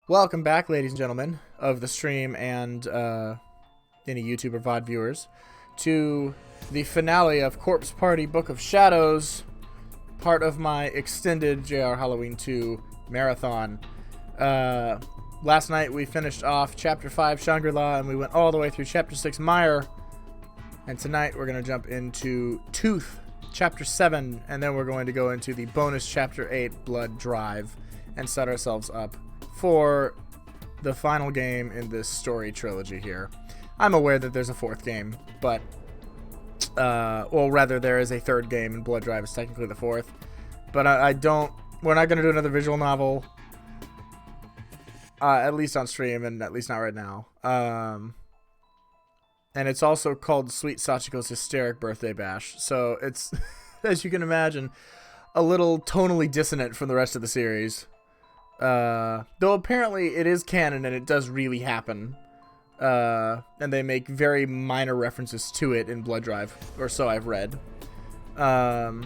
Welcome back, ladies and gentlemen of the stream and any YouTube or VOD viewers, to the finale of Corpse Party Book of Shadows, part of my extended Jrhalloween 2 marathon. Last night we finished off Chapter 5, Shangri-La, and we went all the way through Chapter 6, Mire. And tonight we're going to jump into Tooth, Chapter 7, and then we're going to go into the bonus Chapter 8, Blood Drive, and set ourselves up for the final game in this story trilogy here. I'm aware that there's a fourth game, but well, rather there is a third game, and Blood Drive is technically the fourth. But we're not going to do another visual novel, at least on stream, and at least not right now. And it's also called Sweet Sachiko's Hysteric Birthday Bash, so it's, as you can imagine, a little tonally dissonant from the rest of the series. Though apparently it is canon and it does really happen. And they make very minor references to it in Blood Drive, or so I've read. But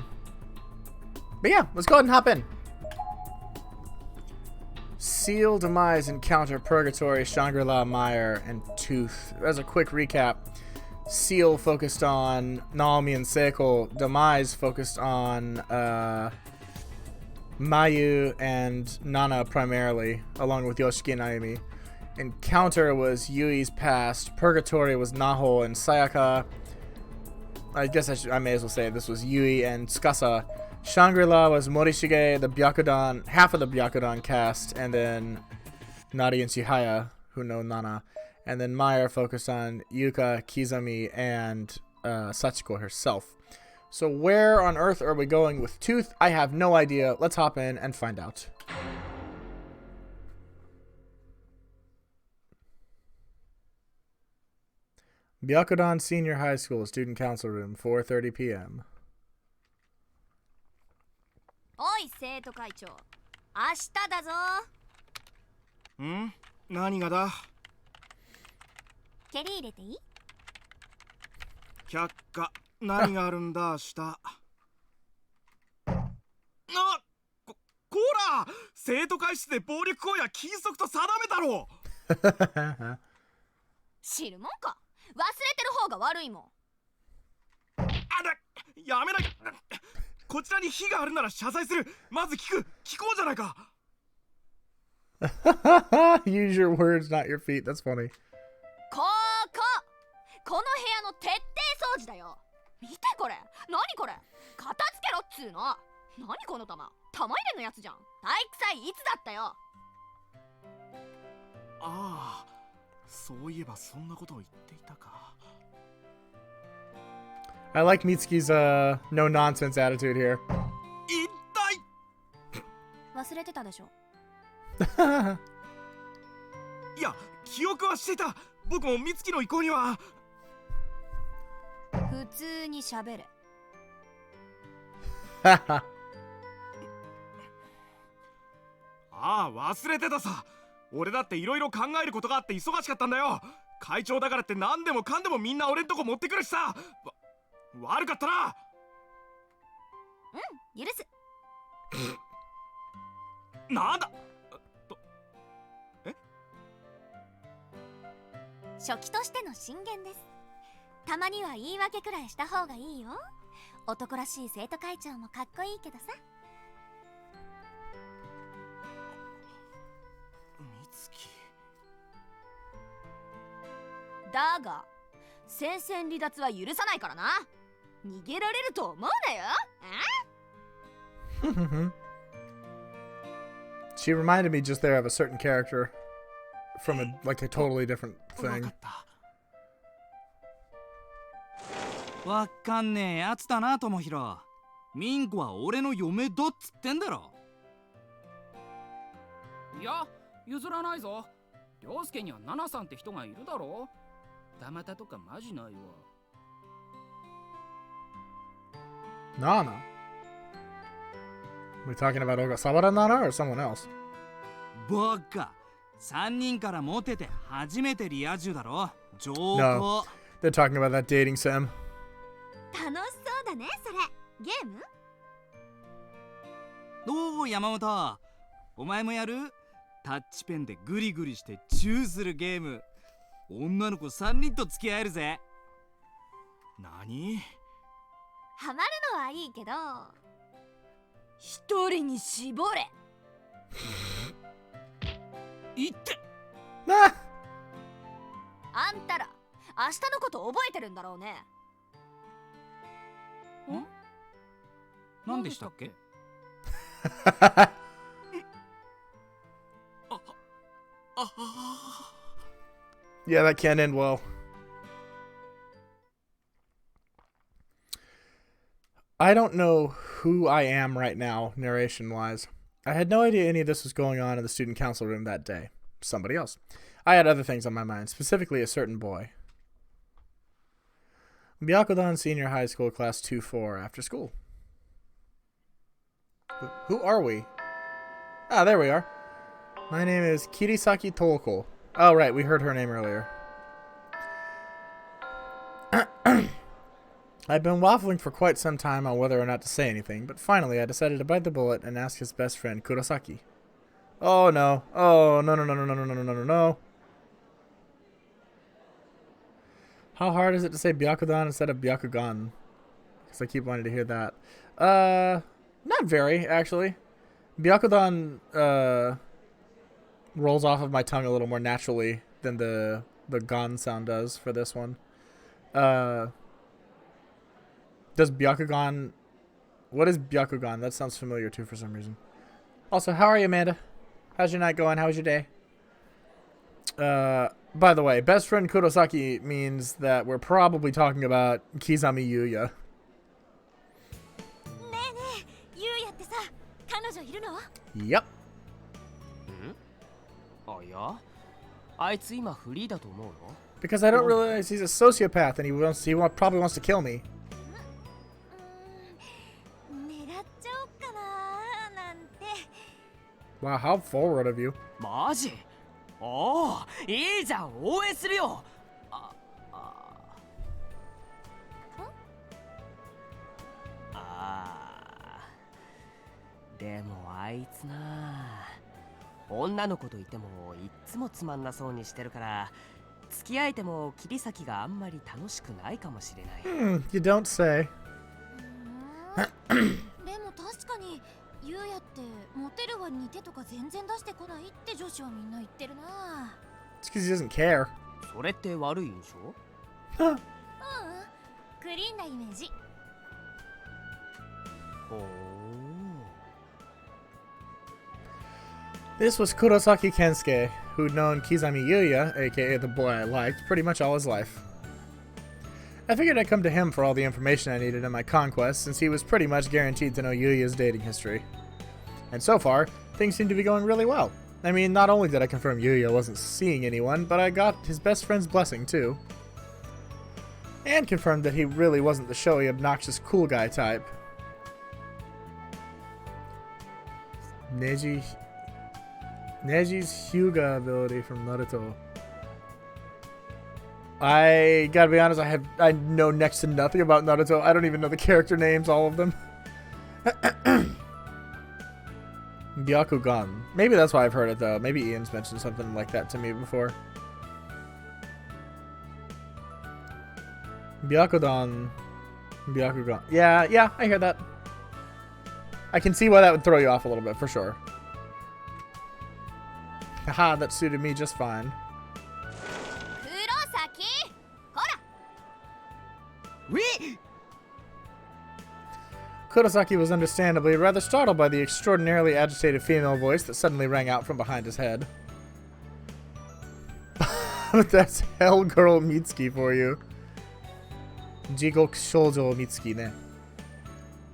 yeah, let's go ahead and hop in. Seal, Demise, Encounter, Purgatory, Shangri-La, Mire, and Tooth. As a quick recap, Seal focused on Naomi and Seiko. Demise focused on Mayu and Nana primarily, along with Yoshiki and Ayumi. Encounter was Yui's past. Purgatory was Naho and Sayaka. I guess I may as well say this was Yui and Tsukasa. Shangri-La was Morishige, the Byakudan, half of the Byakudan cast, and then Nari and Chihaya, who know Nana. And then Mire focused on Yuka, Kizami, and Sachiko herself. So where on earth are we going with Tooth? I have no idea. Let's hop in and find out. Byakudan Senior High School Student Council Room, 4:30 p.m. おい生徒会長、明日だぞ。ん？何がだ？蹴り入れていい？却下。何があるんだ明日。こら！生徒会室で暴力行為は禁則と定めだろう。知るもんか。忘れてる方が悪いもん。やめない。こちらに非があるなら謝罪する。まず聞こうじゃないか。Use your words, not your feet. That's funny. この部屋の徹底掃除だよ。見てこれ。何これ。片付けろっつうの。何この玉。玉入れのやつじゃん。体育祭いつだったよ。ああ、そういえばそんなことを言っていたか。I like Mitsuki's no nonsense attitude here. 一体忘れてたでしょ。いや、記憶はしていた。僕も美月の意向には。普通に喋れ。ああ、忘れてたさ。俺だっていろいろ考えることがあって忙しかったんだよ。会長だからって何でもかんでもみんな俺んとこ持ってくるしさ。悪かったな。うん、許す。なんだ。初期としての進言です。たまには言い訳くらいした方がいいよ。男らしい生徒会長もかっこいいけどさ。美月。だが戦線離脱は許さないからな。逃げられると思うなよ。She reminded me just there of a certain character from a totally different thing. わかんねえやつだな、ともひろ。ミンコは俺の嫁だっつってんだろ。いや、譲らないぞ。涼介にはナナさんって人がいるだろ。ダマタとかマジないわ。Nana? We talking about Ogasawara Nana or someone else? バカ。3人からモテて初めてリア充だろ。上皇。No, they're talking about that dating sim. 楽しそうだね、それ。ゲーム？おお、山本。お前もやる？タッチペンでグリグリしてチューするゲーム。女の子3人と付き合えるぜ。何？ハマるのはいいけど一人に絞れ。いって。Ah! あんたら明日のこと覚えてるんだろうね。何でしたっけ？Yeah, that can't end well. I don't know who I am right now, narration-wise. I had no idea any of this was going on in the student council room that day. Somebody else. I had other things on my mind, specifically a certain boy. Byakudan Senior High School Class 2-4 after school. Who are we? Ah, there we are. My name is Kirisaki Toko. Oh, right, we heard her name earlier. I'd been waffling for quite some time on whether or not to say anything, but finally I decided to bite the bullet and ask his best friend, Kurosaki. Oh, no. Oh, no, no, no, no, no, no, no, no, no, no. How hard is it to say Byakudan instead of Byakugan? Because I keep wanting to hear that. Not very, actually. Byakudan, rolls off of my tongue a little more naturally than the Gon sound does for this one. Does Byakugan... What is Byakugan? That sounds familiar too for some reason. Also, how are you, Amanda? How's your night going? How was your day? By the way, best friend Kurosaki means that we're probably talking about Kizami Yuya. ねえねえ、ゆうやってさ、彼女いるの？ Yep. あ、いや、あいつ今フリーだと思うの？ Because I don't realize he's a sociopath and probably wants to kill me. 狙っちゃおっかななんて。 Wow, how forward of you. マジ？おお、いいじゃん、応援するよ。でもあいつな、女の子といてもいっつもつまんなそうにしてるから、付き合えても切り先があんまり楽しくないかもしれない。You don't say. でも確かにゆうやってモテる割に手とか全然出してこないって女子はみんな言ってるな。 It's because he doesn't care. それって悪い印象？クリーンなイメージ。ほう。This was Kurosaki Kensuke, who'd known Kizami Yuya, aka the boy I liked, pretty much all his life. I figured I'd come to him for all the information I needed in my conquest, since he was pretty much guaranteed to know Yuya's dating history. And so far, things seem to be going really well. I mean, not only did I confirm Yuya wasn't seeing anyone, but I got his best friend's blessing too. And confirmed that he really wasn't the showy, obnoxious, cool guy type. Neji's Hyuga ability from Naruto. I gotta be honest, I know next to nothing about Naruto. I don't even know the character names, all of them. Byakugan. Maybe that's why I've heard it though. Maybe Ian's mentioned something like that to me before. Byakugan. Yeah, I hear that. I can see why that would throw you off a little bit, for sure. Haha, that suited me just fine. Kurosaki! Hora! Wee! Kurosaki was understandably rather startled by the extraordinarily agitated female voice that suddenly rang out from behind his head. That's Hell Girl Mitsuki for you. Jigoku Shoujo Mitsuki ne.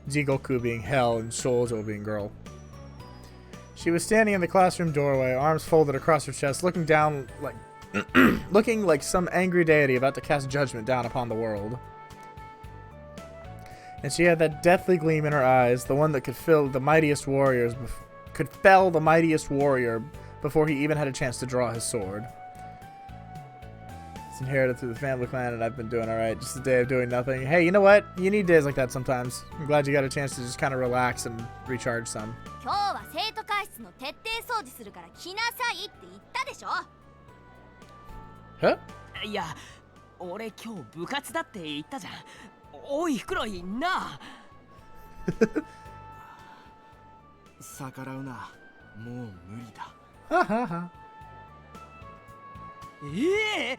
Jigoku being hell and Shoujo being girl. She was standing in the classroom doorway, arms folded across her chest, looking down like looking like some angry deity about to cast judgment down upon the world. And she had that deathly gleam in her eyes, the one that could fell the mightiest warrior before he even had a chance to draw his sword. It's inherited through the family clan, and I've been doing alright. Just a day of doing nothing. Hey, you know what? You need days like that sometimes. I'm glad you got a chance to just kind of relax and recharge some. 今日は生徒会会室の徹底掃除するから来なさいって言ったでしょ。 Huh? いや、俺今日部活だって言ったじゃん。おいフクロイな。逆らうな、もう無理だ。Ha ha ha. ええ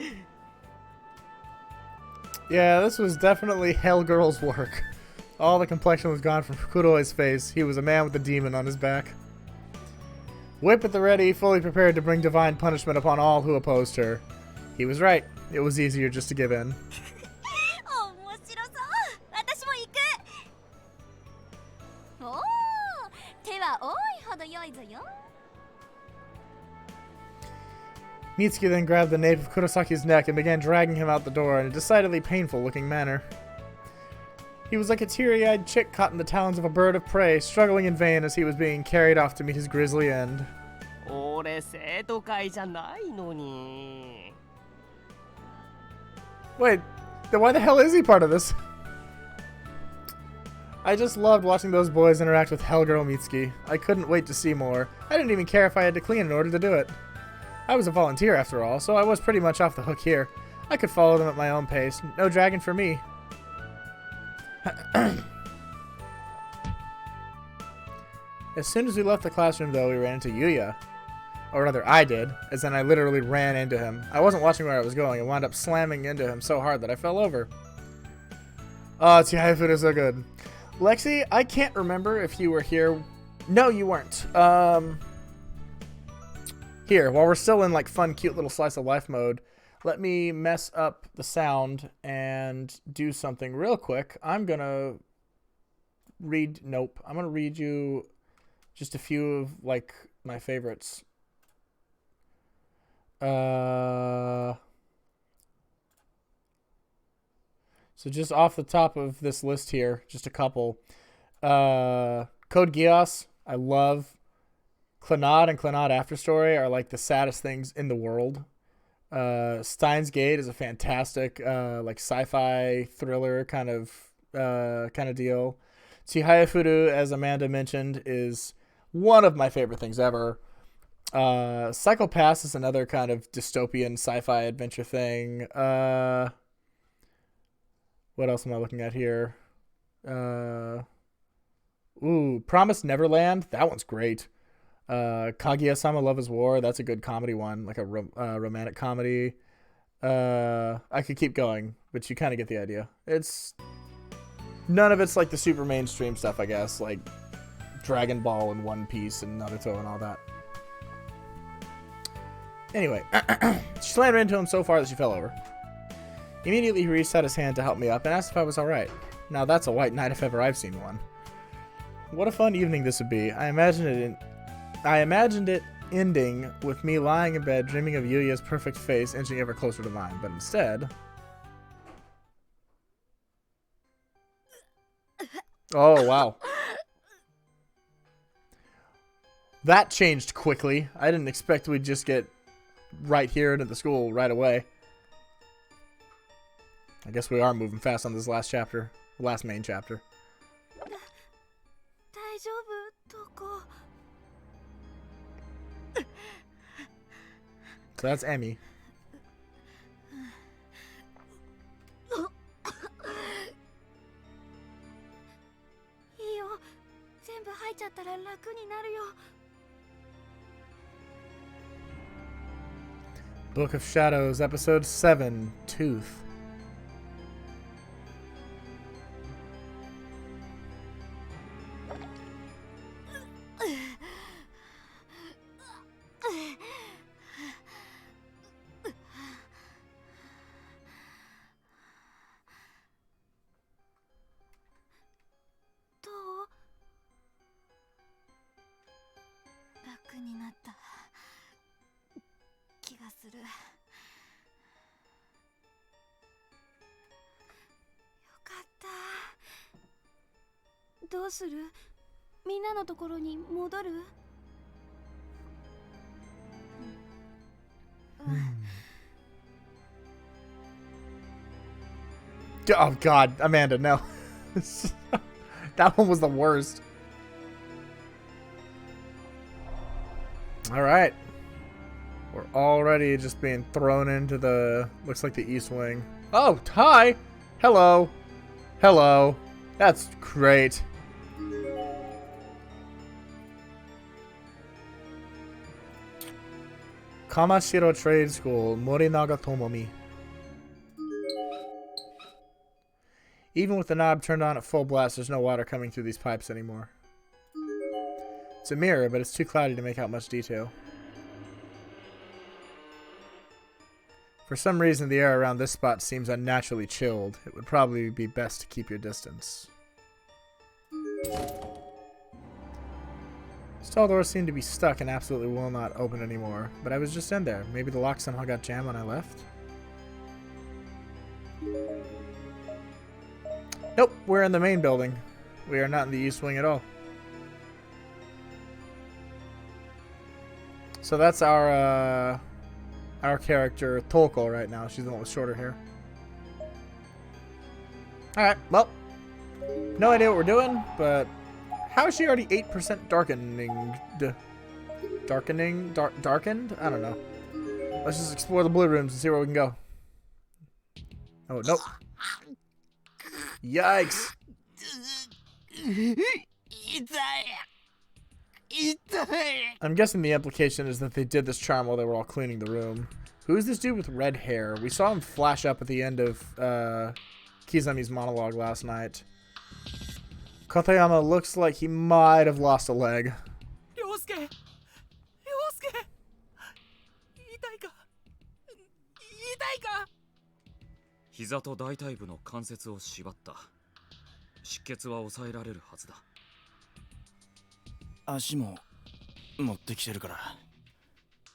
Yeah, this was definitely Hellgirl's work. All the complexion was gone from Fukuroi's face. He was a man with a demon on his back. Whip at the ready, fully prepared to bring divine punishment upon all who opposed her. He was right. It was easier just to give in. 面白そう。私も行く。おお、手は多いほど良いぞよ。 Mitsuki then grabbed the nape of Kurosaki's neck and began dragging him out the door in a decidedly painful-looking manner. He was like a teary-eyed chick caught in the talons of a bird of prey, struggling in vain as he was being carried off to meet his grisly end. 俺生徒会じゃないのに。 Wait, then why the hell is he part of this? I just loved watching those boys interact with Hellgirl Mitsuki. I couldn't wait to see more. I didn't even care if I had to clean in order to do it. I was a volunteer after all, so I was pretty much off the hook here. I could follow them at my own pace. No dragging for me. As soon as we left the classroom, though, we ran into Yuya. Or rather, I did, as in I literally ran into him. I wasn't watching where I was going and wound up slamming into him so hard that I fell over. Oh, Chihaifu is so good. Lexi, I can't remember if you were here. No, you weren't. Here, while we're still in like fun, cute little slice of life mode, let me mess up the sound and do something real quick. I'm gonna read. Nope. I'm gonna read you just a few of like my favorites. So just off the top of this list here, just a couple. Code Geass, I love. Clannad and Clannad Afterstory are like the saddest things in the world. Steins Gate is a fantastic like sci-fi thriller kind of deal. Chihaya, as Amanda mentioned, is one of my favorite things ever. Psycho-Pass is another kind of dystopian sci-fi adventure thing. What else am I looking at here? Promised Neverland. That one's great. Kaguya-sama Love is War. That's a good comedy one, like a romantic comedy. I could keep going, but you kind of get the idea. It's none of it's like the super mainstream stuff, I guess, like Dragon Ball and One Piece and Naruto and all that. Anyway, she slammed into him so far that she fell over. Immediately, he reached out his hand to help me up and asked if I was alright. Now that's a white knight if ever I've seen one. What a fun evening this would be. I imagined it ending with me lying in bed dreaming of Yuya's perfect face inching ever closer to mine, but instead... Oh, wow. That changed quickly. I didn't expect we'd just get right here into the school right away. I guess we are moving fast on this last chapter. Last main chapter. So that's Emmy. いいよ、全部吐いちゃったら楽になるよ。 Book of Shadows, Episode 7, Tooth. What? どうする？みんなのところに戻る？ Oh God, Amanda, no. That one was the worst. All right. We're already just being thrown into the, looks like the East Wing. Oh, hi. Hello. Hello. That's great. Kamashiro Trade School, Morinaga Tomomi. Even with the knob turned on at full blast, there's no water coming through these pipes anymore. It's a mirror, but it's too cloudy to make out much detail. For some reason, the air around this spot seems unnaturally chilled. It would probably be best to keep your distance. Stall doors seem to be stuck and absolutely will not open anymore, but I was just in there. Maybe the lock somehow got jammed when I left? Nope, we're in the main building. We are not in the East Wing at all. So that's our character, Tolko, right now. She's the one with shorter hair. Alright, well. No idea what we're doing, but how is she already 8% darkening? Darkened? I don't know. Let's just explore the blue rooms and see where we can go. Oh, nope. Yikes. I'm guessing the implication is that they did this charm while they were all cleaning the room. Who's this dude with red hair? We saw him flash up at the end of Kizami's monologue last night. Katayama looks like he might have lost a leg. Ryosuke! 膝と大腿部の関節を縛った。出血は抑えられるはずだ。足も持ってきてるから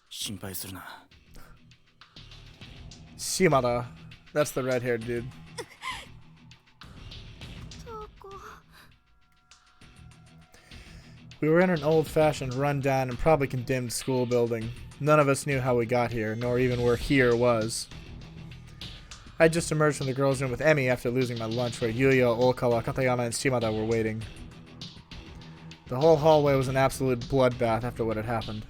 心配するな。Shimada. That's the red-haired dude. We were in an old-fashioned, run-down, and probably condemned school building. None of us knew how we got here, nor even where here was. I just emerged from the girls' room with Emi after losing my lunch where Yuya, Okawa, Katayama, and Shimada were waiting. The whole hallway was an absolute bloodbath after what had happened.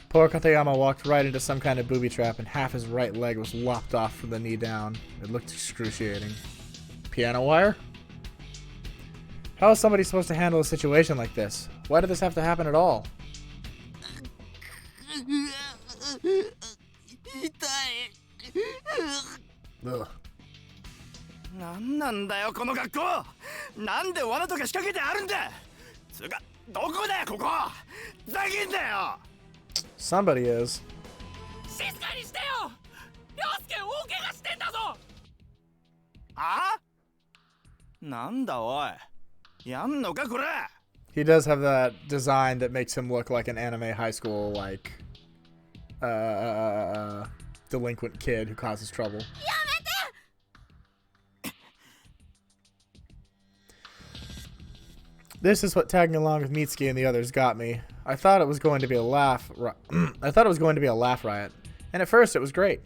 Poor Katayama walked right into some kind of booby trap and half his right leg was lopped off from the knee down. It looked excruciating. Piano wire? How is somebody supposed to handle a situation like this? Why did this have to happen at all? Ugh. なんなんだよこの学校。なんで罠とか仕掛けてあるんだ。つうかどこだよここ。ふざけんなよ。 Somebody is. 静かにしてよ。涼介大怪我してんだぞ。あ？なんだおい。やんのかこれ。 He does have that design that makes him look like an anime high school like delinquent kid who causes trouble. This is what tagging along with Mitsuki and the others got me. I thought it was going to be a laugh. I thought it was going to be a laugh riot, and at first it was great.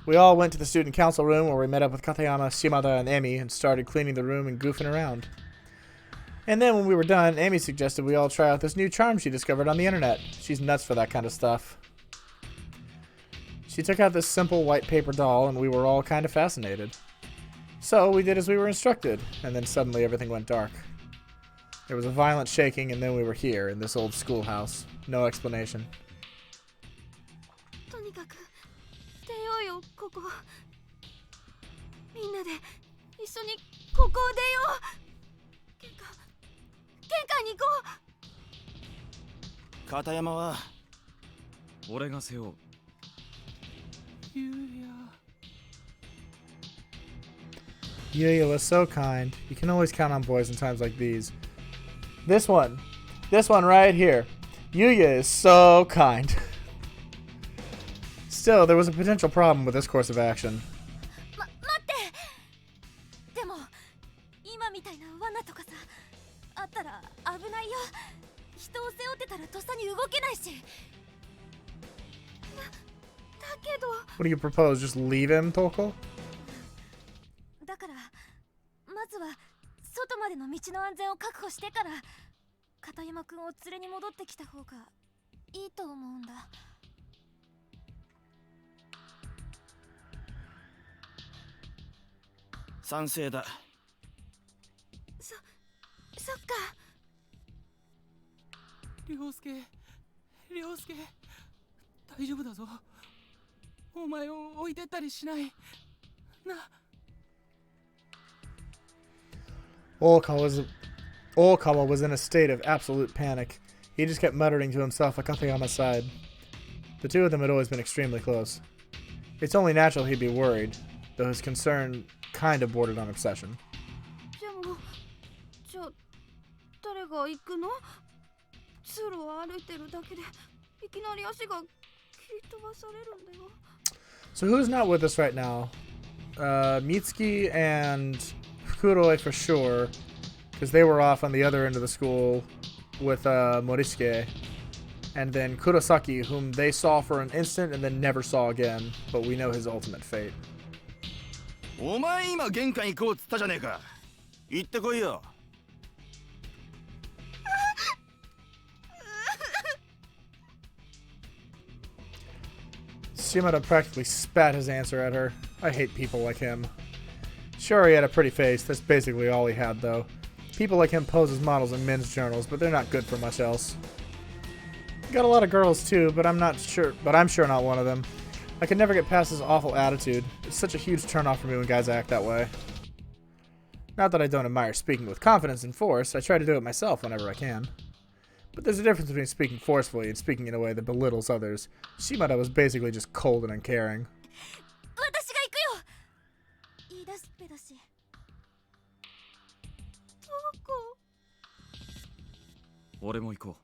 We all went to the student council room where we met up with Katayama, Shimada, and Emi and started cleaning the room and goofing around. And then when we were done, Emi suggested we all try out this new charm she discovered on the internet. She's nuts for that kind of stuff. She took out this simple white paper doll and we were all kind of fascinated. So we did as we were instructed, and then suddenly everything went dark. There was a violent shaking and then we were here in this old schoolhouse. No explanation. とにかく出ようよここ。みんなで一緒にここを出よう。喧嘩に行こう。片山は俺が背負う。Yuya was so kind. You can always count on boys in times like these. This one right here. Yuya is so kind. Still, there was a potential problem with this course of action. 待って。でも今みたいな罠とかさあったら危ないよ。人を背負ってたらとっさに動けないし。だけど。 What do you propose? Just leave him, Toko? だからまずは外までの道の安全を確保してから片山くんを連れに戻ってきた方がいいと思うんだ。賛成だ。そっか。涼介大丈夫だぞ。お前を置いてったりしないな。Okawa was in a state of absolute panic. He just kept muttering to himself like nothing on his side. The two of them had always been extremely close. It's only natural he'd be worried, though his concern kind of bordered on obsession. でも、誰が行くの？通路を歩いてるだけでいきなり足が切り飛ばされるんだよ。So who's not with us right now? Mitsuki and Fukuroi for sure, because they were off on the other end of the school with Morisuke. And then Kurosaki, whom they saw for an instant and then never saw again, but we know his ultimate fate. お前今玄関行こうっつったじゃねえか。行ってこいよ。Shimada practically spat his answer at her. I hate people like him. Sure, he had a pretty face. That's basically all he had, though. People like him pose as models in men's journals, but they're not good for much else. Got a lot of girls too, but I'm sure not one of them. I could never get past his awful attitude. It's such a huge turnoff for me when guys act that way. Not that I don't admire speaking with confidence and force. I try to do it myself whenever I can. But there's a difference between speaking forcefully and speaking in a way that belittles others. Shimada was basically just cold and uncaring. 私が行くよ。言い出すっぺだし。どこ？俺も行こう。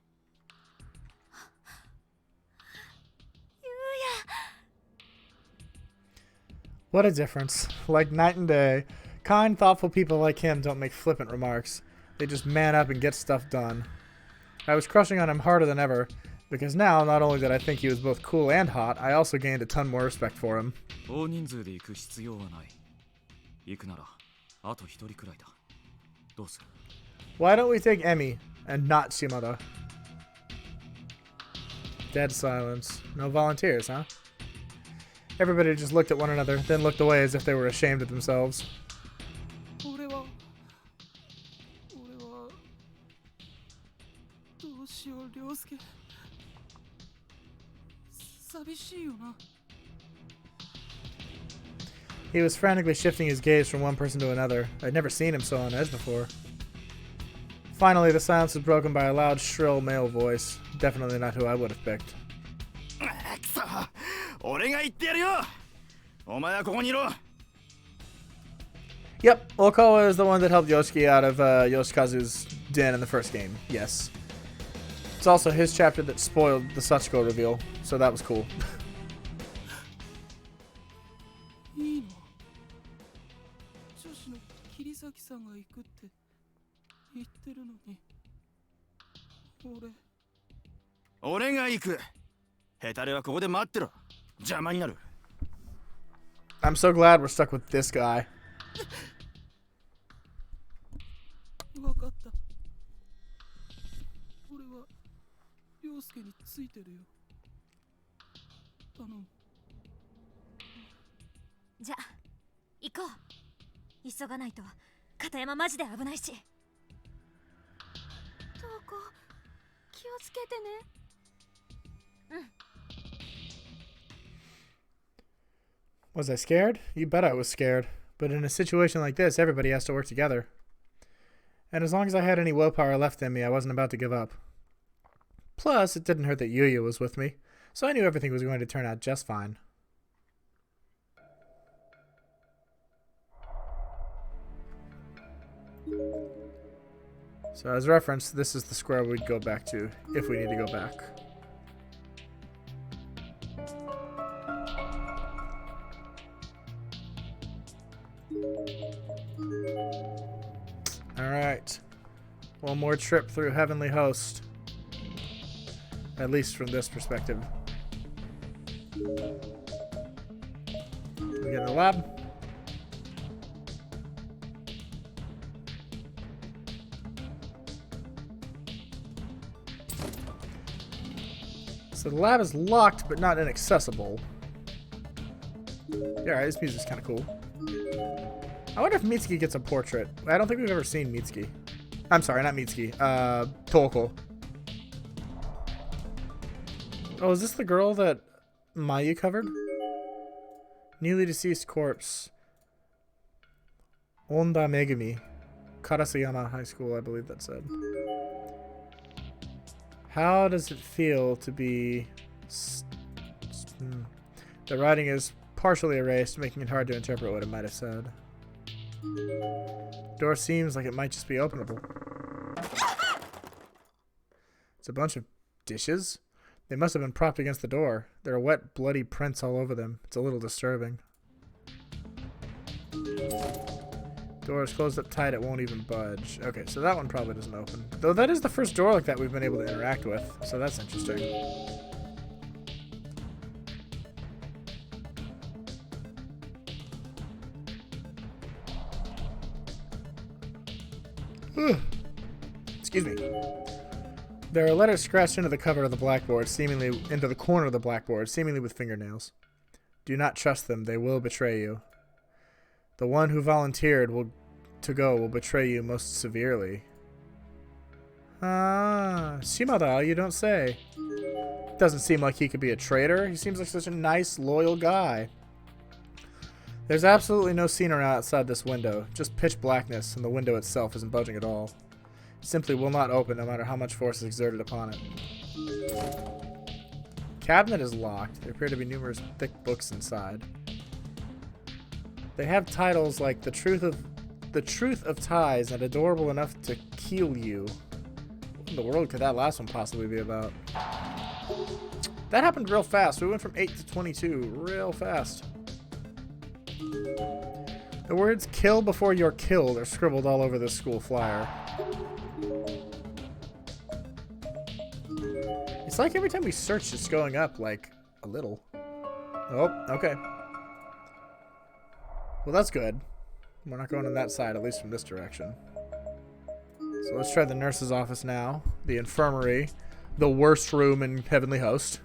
What a difference. Like night and day. Kind, thoughtful people like him don't make flippant remarks. They just man up and get stuff done. I was crushing on him harder than ever, because now, not only did I think he was both cool and hot, I also gained a ton more respect for him. 大人数で行く必要はない。行くなら、あと一人くらいだ。どうする？ Why don't we take Emi, and not Shimada? Dead silence. No volunteers, huh? Everybody just looked at one another, then looked away as if they were ashamed of themselves. 俺はどうしよう、涼介。寂しいよな。He was frantically shifting his gaze from one person to another. I'd never seen him so on edge before. Finally, the silence was broken by a loud, shrill male voice. Definitely not who I would have picked. くそ、俺が言ってやるよ。お前はここにいろ。Yep, Okawa is the one that helped Yoshiki out of Yoshikazu's den in the first game. Yes. It's also his chapter that spoiled the Sachiko reveal, so that was cool. いいの？女子の桐崎さんが行くって言ってるのに。俺が行く。ヘタレはここで待ってろ。邪魔になる。I'm so glad we're stuck with this guy. わかった。俺は涼介についてるよ。頼む。じゃあ行こう。急がないと片山マジで危ないし。どうこ気をつけてね。うん。Was I scared? You bet I was scared. But in a situation like this, everybody has to work together. And as long as I had any willpower left in me, I wasn't about to give up. Plus, it didn't hurt that Yuya was with me, so I knew everything was going to turn out just fine. So as reference, this is the square we'd go back to, if we need to go back. Alright. One more trip through Heavenly Host. At least from this perspective. We get in the lab. So the lab is locked, but not inaccessible. Yeah, alright, this music's kind of cool. I wonder if Mitsuki gets a portrait. I don't think we've ever seen Mitsuki. I'm sorry, not Mitsuki. Toko. Oh, is this the girl that Mayu covered? Newly deceased corpse. Onda Megumi. Karasuyama High School, I believe that said. How does it feel to be... The writing is partially erased, making it hard to interpret what it might have said. Door seems like it might just be openable. It's a bunch of dishes. They must have been propped against the door. There are wet, bloody prints all over them. It's a little disturbing. Door is closed up tight, it won't even budge. Okay, so that one probably doesn't open. Though that is the first door like that we've been able to interact with, so that's interesting. Excuse me. There are letters scratched into the cover of the blackboard, seemingly into the corner of the blackboard, seemingly with fingernails. Do not trust them, they will betray you. The one who volunteered to go will betray you most severely. Ah, Shimada, you don't say. Doesn't seem like he could be a traitor. He seems like such a nice, loyal guy. There's absolutely no scenery outside this window, just pitch blackness, and the window itself isn't budging at all. It simply will not open no matter how much force is exerted upon it. Cabinet is locked. There appear to be numerous thick books inside. They have titles like The Truth of Ties and Adorable Enough to Kill You. What in the world could that last one possibly be about? That happened real fast. We went from 8 to 22 real fast. The words "kill before you're killed" are scribbled all over this school flyer. It's like every time we search, it's going up, like, a little. Oh, okay. Well, that's good. We're not going on that side, at least from this direction. So let's try the nurse's office now. The infirmary. The worst room in Heavenly Host.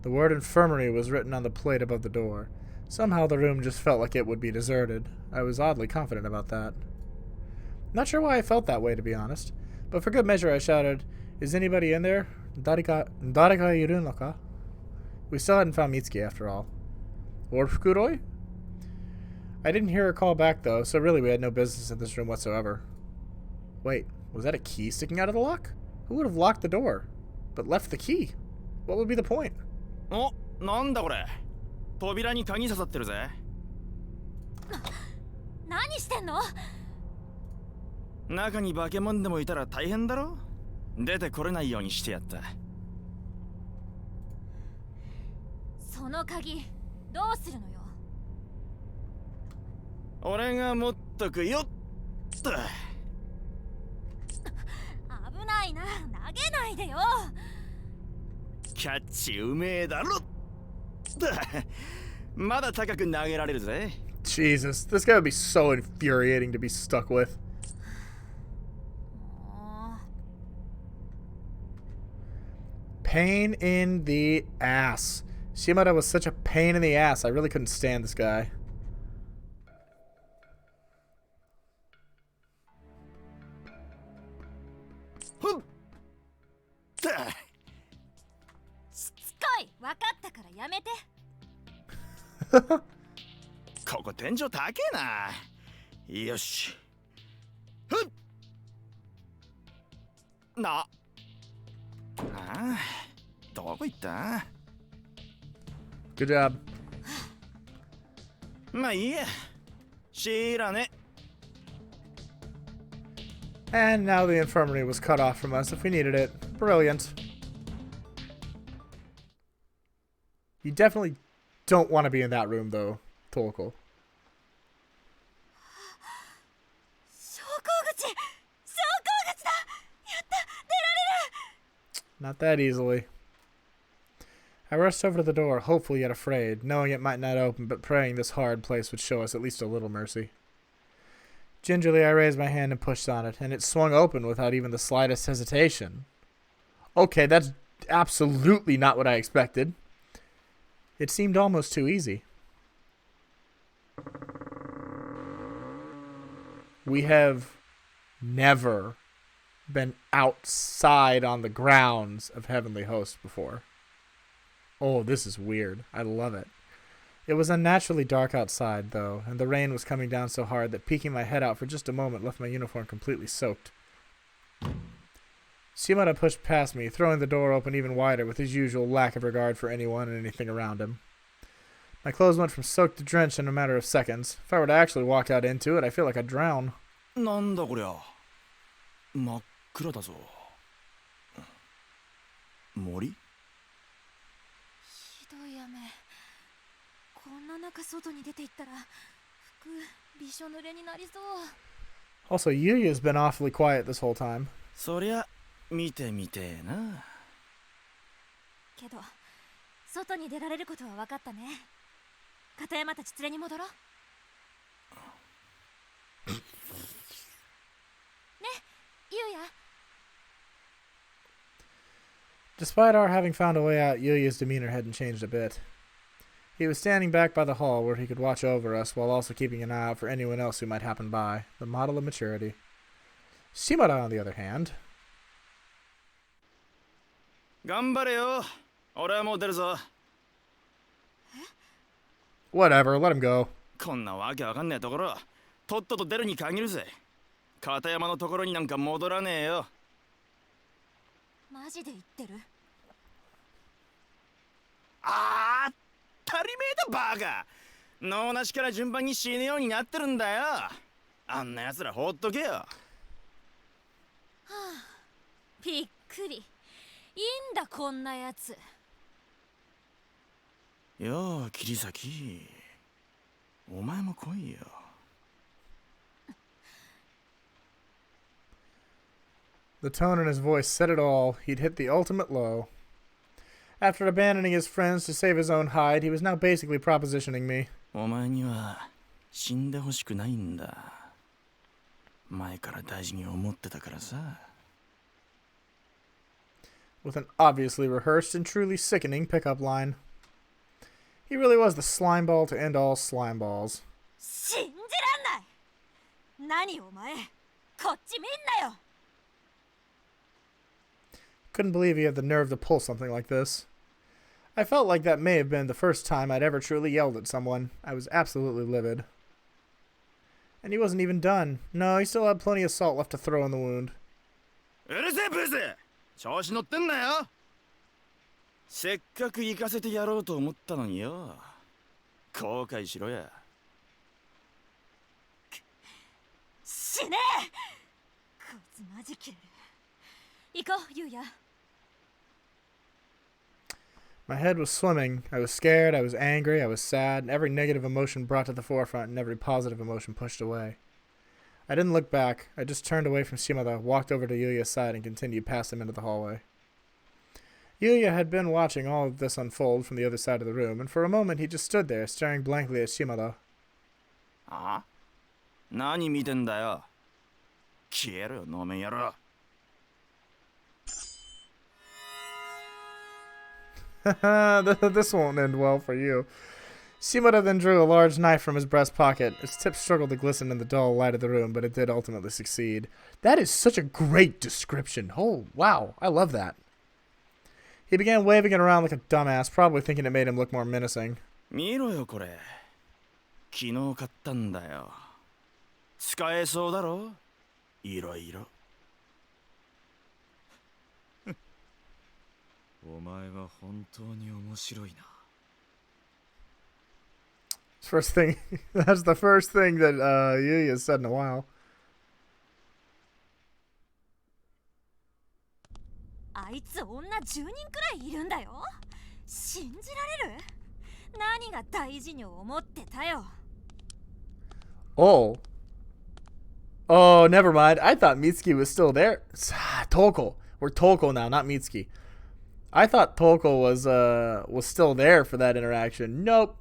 The word infirmary was written on the plate above the door. Somehow the room just felt like it would be deserted. I was oddly confident about that. Not sure why I felt that way, to be honest. But for good measure, I shouted, "Is anybody in there? Darika iru no ka?" We still hadn't found Mitsuki after all. Or Fukuroi? I didn't hear her call back, though, so really we had no business in this room whatsoever. Wait, was that a key sticking out of the lock? Who would have locked the door, but left the key? What would be the point? お、なんだこれ。扉に鍵刺さってるぜ。何してんの？中に化け物でもいたら大変だろ。出てこれないようにしてやった。その鍵どうするのよ？俺が持っとくよっと。危ないな、投げないでよ。キャッチうめえだろ。まだ高く投げられるぜ。Jesus, this guy would be so infuriating to be stuck with. Pain in the ass. Shimada was such a pain in the ass. I really couldn't stand this guy. Huh. ここ天井高えな。よし。ふっ。ああ、どこ行った？ Good job. まあいいや。知らね。 And now the infirmary was cut off from us if we needed it. Brilliant. You definitely don't want to be in that room, though, Toko. Not that easily. I rushed over to the door, hopeful yet afraid, knowing it might not open, but praying this hard place would show us at least a little mercy. Gingerly, I raised my hand and pushed on it, and it swung open without even the slightest hesitation. Okay, that's absolutely not what I expected. It seemed almost too easy. We have never been outside on the grounds of Heavenly Host before. Oh, this is weird. I love it. It was unnaturally dark outside, though, and the rain was coming down so hard that peeking my head out for just a moment left my uniform completely soaked. Shimada pushed past me, throwing the door open even wider with his usual lack of regard for anyone and anything around him. My clothes went from soaked to drenched in a matter of seconds. If I were to actually walk out into it, I feel like I'd drown. なんだこりゃ。真っ暗だぞ。森？ひどい雨。こんな中外に出て行ったら服びしょ濡れになりそう。 Also, Yuya's been awfully quiet this whole time. そりゃ見てみてえな。けど外に出られることは分かったね。片山たち連れに戻ろう。ね、ゆうや。 Despite our having found a way out, Yuya's demeanor hadn't changed a bit. He was standing back by the hall where he could watch over us while also keeping an eye out for anyone else who might happen by, the model of maturity. Shimada, on the other hand... 頑張れよ。俺はもう出るぞ。 Whatever, let him go. こんなわけわかんねえところ、とっとと出るに限るぜ。片山のところになんか戻らねえよ。マジで言ってる？あー、当たり前だバカ。脳なしから順番に死ぬようになってるんだよ。あんな奴ら放っとけよ。はあ、びっくり。いいんだこんなやつ。よう、桐崎。お前も来いよ。The tone in his voice said it all. He'd hit the ultimate low. After abandoning his friends to save his own hide, he was now basically propositioning me. お前には死んでほしくないんだ。前から大事に思ってたからさ。With an obviously rehearsed and truly sickening pickup line. He really was the slimeball to end all slimeballs. 信じらんない。何お前、こっち見んなよ。 Couldn't believe he had the nerve to pull something like this. I felt like that may have been the first time I'd ever truly yelled at someone. I was absolutely livid. And he wasn't even done. No, he still had plenty of salt left to throw in the wound. うるせえブス、調子乗ってんなよ。せっかく行かせてやろうと思ったのによ。後悔しろや。死ねえ。こいつマジ切れる。行こう、ゆうや。 My head was swimming. I was scared, I was angry, I was sad, every negative emotion brought to the forefront and every positive emotion pushed away. I didn't look back. I just turned away from Shimada, walked over to Yuya's side, and continued past him into the hallway. Yuya had been watching all of this unfold from the other side of the room, and for a moment he just stood there, staring blankly at Shimada. あ？何見てんだよ。消えろよ、能面野郎。 This won't end well for you. Shimada then drew a large knife from his breast pocket. Its tip struggled to glisten in the dull light of the room, but it did ultimately succeed. That is such a great description. Oh, wow. I love that. He began waving it around like a dumbass, probably thinking it made him look more menacing. 見ろよこれ。昨日買ったんだよ。使えそうだろ？いろいろ。お前は本当に面白いな。First thing, that's the first thing that Yuya said in a while. あいつ女10人くらいいるんだよ。信じられる？何が大事に思ってたよ。 Oh. Oh, never mind. I thought Mitsuki was still there. Toko. We're Toko now, not Mitsuki. I thought Toko was still there for that interaction. Nope.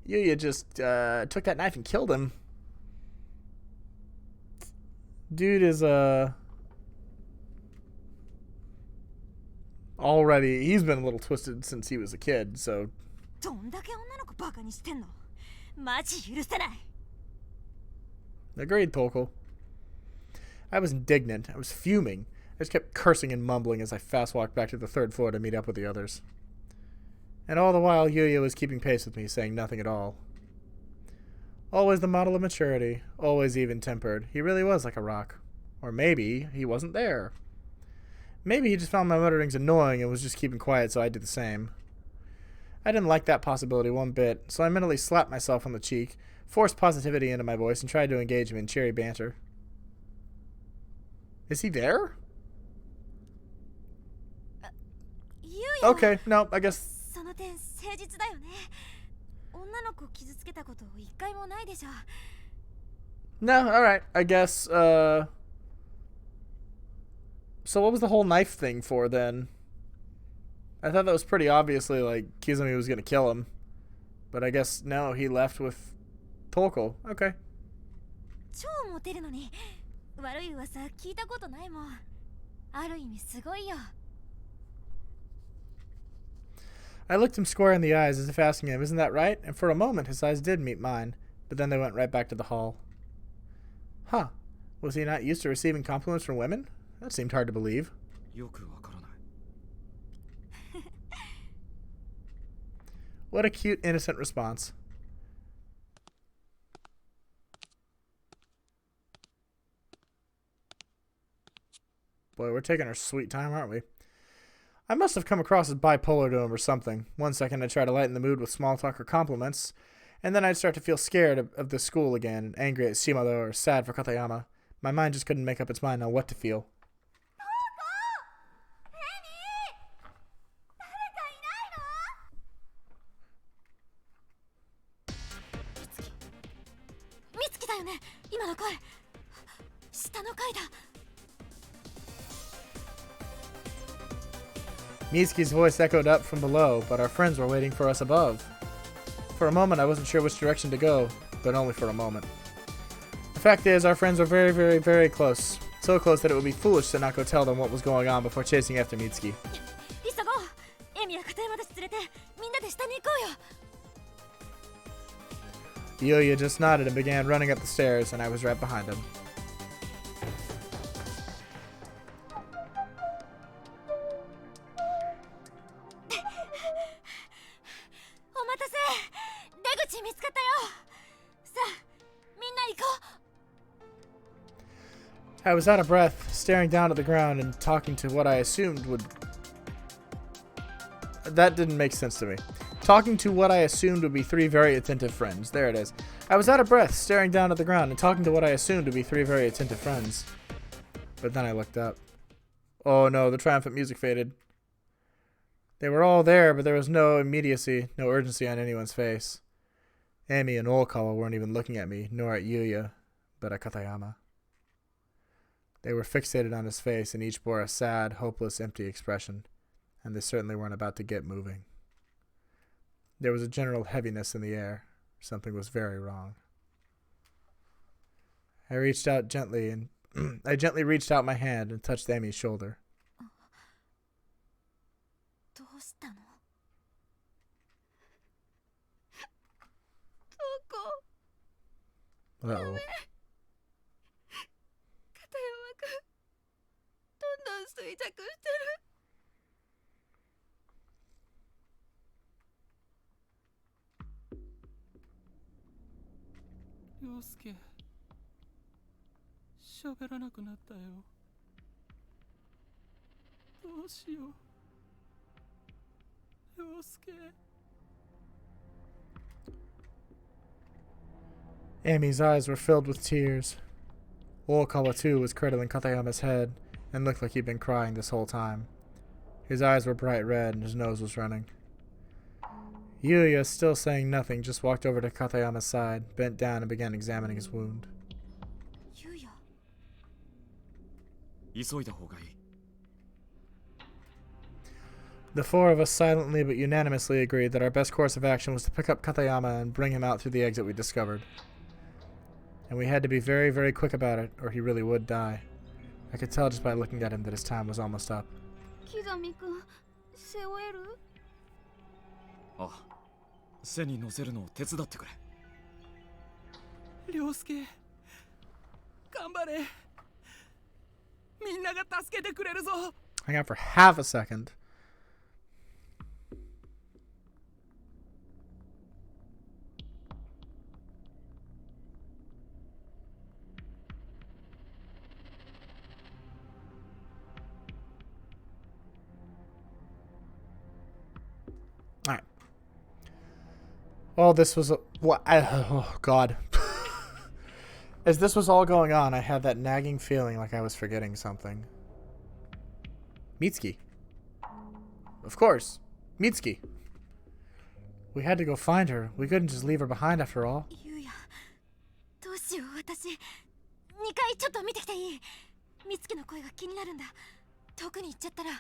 Yuya just took that knife and killed him. Dude is already, he's been a little twisted since he was a kid, so どんだけ女の子バカにしてんの。マジ許せない。 agreed, Tolkol. I was indignant. I was fuming. I just kept cursing and mumbling as I fast walked back to the 3rd floor to meet up with the others. And all the while, Yuya was keeping pace with me, saying nothing at all. Always the model of maturity, always even-tempered. He really was like a rock. Or maybe he wasn't there. Maybe he just found my mutterings annoying and was just keeping quiet, so I did the same. I didn't like that possibility one bit, so I mentally slapped myself on the cheek, forced positivity into my voice, and tried to engage him in cheery banter. Is he there? Yuya. Okay, no, I guess. その点誠実だよね。女の子を傷つけたこと一回もないでしょ。 No, alright, I guess, So what was the whole knife thing for, then? I thought that was pretty obviously, like, Kizumi was gonna kill him. But I guess, no, he left with Tolkol. Okay. 超モテるのに悪い噂聞いたことないもん。ある意味すごいよ。 I looked him square in the eyes as if asking him, isn't that right? And for a moment his eyes did meet mine, but then they went right back to the hall. Huh. Was he not used to receiving compliments from women? That seemed hard to believe. よくわからない。 What a cute, innocent response. Boy, we're taking our sweet time, aren't we? I must have come across as bipolar to him or something. One second I'd try to lighten the mood with small talk or compliments, and then I'd start to feel scared of the school again, and angry at Shimado or sad for Katayama. My mind just couldn't make up its mind on what to feel. Mitsuki だよね。今の声。下の階だ。 Mitsuki's voice echoed up from below, but our friends were waiting for us above. For a moment, I wasn't sure which direction to go, but only for a moment. The fact is, our friends were very, very, very close. So close that it would be foolish to not go tell them what was going on before chasing after Mitsuki. 急ごう。エミや片山たち連れてみんなで下に行こうよ。 Yuya just nodded and began running up the stairs, and I was right behind him. お待たせ。出口見つかったよ。さあ、みんな行こう。 I was out of breath, staring down at the ground and talking to what I assumed would... That didn't make sense to me. Talking to what I assumed would be 3 very attentive friends. There it is. I was out of breath, staring down at the ground and talking to what I assumed would be 3 very attentive friends. But then I looked up. Oh no, the triumphant music faded. They were all there, but there was no immediacy, no urgency on anyone's face. Amy and Olkawa weren't even looking at me, nor at Yuya, but at Katayama. They were fixated on his face, and each bore a sad, hopeless, empty expression, and they certainly weren't about to get moving. There was a general heaviness in the air. Something was very wrong. I reached out gently, and I gently reached out my hand and touched Amy's shoulder. どうしたの？どこ？ Uh-oh. 片山くん、どんどん衰弱してる。 陽介、喋らなくなったよ。どうしよう。陽介。 Amy's eyes were filled with tears. Olkawa too was cradling Katayama's head and looked like he'd been crying this whole time. His eyes were bright red and his nose was running. Yuya, still saying nothing, just walked over to Katayama's side, bent down and began examining his wound. ゆうや。急いだ方がいい。 The 4 of us silently but unanimously agreed that our best course of action was to pick up Katayama and bring him out through the exit we discovered. And we had to be very, very quick about it, or he really would die. I could tell just by looking at him that his time was almost up. 木神くん背負える？あ、背に乗せるのを手伝ってくれ。涼介頑張れ、みんなが助けてくれるぞ。 Hang out for half a second. All right. Well, this was oh God. As this was all going on, I had that nagging feeling like I was forgetting something. Mitsuki. Of course. Mitsuki. We had to go find her. We couldn't just leave her behind after all. ゆうや、どうしよう。私2階ちょっと見てきていい？美月の声が気になるんだ。遠くに行っちゃったら。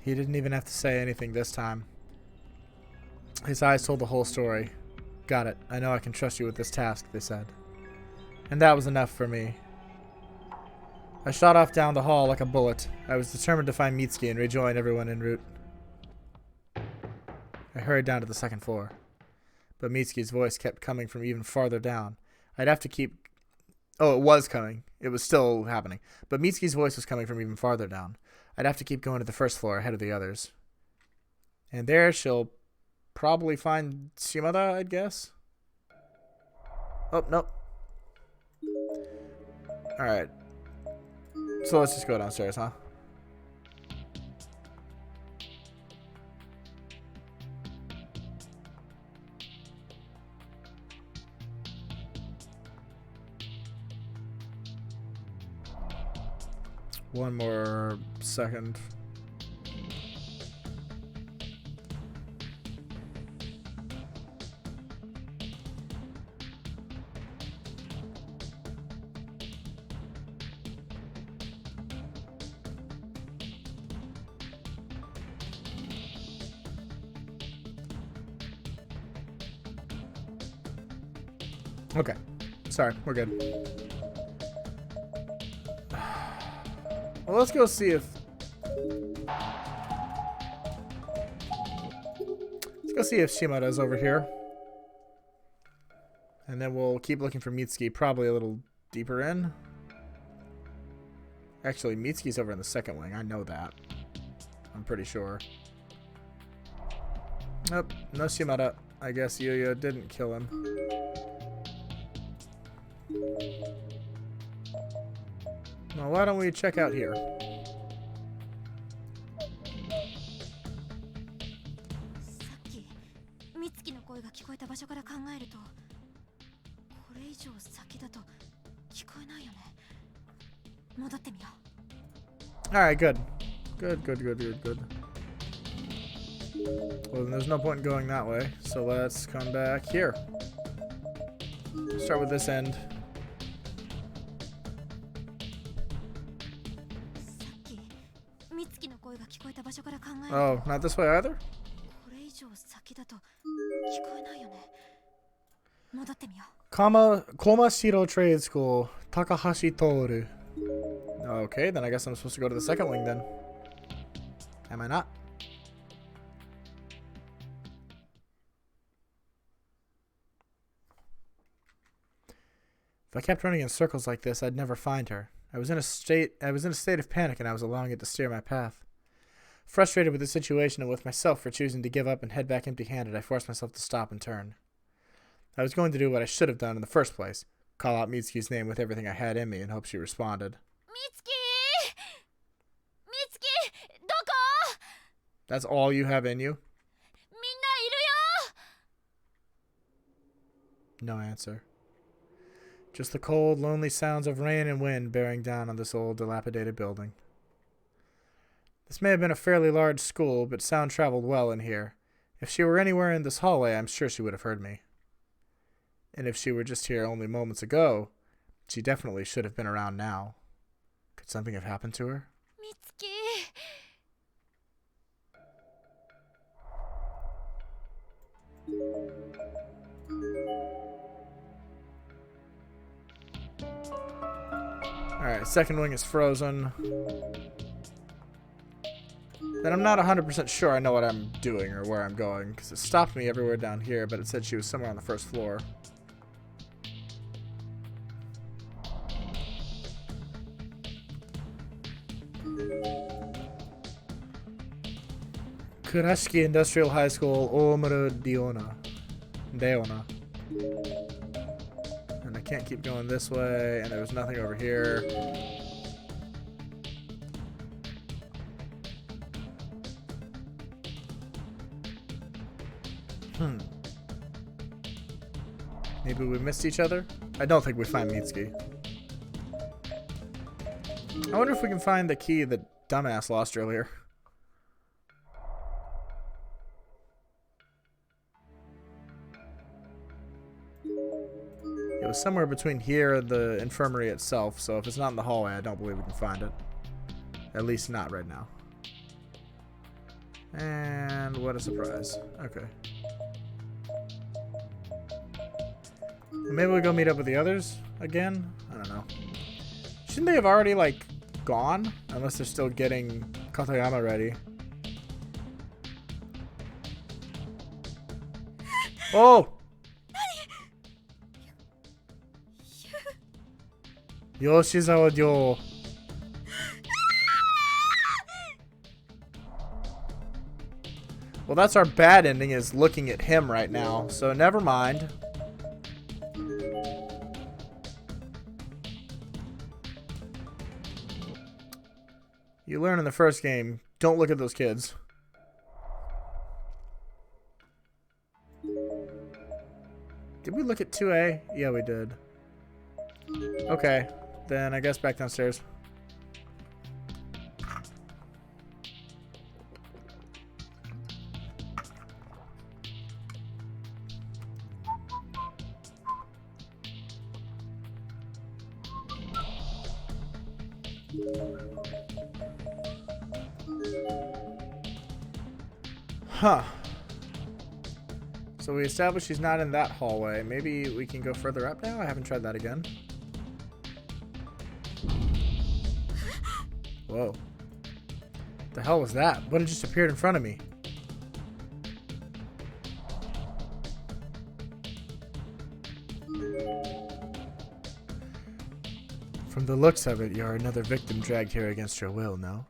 He didn't even have to say anything this time. His eyes told the whole story. Got it. I know I can trust you with this task, they said. And that was enough for me. I shot off down the hall like a bullet. I was determined to find Mitsuki and rejoin everyone en route. I hurried down to the second floor. But Mitsuki's voice kept coming from even farther down. I'd have to keep... Oh, it was coming. It was still happening. But Mitsuki's voice was coming from even farther down. I'd have to keep going to the first floor ahead of the others. And there she'll probably find Shimada, I'd guess. Oh, nope. Alright. So let's just go downstairs, huh? One more second. Okay. Sorry, we're good. Well, let's go see if... Let's go see if Shimada's over here. And then we'll keep looking for Mitsuki, probably a little deeper in. Actually, Mitsuki's over in the second wing. I know that. I'm pretty sure. Nope, no Shimada. I guess Yuya didn't kill him. Well, why don't we check out here? さっき美月の声が聞こえた場所から考えると、これ以上先だと聞こえないよね。戻ってみよう。 Alright, good. Good. Well, then there's no point in going that way, so let's come back here. Start with this end. さっき美月の声が聞こえた場所から考えると、 Oh, not this way either? これ以上先だと聞こえないよね。戻ってみよう。 Komashiro Trade School, Takahashi Toru. Okay, then I guess I'm supposed to go to the second wing then. Am I not? If I kept running in circles like this, I'd never find her. I was in a state of panic, and I was allowing it to steer my path. Frustrated with the situation and with myself for choosing to give up and head back empty-handed, I forced myself to stop and turn. I was going to do what I should have done in the first place, call out Mitsuki's name with everything I had in me and hope she responded. 美月！美月！どこ？ That's all you have in you? みんないるよ！ No answer. Just the cold, lonely sounds of rain and wind bearing down on this old, dilapidated building. This may have been a fairly large school, but sound traveled well in here. If she were anywhere in this hallway, I'm sure she would have heard me. And if she were just here only moments ago, she definitely should have been around now. Could something have happened to her? 美月！ I Alright, second wing is frozen. Then I'm not 100% sure I know what I'm doing or where I'm going, because it stopped me everywhere down here, but it said she was somewhere on the first floor. Kurashiki Industrial High School, Omaru Deona. And I can't keep going this way, and there was nothing over here. Maybe we missed each other? I don't think we find Mitsuki. I wonder if we can find the key that dumbass lost earlier. It was somewhere between here and the infirmary itself, so if it's not in the hallway, I don't believe we can find it. At least not right now. And what a surprise. Okay. Maybe we go meet up with the others again? I don't know. Shouldn't they have already, like, gone? Unless they're still getting Katayama ready. Oh! Yoshizawa Ryo. Well, that's our bad ending, is looking at him right now. So never mind. You learn in the first game, don't look at those kids. Did we look at 2A? Yeah, we did. Okay, then I guess back downstairs. Huh. So we established she's not in that hallway. Maybe we can go further up now? I haven't tried that again. Whoa. The hell was that? What had just appeared in front of me? From the looks of it, you're another victim dragged here against your will, no?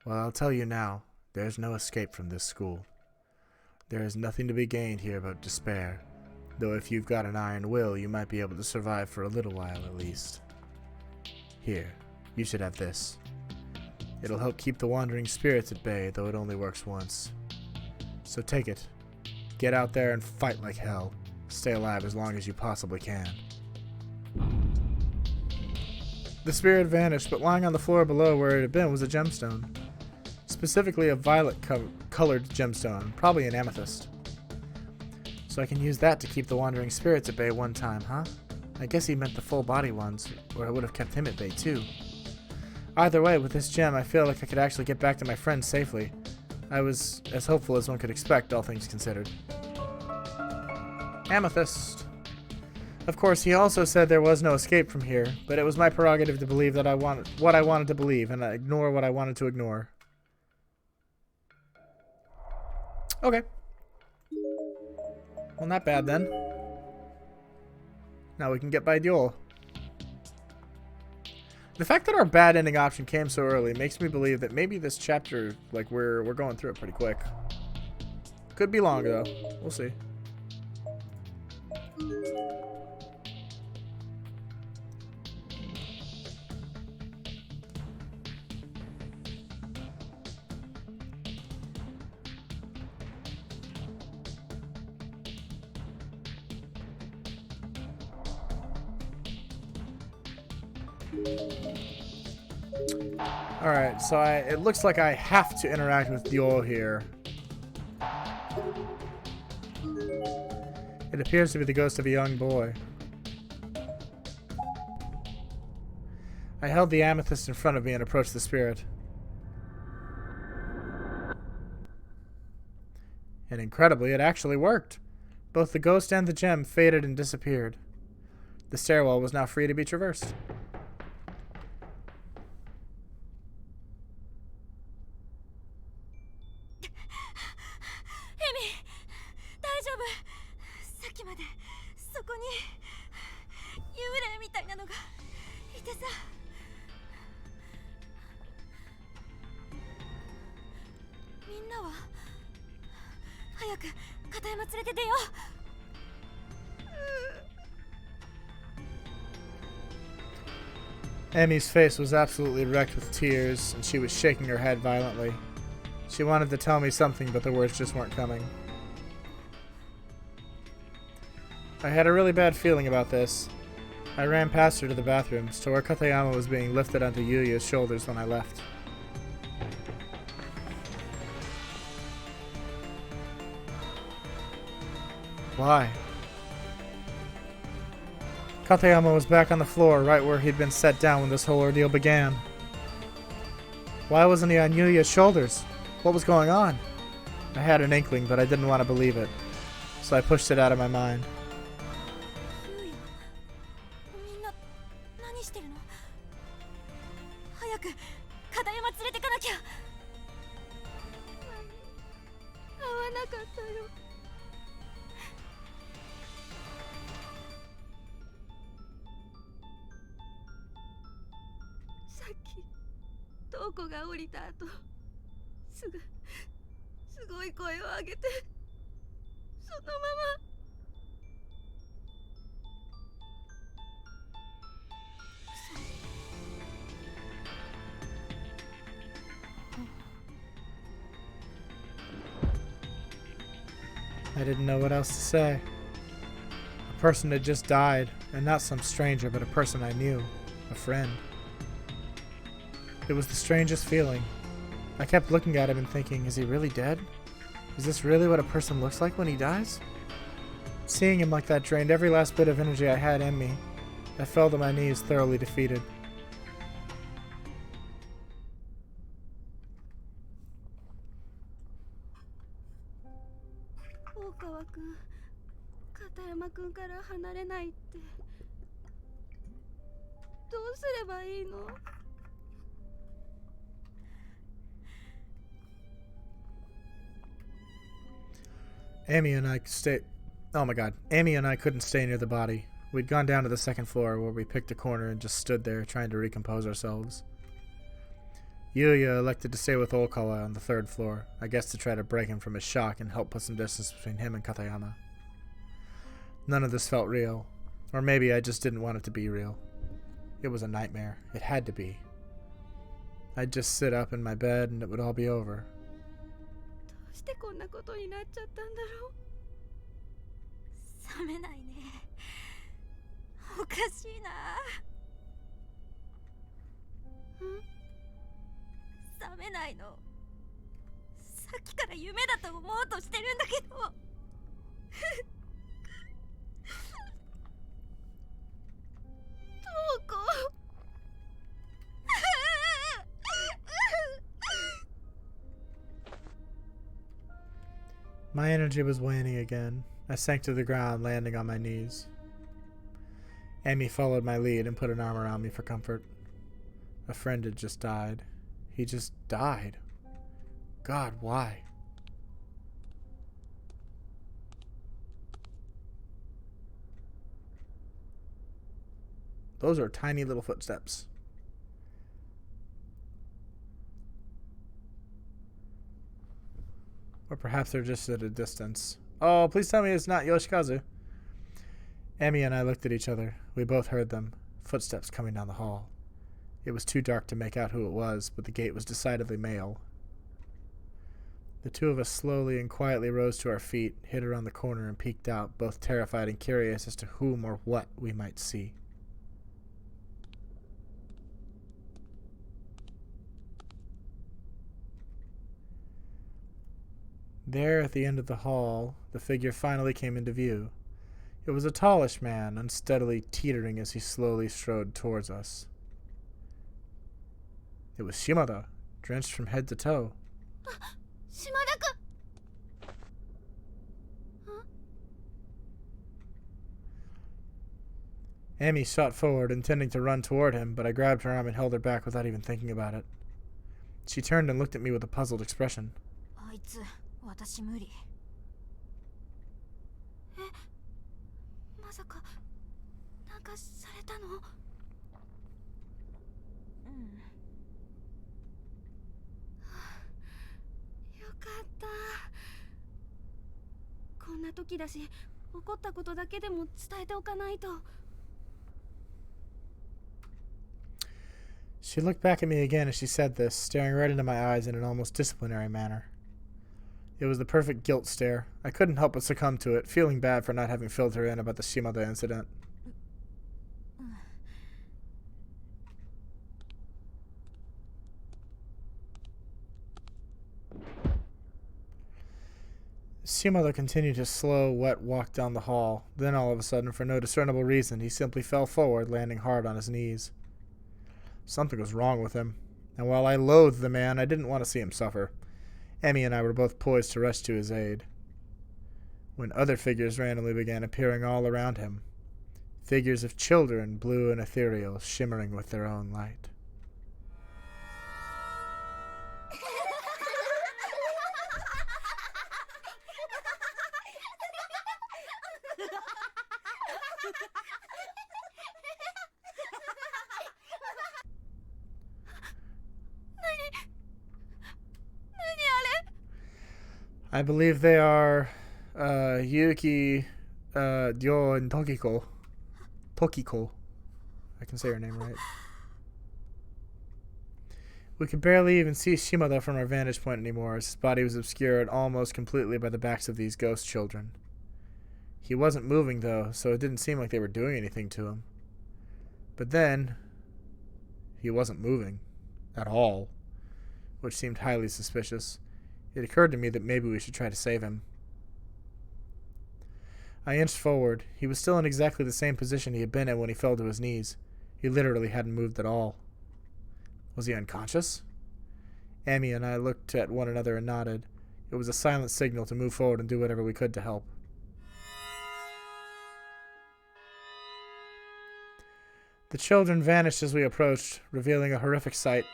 Well, I'll tell you now. There's no escape from this school. There is nothing to be gained here but despair, though if you've got an iron will, you might be able to survive for a little while at least. Here, you should have this. It'll help keep the wandering spirits at bay, though it only works once. So take it. Get out there and fight like hell. Stay alive as long as you possibly can. The spirit vanished, but lying on the floor below where it had been was a gemstone. Specifically a violet-colored gemstone, probably an amethyst. So I can use that to keep the wandering spirits at bay one time, huh? I guess he meant the full-body ones, or it would have kept him at bay too. Either way, with this gem, I feel like I could actually get back to my friends safely. I was as hopeful as one could expect, all things considered. Amethyst. Of course, he also said there was no escape from here, but it was my prerogative to believe that what I wanted to believe, and ignore what I wanted to ignore. Okay. Well, not bad then. Now we can get by Diol. The fact that our bad ending option came so early makes me believe that maybe this chapter, like, we're going through it pretty quick. Could be long though. We'll see. Alright, so it looks like I have to interact with Diol here. It appears to be the ghost of a young boy. I held the amethyst in front of me and approached the spirit. And incredibly, it actually worked. Both the ghost and the gem faded and disappeared. The stairwell was now free to be traversed. さ。みんなは早く片山連れて出よう。Emmy's face was absolutely wrecked with tears, and she was shaking her head violently. She wanted to tell me something, but the words just weren't coming. I had a really bad feeling about this. I ran past her to the bathrooms, to where Katayama was being lifted onto Yuya's shoulders when I left. Why? Katayama was back on the floor, right where he'd been set down when this whole ordeal began. Why wasn't he on Yuya's shoulders? What was going on? I had an inkling, but I didn't want to believe it, so I pushed it out of my mind. みんな何してるの？早く片山連れてかなきゃ。会わなかったよ。さっき瞳子が降りた後、すごい声を上げて、そのまま。I didn't know what else to say. A person had just died, and not some stranger, but a person I knew, a friend. It was the strangest feeling. I kept looking at him and thinking, is he really dead? Is this really what a person looks like when he dies? Seeing him like that drained every last bit of energy I had in me. I fell to my knees, thoroughly defeated. Amy and I stayed. Oh my god. Amy and I couldn't stay near the body. We'd gone down to the second floor where we picked a corner and just stood there trying to recompose ourselves. Yuya elected to stay with Okawa on the third floor, I guess to try to break him from his shock and help put some distance between him and Katayama. None of this felt real. Or maybe I just didn't want it to be real. It was a nightmare. It had to be. I'd just sit up in my bed and it would all be over. どうしてこんなことになっちゃったんだろう。冷めないね。おかしいな。冷めないの。さっきから夢だと思うとしてるんだけど。瞳子。My energy was waning again. I sank to the ground, landing on my knees. Amy followed my lead and put an arm around me for comfort. A friend had just died. He just died. God, why? Those are tiny little footsteps. Or perhaps they're just at a distance. Oh, please tell me it's not Yoshikazu. Amy and I looked at each other. We both heard them. Footsteps coming down the hall. It was too dark to make out who it was, but the gate was decidedly male. The two of us slowly and quietly rose to our feet, hid around the corner, and peeked out, both terrified and curious as to whom or what we might see. There, at the end of the hall, the figure finally came into view. It was a tallish man, unsteadily teetering as he slowly strode towards us. It was Shimada, drenched from head to toe. Shimada-kun! Huh? Amy shot forward, intending to run toward him, but I grabbed her arm and held her back without even thinking about it. She turned and looked at me with a puzzled expression. あいつ、私無理。え、まさか、なんかされたの？時だし、起こったことだけでも伝えておかないと。 She looked back at me again as she said this, staring right into my eyes in an almost disciplinary manner. It was the perfect guilt stare. I couldn't help but succumb to it, feeling bad for not having filled her in about the Shimada incident. Shimada continued his slow, wet walk down the hall. Then all of a sudden, for no discernible reason, he simply fell forward, landing hard on his knees. Something was wrong with him, and while I loathed the man, I didn't want to see him suffer. Emmy and I were both poised to rush to his aid, when other figures randomly began appearing all around him. Figures of children, blue and ethereal, shimmering with their own light. I believe they are Yuki, Ryo, and Tokiko. Tokiko. I can say her name right. We could barely even see Shimada from our vantage point anymore, as his body was obscured almost completely by the backs of these ghost children. He wasn't moving, though, so it didn't seem like they were doing anything to him. But then, he wasn't moving. At all. Which seemed highly suspicious. It occurred to me that maybe we should try to save him. I inched forward. He was still in exactly the same position he had been in when he fell to his knees. He literally hadn't moved at all. Was he unconscious? Amy and I looked at one another and nodded. It was a silent signal to move forward and do whatever we could to help. The children vanished as we approached, revealing a horrific sight.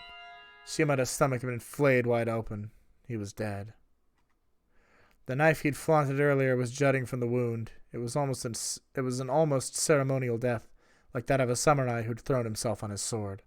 Shimada's stomach had been flayed wide open. He was dead. The knife he'd flaunted earlier was jutting from the wound. It was an almost ceremonial death, like that of a samurai who'd thrown himself on his sword.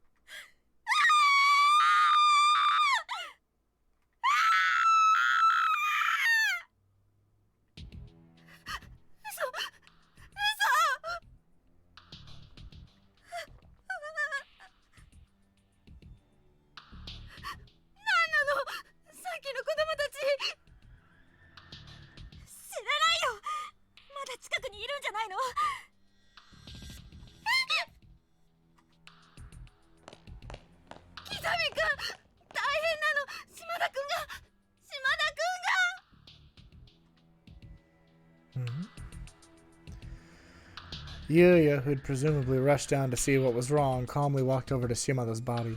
Yuya, who'd presumably rushed down to see what was wrong, calmly walked over to Shimada's body.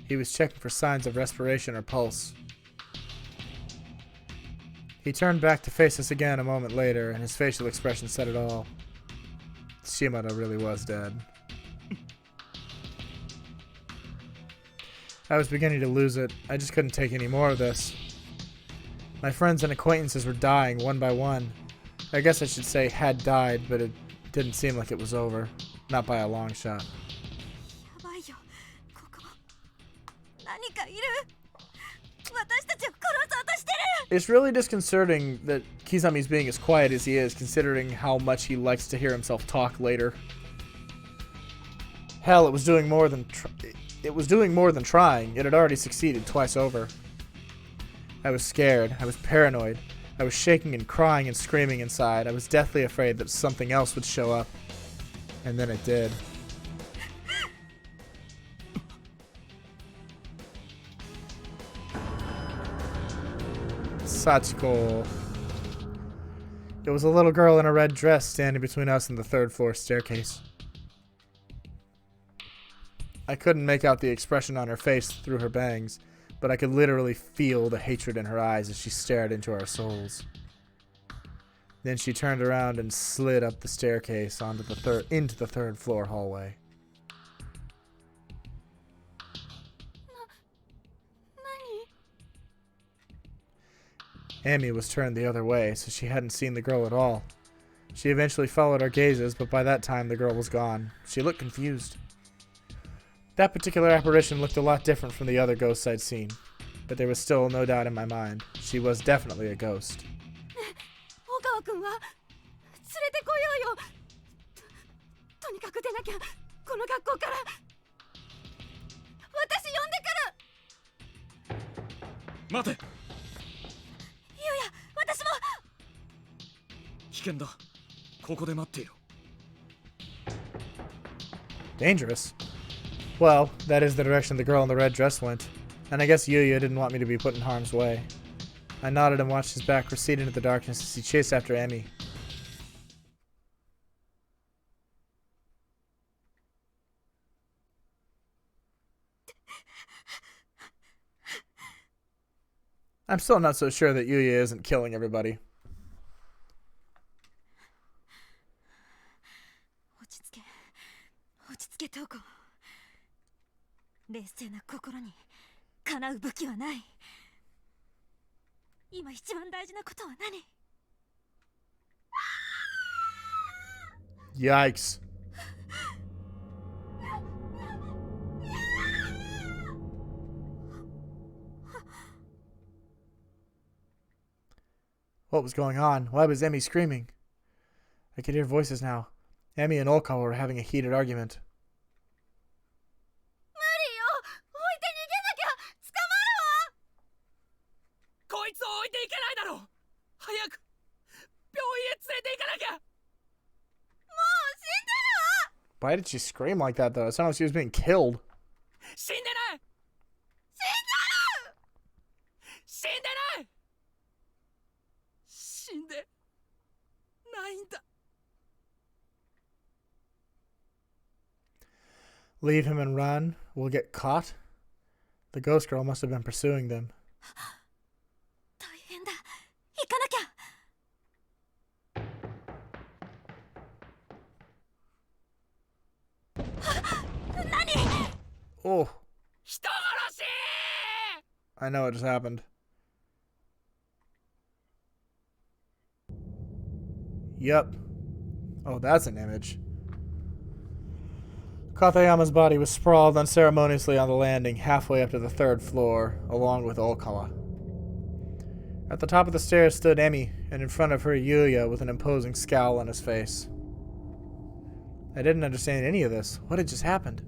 He was checking for signs of respiration or pulse. He turned back to face us again a moment later, and his facial expression said it all. Shimada really was dead. I was beginning to lose it. I just couldn't take any more of this. My friends and acquaintances were dying one by one. I guess I should say had died, but it didn't seem like it was over. Not by a long shot. It's really disconcerting that Kizami's being as quiet as he is, considering how much he likes to hear himself talk later. Hell, it was doing more than trying. It had already succeeded twice over. I was scared. I was paranoid. I was shaking and crying and screaming inside. I was deathly afraid that something else would show up. And then it did. Sachiko. It was a little girl in a red dress standing between us and the third floor staircase. I couldn't make out the expression on her face through her bangs, but I could literally feel the hatred in her eyes as she stared into our souls. Then she turned around and slid up the staircase into the third floor hallway. Amy was turned the other way, so she hadn't seen the girl at all. She eventually followed our gazes, but by that time the girl was gone. She looked confused. That particular apparition looked a lot different from the other ghosts I'd seen, but there was still no doubt in my mind. She was definitely a ghost. 川君は連れてこようよ。とにかく出なきゃ、この学校から。私呼んでくる。待て、ゆうや、私も。危険だ。ここで待っていろ。 Dangerous? Well, that is the direction the girl in the red dress went. And I guess Yuya didn't want me to be put in harm's way. I nodded and watched his back recede into the darkness as he chased after Emmy. I'm still not so sure that Yuya isn't killing everybody. 落ち着け、トウコ。冷静な心にかなう武器はない。今一番大事なことは何？ Yikes. What was going on? Why was Emmy screaming? I could hear voices now. Emmy and Olkawa were having a heated argument. 無理よ、置いて逃げなきゃ。捕まるわ。こいつを置いていけないだろう。早く病院へ連れて行かなきゃ。もう死んでるわ。 Why did she scream like that, though? It sounded like she was being killed. 死んでない。死んでない。死んでないんだ。 Leave him and run. We'll get caught. The ghost girl must have been pursuing them. 大変だ。行かなきゃ。 Oh, 人殺し。 I know what just happened. Yep. Oh, that's an image. Katayama's body was sprawled unceremoniously on the landing halfway up to the 3rd floor, along with Olkawa. At the top of the stairs stood Emmy, and in front of her Yuya with an imposing scowl on his face. I didn't understand any of this. What had just happened?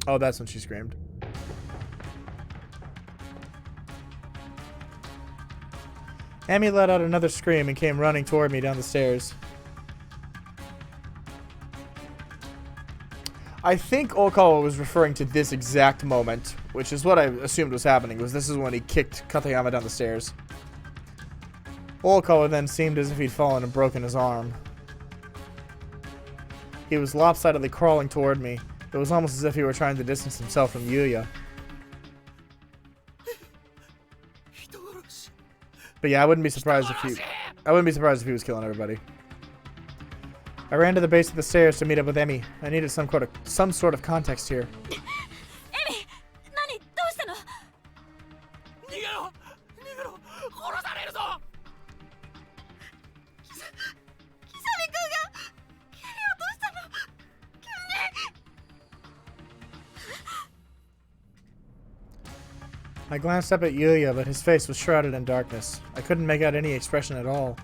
Oh, that's when she screamed. Emmy let out another scream and came running toward me down the stairs. I think Olkawa was referring to this exact moment, which is what I assumed was happening, was this is when he kicked Katayama down the stairs. Olkawa then seemed as if he'd fallen and broken his arm. He was lopsidedly crawling toward me. It was almost as if he were trying to distance himself from Yuya. But yeah, I wouldn't be surprised if he was killing everybody. I ran to the base of the stairs to meet up with Emmy. I needed some sort of context here. Emmy, 何？どうしたの？逃げろ。逃げろ。殺されるぞ。キサミ君が蹴り落としたの。急に。 I glanced up at Yuya, but his face was shrouded in darkness. I couldn't make out any expression at all.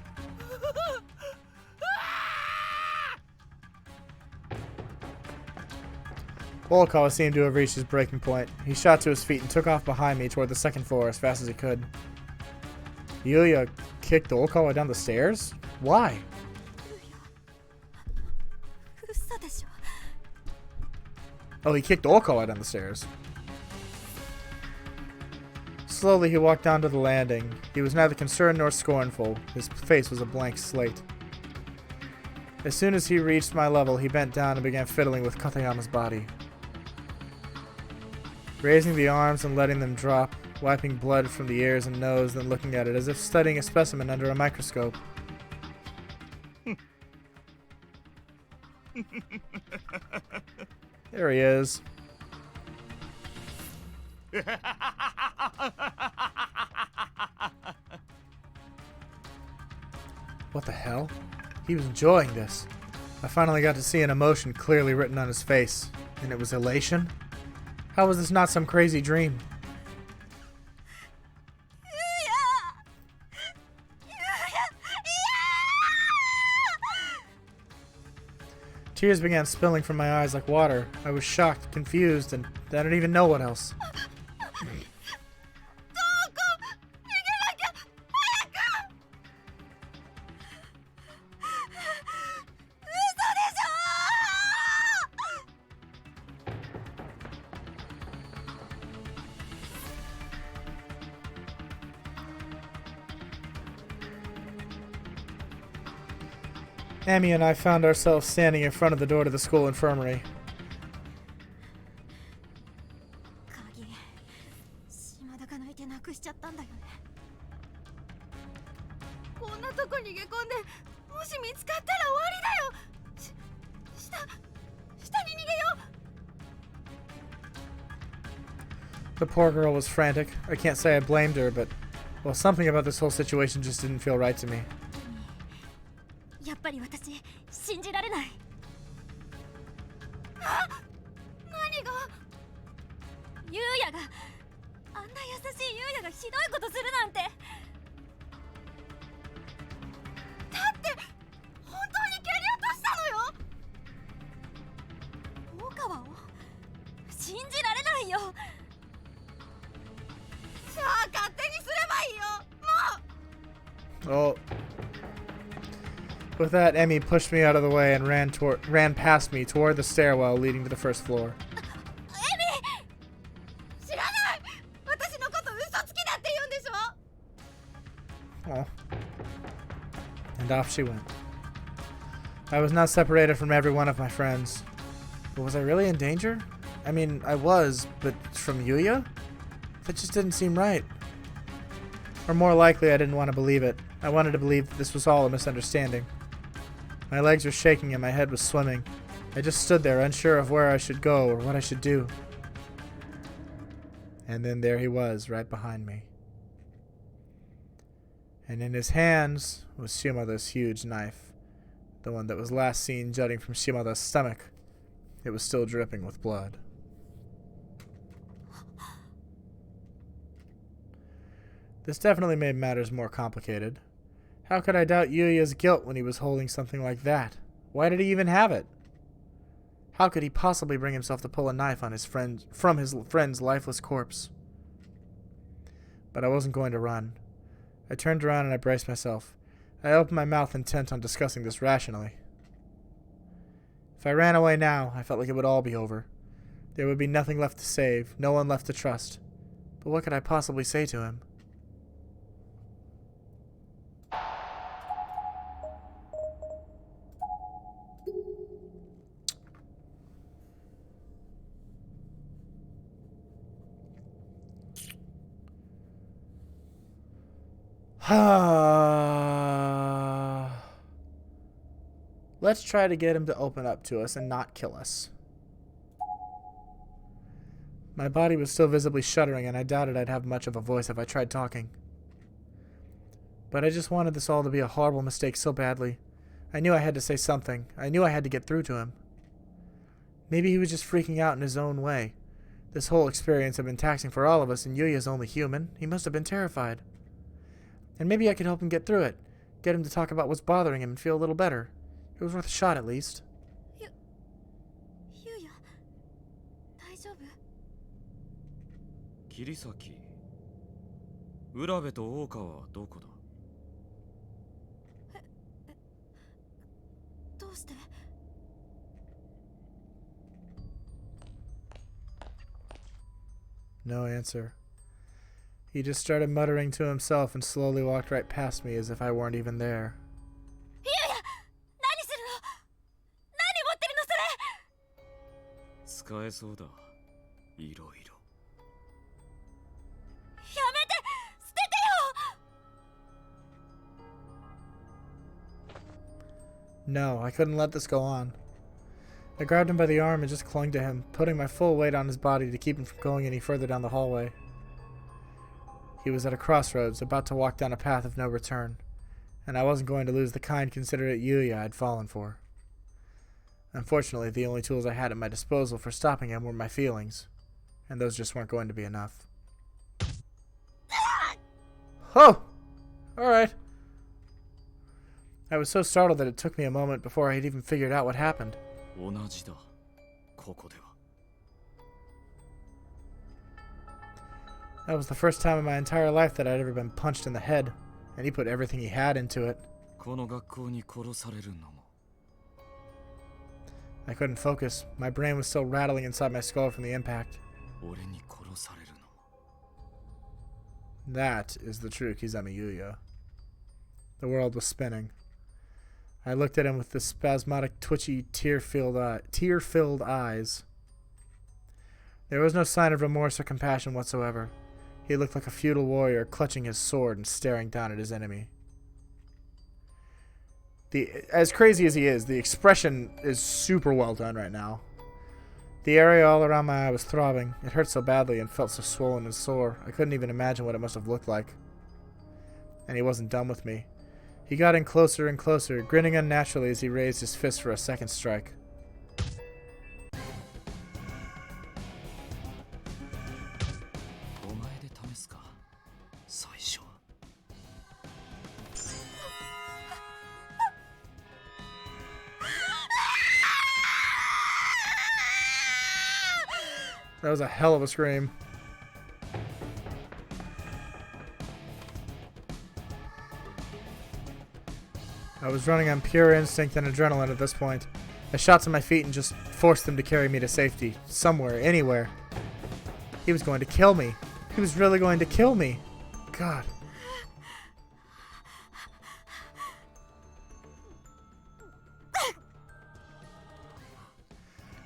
Olkawa seemed to have reached his breaking point. He shot to his feet and took off behind me toward the 2nd floor as fast as he could. Yuya kicked Olkawa down the stairs? Why? 嘘でしょ。 Oh, he kicked Olkawa down the stairs. Slowly, he walked down to the landing. He was neither concerned nor scornful. His face was a blank slate. As soon as he reached my level, he bent down and began fiddling with Katayama's body. Raising the arms and letting them drop, wiping blood from the ears and nose, then looking at it as if studying a specimen under a microscope. There he is. What the hell? He was enjoying this. I finally got to see an emotion clearly written on his face, and it was elation? How was this not some crazy dream? Tears began spilling from my eyes like water. I was shocked, confused, and I don't even know what else. どこ逃げなきゃ早く嘘でしょ Amy and I found ourselves standing in front of the door to the school infirmary. 鍵島田が泣いてなくしちゃったんだよね。こんなとこ逃げ込んでもし見つかったら終わりだよ。下に逃げよう。 The poor girl was frantic. I can't say I blamed her, but, well, something about this whole situation just didn't feel right to me. やっぱり私信じられない。あ、何が？ユウヤがあんな優しいユウヤがひどいことするなんて。だって本当に蹴り落としたのよ。大川を信じられないよ。じゃあ勝手にすればいいよ。もう。 Oh. With that, Emmy pushed me out of the way and ran past me toward the stairwell leading to the first floor. エミ、知らない。私のこと嘘つきだって言うんでしょ。 Oh. And off she went. I was now separated from every one of my friends. But was I really in danger? I mean, I was, but from Yuya? That just didn't seem right. Or more likely, I didn't want to believe it. I wanted to believe that this was all a misunderstanding. My legs were shaking and my head was swimming. I just stood there, unsure of where I should go or what I should do. And then there he was, right behind me. And in his hands was Shimada's huge knife, the one that was last seen jutting from Shimada's stomach. It was still dripping with blood. This definitely made matters more complicated. How could I doubt Yuya's guilt when he was holding something like that? Why did he even have it? How could he possibly bring himself to pull a knife on his friend from his friend's lifeless corpse? But I wasn't going to run. I turned around and I braced myself. I opened my mouth intent on discussing this rationally. If I ran away now, I felt like it would all be over. There would be nothing left to save, no one left to trust. But what could I possibly say to him? Let's try to get him to open up to us and not kill us. My body was still visibly shuddering, and I doubted I'd have much of a voice if I tried talking. But I just wanted this all to be a horrible mistake so badly. I knew I had to say something. I knew I had to get through to him. Maybe he was just freaking out in his own way. This whole experience had been taxing for all of us, and Yuya's only human. He must have been terrified. And maybe I could help him get through it. Get him to talk about what's bothering him and feel a little better. It was worth a shot at least. Yuya, 大丈夫？桐崎、浦部と大川はどこだ？どうして？ No answer. He just started muttering to himself and slowly walked right past me as if I weren't even there. ユヤ、何するの？何持ってるのそれ？使えそうだ。いろいろ。やめて！捨ててよ！ No, I couldn't let this go on. I grabbed him by the arm and just clung to him, putting my full weight on his body to keep him from going any further down the hallway. He was at a crossroads, about to walk down a path of no return, and I wasn't going to lose the kind, considerate Yuya I'd fallen for. Unfortunately, the only tools I had at my disposal for stopping him were my feelings, and those just weren't going to be enough. Oh! Alright. I was so startled that it took me a moment before I had even figured out what happened. 同じだ。ここでは。 That was the first time in my entire life that I'd ever been punched in the head, and he put everything he had into it. この学校に殺されるのも。 I couldn't focus. My brain was still rattling inside my skull from the impact. 俺に殺されるのも。 That is the true Kizami Yuya. The world was spinning. I looked at him with the spasmodic, twitchy, tear-filled eyes. There was no sign of remorse or compassion whatsoever. He looked like a feudal warrior clutching his sword and staring down at his enemy. As crazy as he is, the expression is super well done right now. The area all around my eye was throbbing. It hurt so badly and felt so swollen and sore. I couldn't even imagine what it must have looked like. And he wasn't done with me. He got in closer and closer, grinning unnaturally as he raised his fist for a second strike. That was a hell of a scream. I was running on pure instinct and adrenaline at this point. I shot to my feet and just forced him to carry me to safety. Somewhere, anywhere. He was going to kill me. He was really going to kill me. God.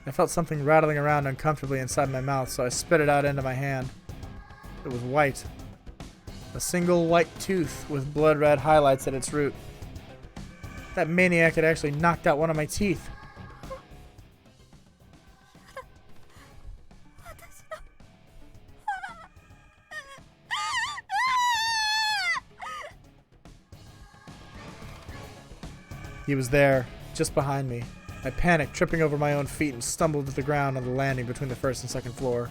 I felt something rattling around uncomfortably inside my mouth, so I spit it out into my hand. It was white. A single white tooth with blood-red highlights at its root. That maniac had actually knocked out one of my teeth. He was there, just behind me. I panicked, tripping over my own feet, and stumbled to the ground on the landing between the first and second floor.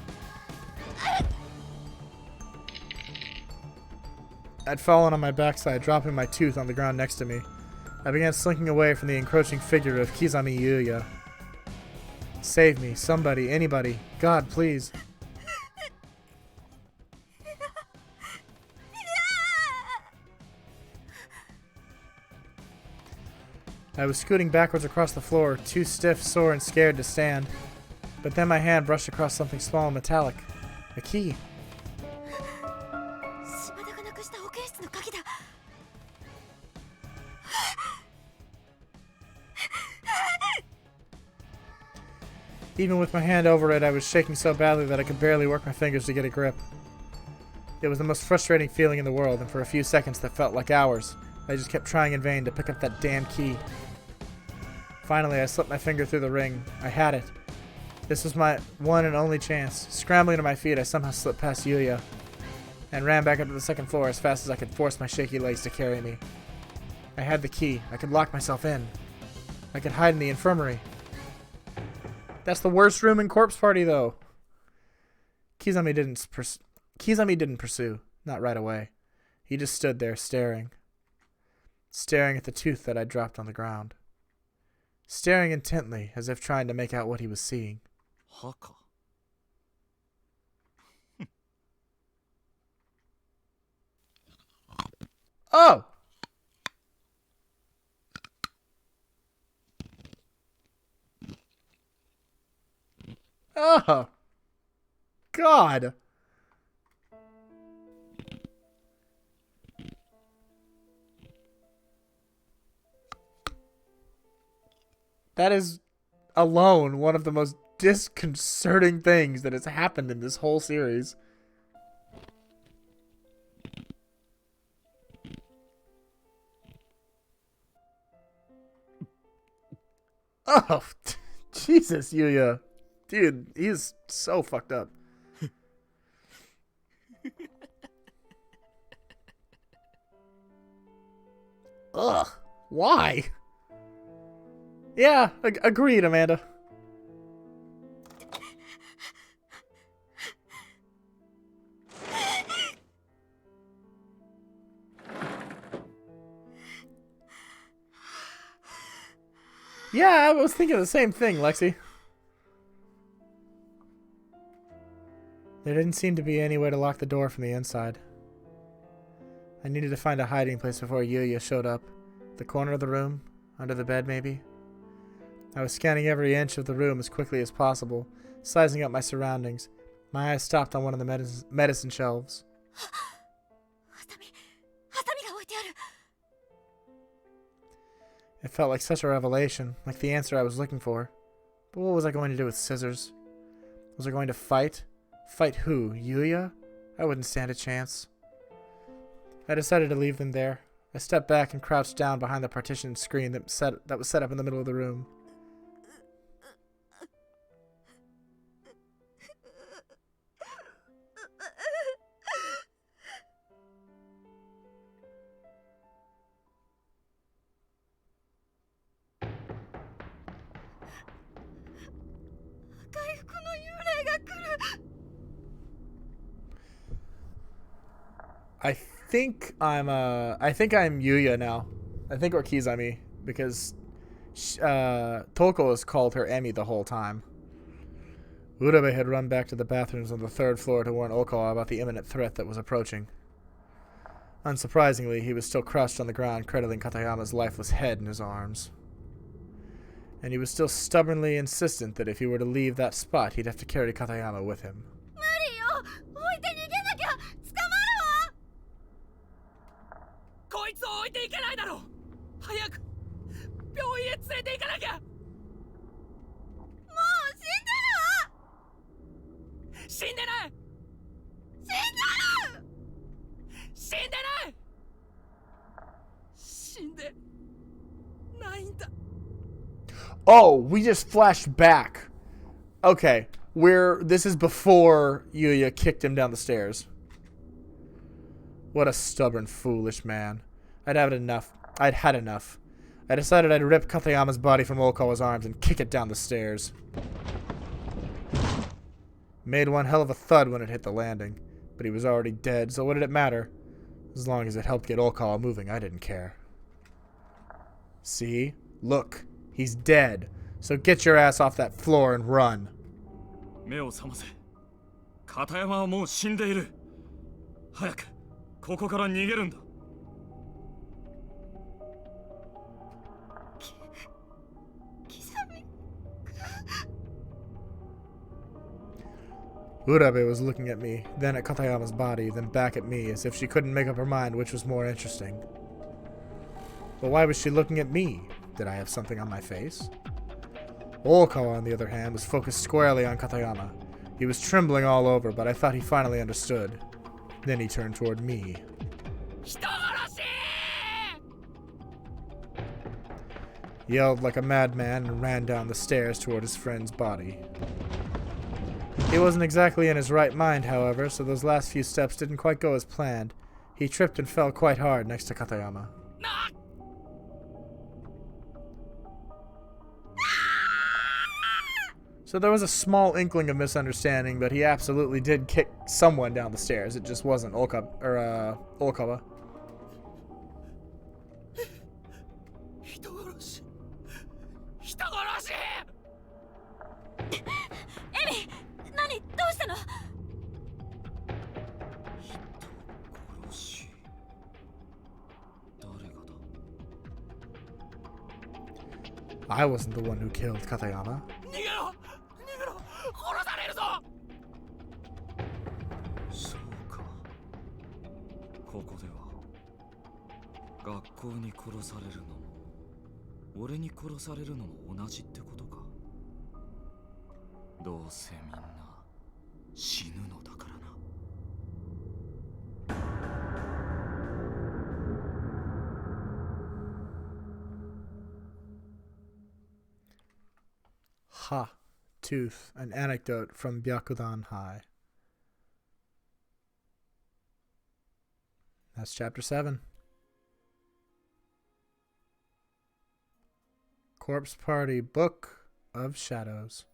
I'd fallen on my backside, dropping my tooth on the ground next to me. I began slinking away from the encroaching figure of Kizami Yuya. Save me, somebody, anybody. God, please. I was scooting backwards across the floor, too stiff, sore, and scared to stand. But then my hand brushed across something small and metallic. A key. Even with my hand over it, I was shaking so badly that I could barely work my fingers to get a grip. It was the most frustrating feeling in the world, and for a few seconds that felt like hours, I just kept trying in vain to pick up that damn key. Finally, I slipped my finger through the ring. I had it. This was my one and only chance. Scrambling to my feet, I somehow slipped past Yuya and ran back up to the second floor as fast as I could force my shaky legs to carry me. I had the key. I could lock myself in. I could hide in the infirmary. That's the worst room in Corpse Party, though. Kizami didn't pursue. Not right away. He just stood there staring. Staring at the tooth that I dropped on the ground. Staring intently, as if trying to make out what he was seeing. Haka. Oh! Oh! God! That is alone one of the most disconcerting things that has happened in this whole series. Oh, Jesus, Yuya. Dude, he is so fucked up. Ugh. Why? Yeah, agreed, Amanda. Yeah, I was thinking the same thing, Lexi. There didn't seem to be any way to lock the door from the inside. I needed to find a hiding place before Yuya showed up. The corner of the room, under the bed maybe. I was scanning every inch of the room as quickly as possible, sizing up my surroundings. My eyes stopped on one of the medicine shelves. It felt like such a revelation, like the answer I was looking for. But what was I going to do with scissors? Was I going to fight? Fight who? Yuya? I wouldn't stand a chance. I decided to leave them there. I stepped back and crouched down behind the partition screen that was set up in the middle of the room. I think I'm Yuya now. I think, or Kizami, because Toko has called her Emi the whole time. Urabe had run back to the bathrooms on the 3rd floor to warn Okawa about the imminent threat that was approaching. Unsurprisingly, he was still crouched on the ground, cradling Katayama's lifeless head in his arms. And he was still stubbornly insistent that if he were to leave that spot, he'd have to carry Katayama with him. Oh, we just flashed back. Okay, this is before Yuya kicked him down the stairs. What a stubborn, foolish man. I'd had enough. I decided I'd rip Katayama's body from Okawa's arms and kick it down the stairs. Made one hell of a thud when it hit the landing, but he was already dead, so what did it matter? As long as it helped get Okawa moving, I didn't care. See? Look. He's dead. So get your ass off that floor and run. 目を覚ませ。片山はもう死んでいる。早くここから逃げるんだ。Urabe was looking at me, then at Katayama's body, then back at me, as if she couldn't make up her mind which was more interesting. But why was she looking at me? Did I have something on my face? Okawa, on the other hand, was focused squarely on Katayama. He was trembling all over, but I thought he finally understood. Then he turned toward me. Yelled like a madman and ran down the stairs toward his friend's body. He wasn't exactly in his right mind, however, so those last few steps didn't quite go as planned. He tripped and fell quite hard next to Katayama. So there was a small inkling of misunderstanding, but he absolutely did kick someone down the stairs. It just wasn't Okawa. Emi! Nani? どうしたの? I wasn't the one who killed Katayama. そうか。ここでは学校に殺されるのも俺に殺されるのも同じってことか。どうせみんな死ぬのだからな。Ha. Tooth, an anecdote from Byakudan High. That's chapter 7. Corpse Party, Book of Shadows.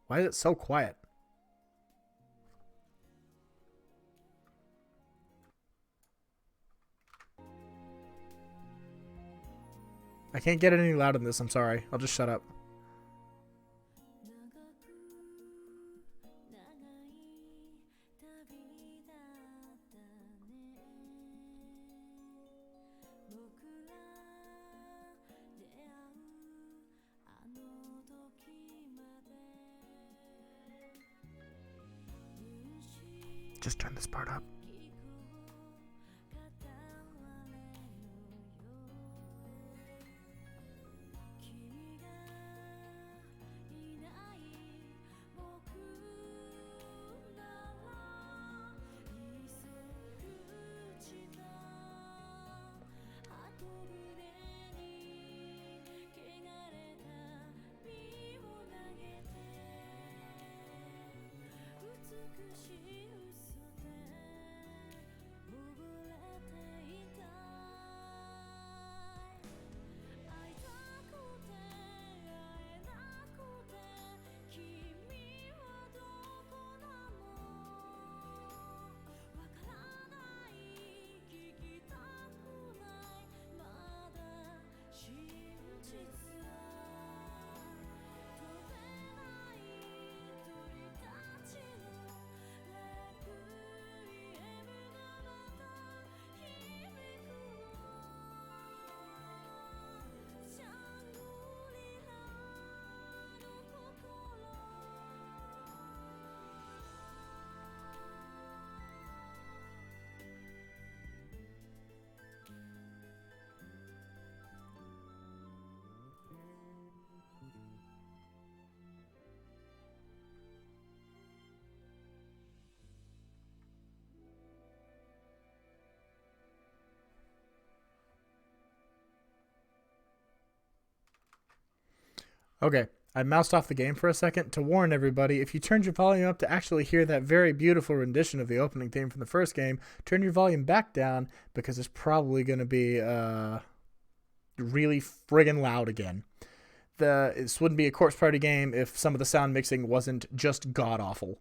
Why is it so quiet? I can't get it any louder than this. I'm sorry. I'll just shut up. Just turn this part up. Okay, I moused off the game for a second to warn everybody, if you turned your volume up to actually hear that very beautiful rendition of the opening theme from the first game, turn your volume back down because it's probably going to be really friggin' loud again. This wouldn't be a Corpse Party game if some of the sound mixing wasn't just god-awful.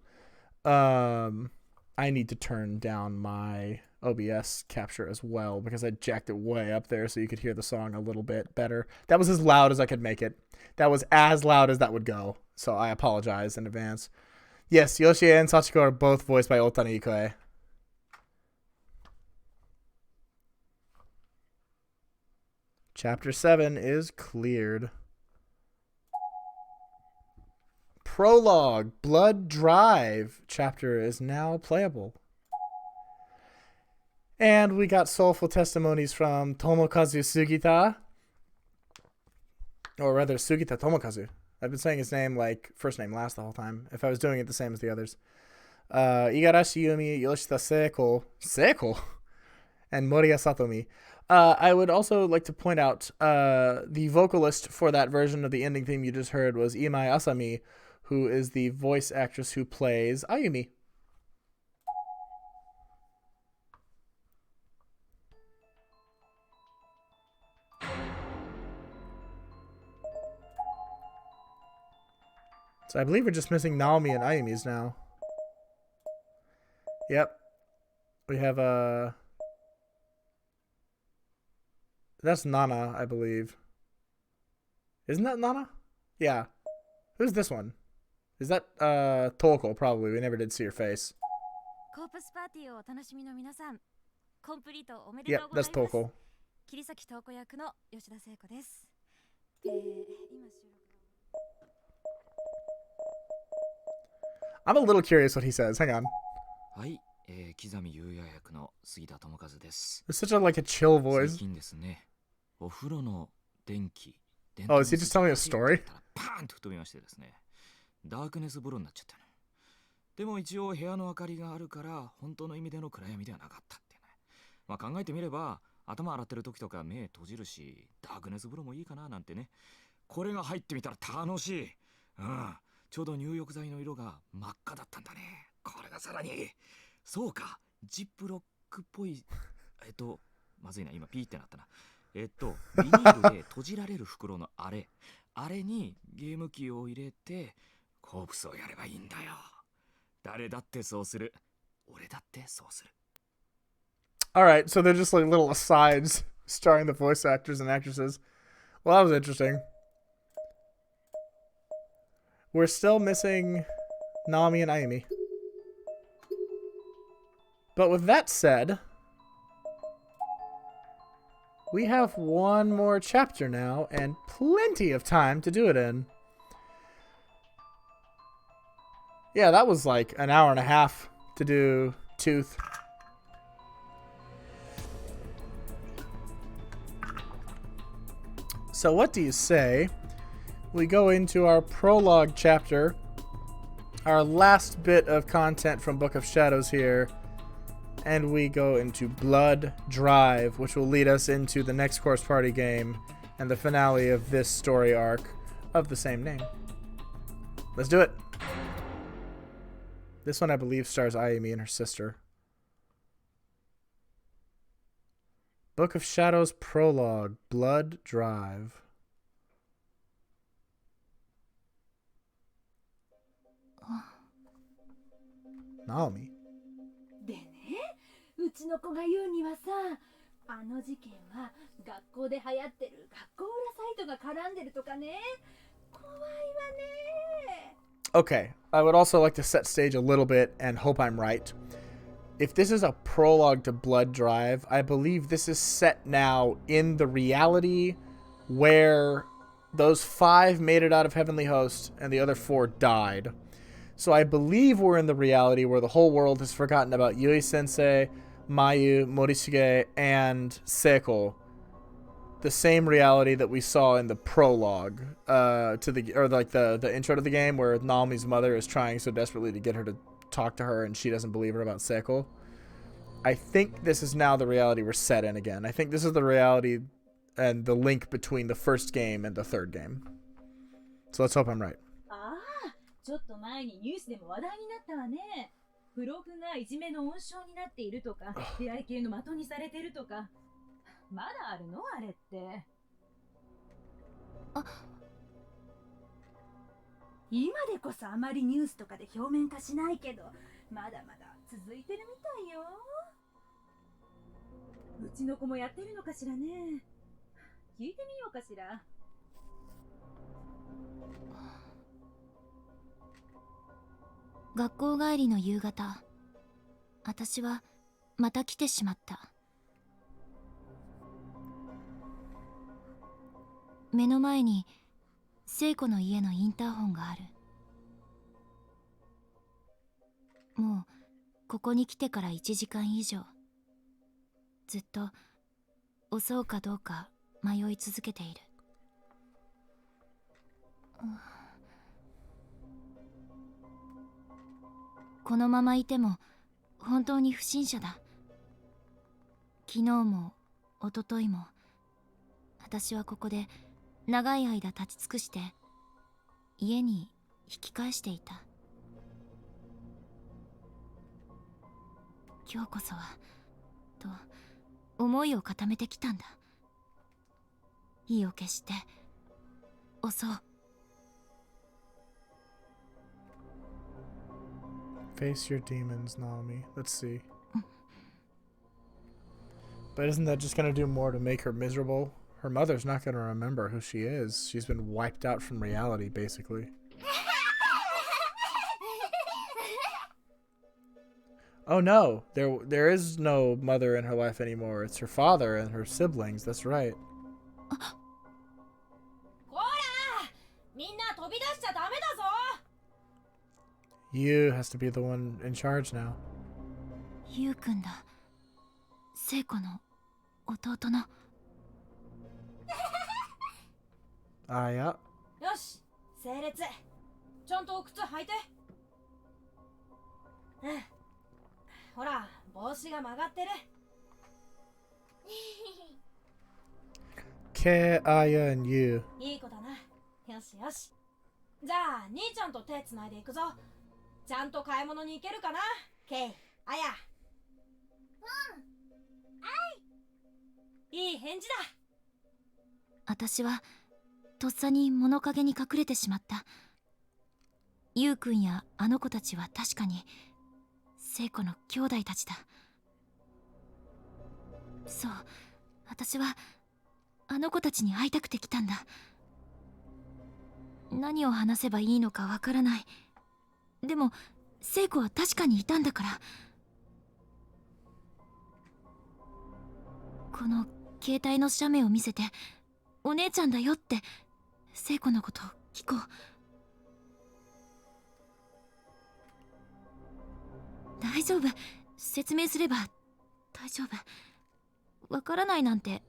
I need to turn down my OBS capture as well because I jacked it way up there so you could hear the song a little bit better. That was as loud as I could make it. That was as loud as that would go. So I apologize in advance. Yes, Yoshi and Sachiko are both voiced by Otani Ikoe. Chapter 7 is cleared. Prologue, Blood Drive chapter is now playable. And we got soulful testimonies from Tomokazu Sugita. Or rather, Sugita Tomokazu. I've been saying his name like first name last the whole time, if I was doing it the same as the others. Igarashi Yumi, Yoshida Seiko, and Moriya Satomi. I would also like to point out the vocalist for that version of the ending theme you just heard was Imai Asami, who is the voice actress who plays Ayumi. So I believe we're just missing Naomi and Ayumi's now. Yep. We have that's Nana, I believe. Isn't that Nana? Yeah. Who's this one? Is that Toko? Probably. We never did see her face. Yep, that's Toko. I'm a little curious what he says. Hang on. It's such a like a chill voice. Oh, is he just telling a story? ダークネス風呂になっちゃったの。でも一応部屋の明かりがあるから本当の意味での暗闇ではなかったってね。まあ考えてみれば頭洗ってる時とか目閉じるしダークネス風呂もいいかななんてね。これが入ってみたら楽しい。うん。ちょうど入浴剤の色が真っ赤だったんだね。これがさらに。そうか。ジップロックっぽい。まずいな今ピーってなったな。ビニールで閉じられる袋のあれにゲーム機を入れて。 コープスをやればいいんだよ。誰だってそうする。俺だってそうする。Alright, so they're just like little asides starring the voice actors and actresses. Well, that was interesting. We're still missing Nami and Ayumi. But with that said, we have one more chapter now and plenty of time to do it in. Yeah, that was like an hour and a half to do Tooth. So what do you say we go into our prologue chapter, our last bit of content from Book of Shadows here, and we go into Blood Drive, which will lead us into the next Corpse Party game and the finale of this story arc of the same name. Let's do it. This one, I believe, stars Ayumi and her sister. Book of Shadows Prologue, Blood Drive. Naomi. でね、うちの子が言うにはさ、あの事件は学校で流行ってる学校裏サイトが絡んでるとかね。怖いわね。Okay, I would also like to set stage a little bit and hope I'm right. If this is a prologue to Blood Drive, I believe this is set now in the reality where those 5 made it out of Heavenly Host and the other 4 died. So I believe we're in the reality where the whole world has forgotten about Yui Sensei, Mayu, Morishige, and Seiko. The same reality that we saw in the prologue to the intro to the game, where Naomi's mother is trying so desperately to get her to talk to her and she doesn't believe her about Seiko. I think this is now the reality we're set in again. I think this is the reality and the link between the first game and the third game. So let's hope I'm right. ちょっと前にニュースでも話題になったわね。プログがいじめの温床になっているとか、出会い系の的にされてるとか。まだあるのあれって。あ、今でこそあまりニュースとかで表面化しないけど、まだまだ続いてるみたいよ。うちの子もやってるのかしらね。聞いてみようかしら。学校帰りの夕方、私はまた来てしまった。目の前に聖子の家のインターホンがある。もうここに来てから1時間以上、ずっと襲うかどうか迷い続けている。このままいても本当に不審者だ。昨日も一昨日も私はここで長い間立ち尽くして家に引き返していた。今日こそはと思いを固めてきたんだ。意を決して襲う。Face your demons, Naomi. Let's see. But isn't that just gonna do more to make her miserable? Her mother's not gonna remember who she is. She's been wiped out from reality, basically. Oh no, there is no mother in her life anymore. It's her father and her siblings. That's right. You has to be the one in charge now. ゆうくんだ。聖子の弟の。あ、いや。よし、整列。ちゃんと靴履いて。うん。ほら、帽子が曲がってる。K, Aya, and you. いい子だな。よしよし。じゃあ、兄ちゃんと手つないでいくぞ。ちゃんと買い物に行けるかな、ケイ、アヤ。いい返事だ。私はとっさに物陰に隠れてしまった。ゆうくんやあの子たちは確かに聖子の兄弟たちだ。そう、私はあの子たちに会いたくて来たんだ。何を話せばいいのかわからない。でも聖子は確かにいたんだから。この携帯の写メを見せて、お姉ちゃんだよって聖子のこと聞こう。大丈夫、説明すれば大丈夫。わからないなんて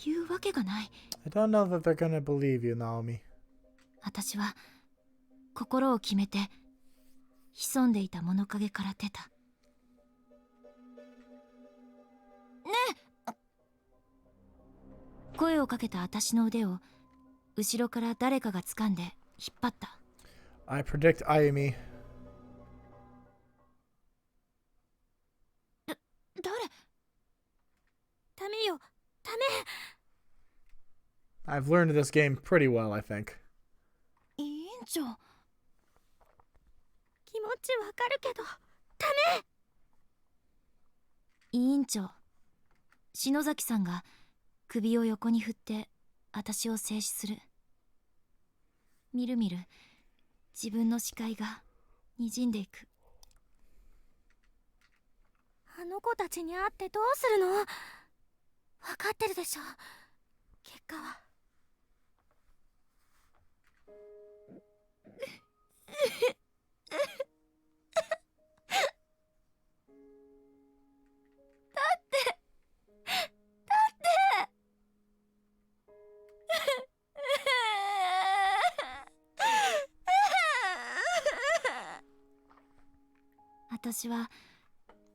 言うわけがない。 I don't know that they're gonna believe you, Naomi. 私は心を決めて潜んでいた物陰から出た。ねえ。声をかけた私の腕を後ろから誰かが掴んで引っ張った。 I predict Ayumi. 誰？ダメよ、ダメ。 I've learned this game pretty well, I think. 委員長、気持ちわかるけどダメ。委員長、篠崎さんが首を横に振って私を制止する。みるみる自分の視界が滲んでいく。あの子たちに会ってどうするの？分かってるでしょ、結果は。私は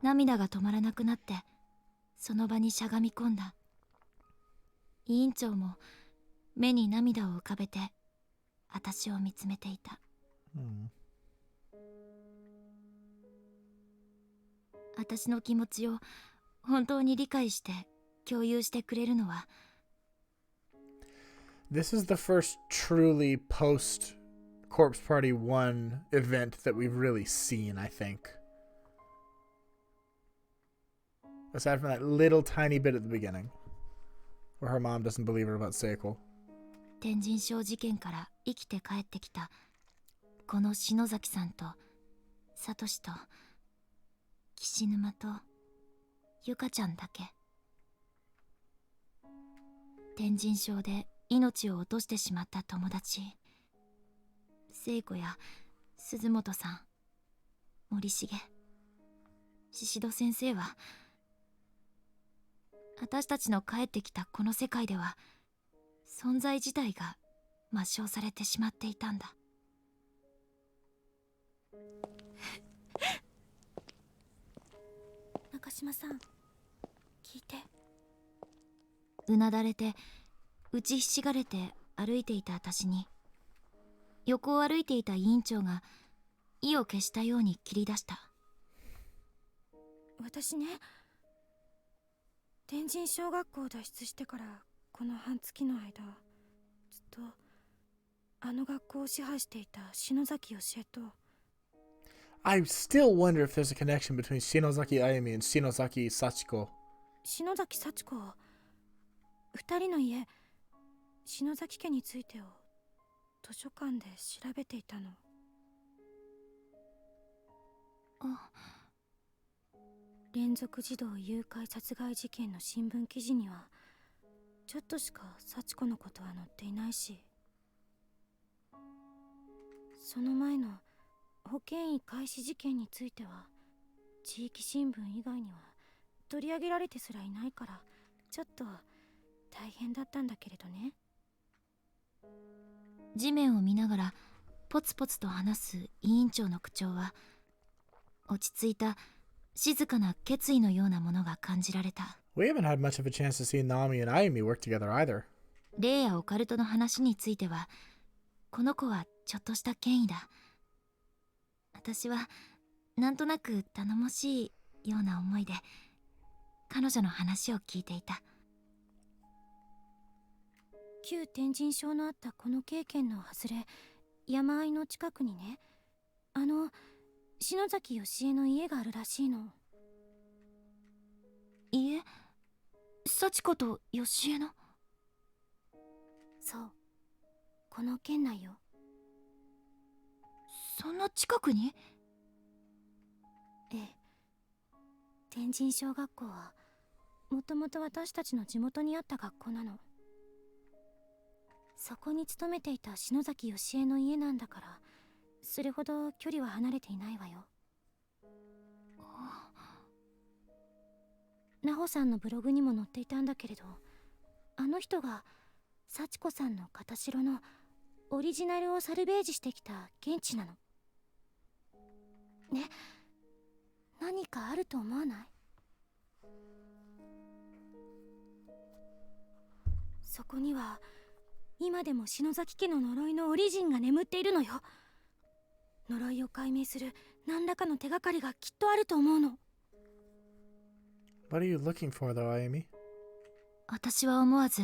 涙が止まらなくなってその場にしゃがみ込んだ。委員長も目に涙を浮かべて私を見つめていた。私の気持ちを本当に理解して共有してくれるのは。 This is the first truly post Corpse Party 1 event that we've really seen, I think. Aside from that little tiny bit at the beginning, where her mom doesn't believe her about Seiko. 天神症事件から生きて帰ってきたこの篠崎さんとサトシと岸沼とゆかちゃんだけ。天神症で命を落としてしまった友達、聖子や鈴本さん、森重、宍戸先生は、私たちの帰ってきたこの世界では存在自体が抹消されてしまっていたんだ。中島さん、聞いて。うなだれて打ちひしがれて歩いていた私に、横を歩いていた委員長が意を消したように切り出した。私ね、天神小学校を脱出してからこの半月の間、ずっとあの学校を支配していた篠崎義恵と。 I still wonder if there's a connection between Shinozaki Ayumi and Shinozaki Sachiko. 篠崎幸子、二人の家、篠崎家についてを図書館で調べていたの。あ、連続児童誘拐殺害事件の新聞記事にはちょっとしか幸子のことは載っていないし、その前の保健医開始事件については地域新聞以外には取り上げられてすらいないから、ちょっと大変だったんだけれどね。地面を見ながらポツポツと話す委員長の口調は、落ち着いた静かな決意のようなものが感じられた。 We haven't had much of a chance to see Naomi and Ayumi work together either. 霊やオカルトの話についてはこの子はちょっとした権威だ。私はなんとなく頼もしいような思いで彼女の話を聞いていた。旧天神症のあったこの経験の外れ、山あいの近くにね、篠崎義恵の家があるらしいの。家？幸子と義恵の？そう、この県内よ。そんな近くに？ええ。天神小学校はもともと私たちの地元にあった学校なの。そこに勤めていた篠崎義恵の家なんだから、それほど距離は離れていないわよ。奈穂さんのブログにも載っていたんだけれど、あの人が幸子さんの片白のオリジナルをサルベージしてきた現地なのね。何かあると思わない？そこには今でも篠崎家の呪いのオリジンが眠っているのよ。呪いを解明する何らかの手がかりがきっとあると思うの。What are you looking for, though, Ayumi? 私は思わず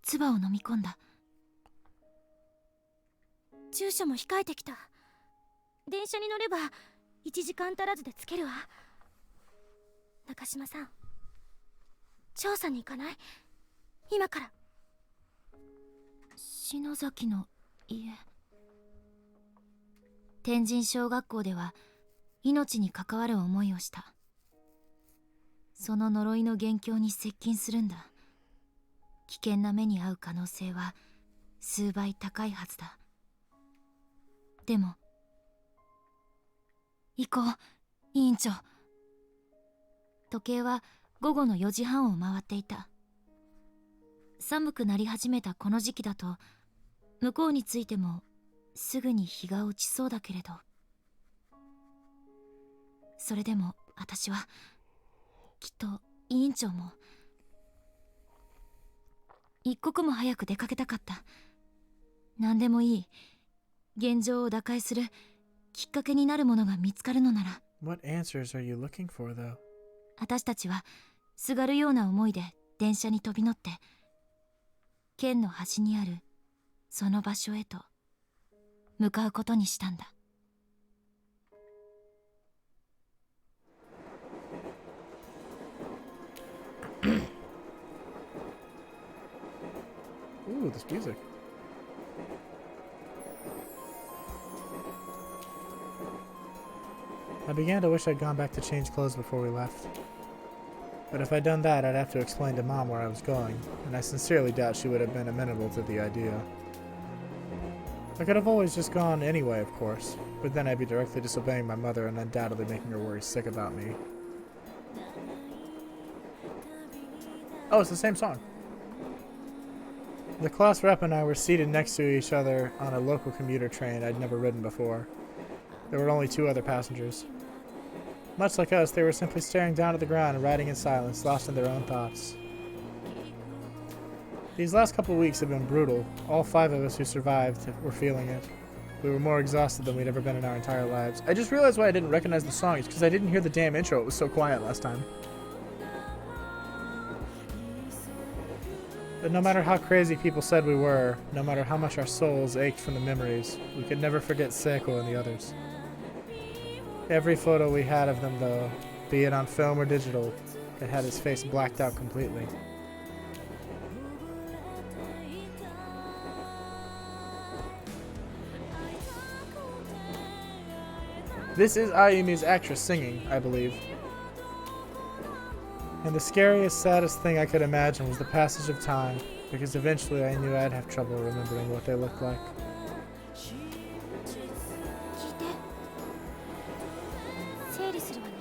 唾を飲み込んだ。住所も控えてきた。電車に乗れば1時間足らずで着けるわ。中島さん、調査に行かない？今から。篠崎の家。天神小学校では命に関わる思いをした。その呪いの元凶に接近するんだ。危険な目に遭う可能性は数倍高いはずだ。でも行こう、委員長。時計は午後の4時半を回っていた。寒くなり始めたこの時期だと向こうに着いてもすぐに日が落ちそうだけれど、それでも私はきっと委員長も一刻も早く出かけたかった。何でもいい、現状を打開するきっかけになるものが見つかるのなら。 What answers are you looking for, though? 私たちはすがるような思いで電車に飛び乗って県の端にあるその場所へと向かうことにしたんだ。Ooh, this music. I began to wish I'd gone back to change clothes before we left. But if I'd done that, I'd have to explain to Mom where I was going, and I sincerely doubt she would have been amenable to the idea. I could have always just gone anyway, of course, but then I'd be directly disobeying my mother and undoubtedly making her worry sick about me. Oh, it's the same song. The class rep and I were seated next to each other on a local commuter train I'd never ridden before. There were only 2 other passengers. Much like us, they were simply staring down at the ground and riding in silence, lost in their own thoughts. These last couple of weeks have been brutal. All 5 of us who survived were feeling it. We were more exhausted than we'd ever been in our entire lives. I just realized why I didn't recognize the song. It's because I didn't hear the damn intro. It was so quiet last time. But no matter how crazy people said we were, no matter how much our souls ached from the memories, we could never forget Seiko and the others. Every photo we had of them, though, be it on film or digital, it had his face blacked out completely. This is Ayumi's actress singing, I believe. And the scariest, saddest thing I could imagine was the passage of time, because eventually I knew I'd have trouble remembering what they looked like. 聞いて。整理するわね。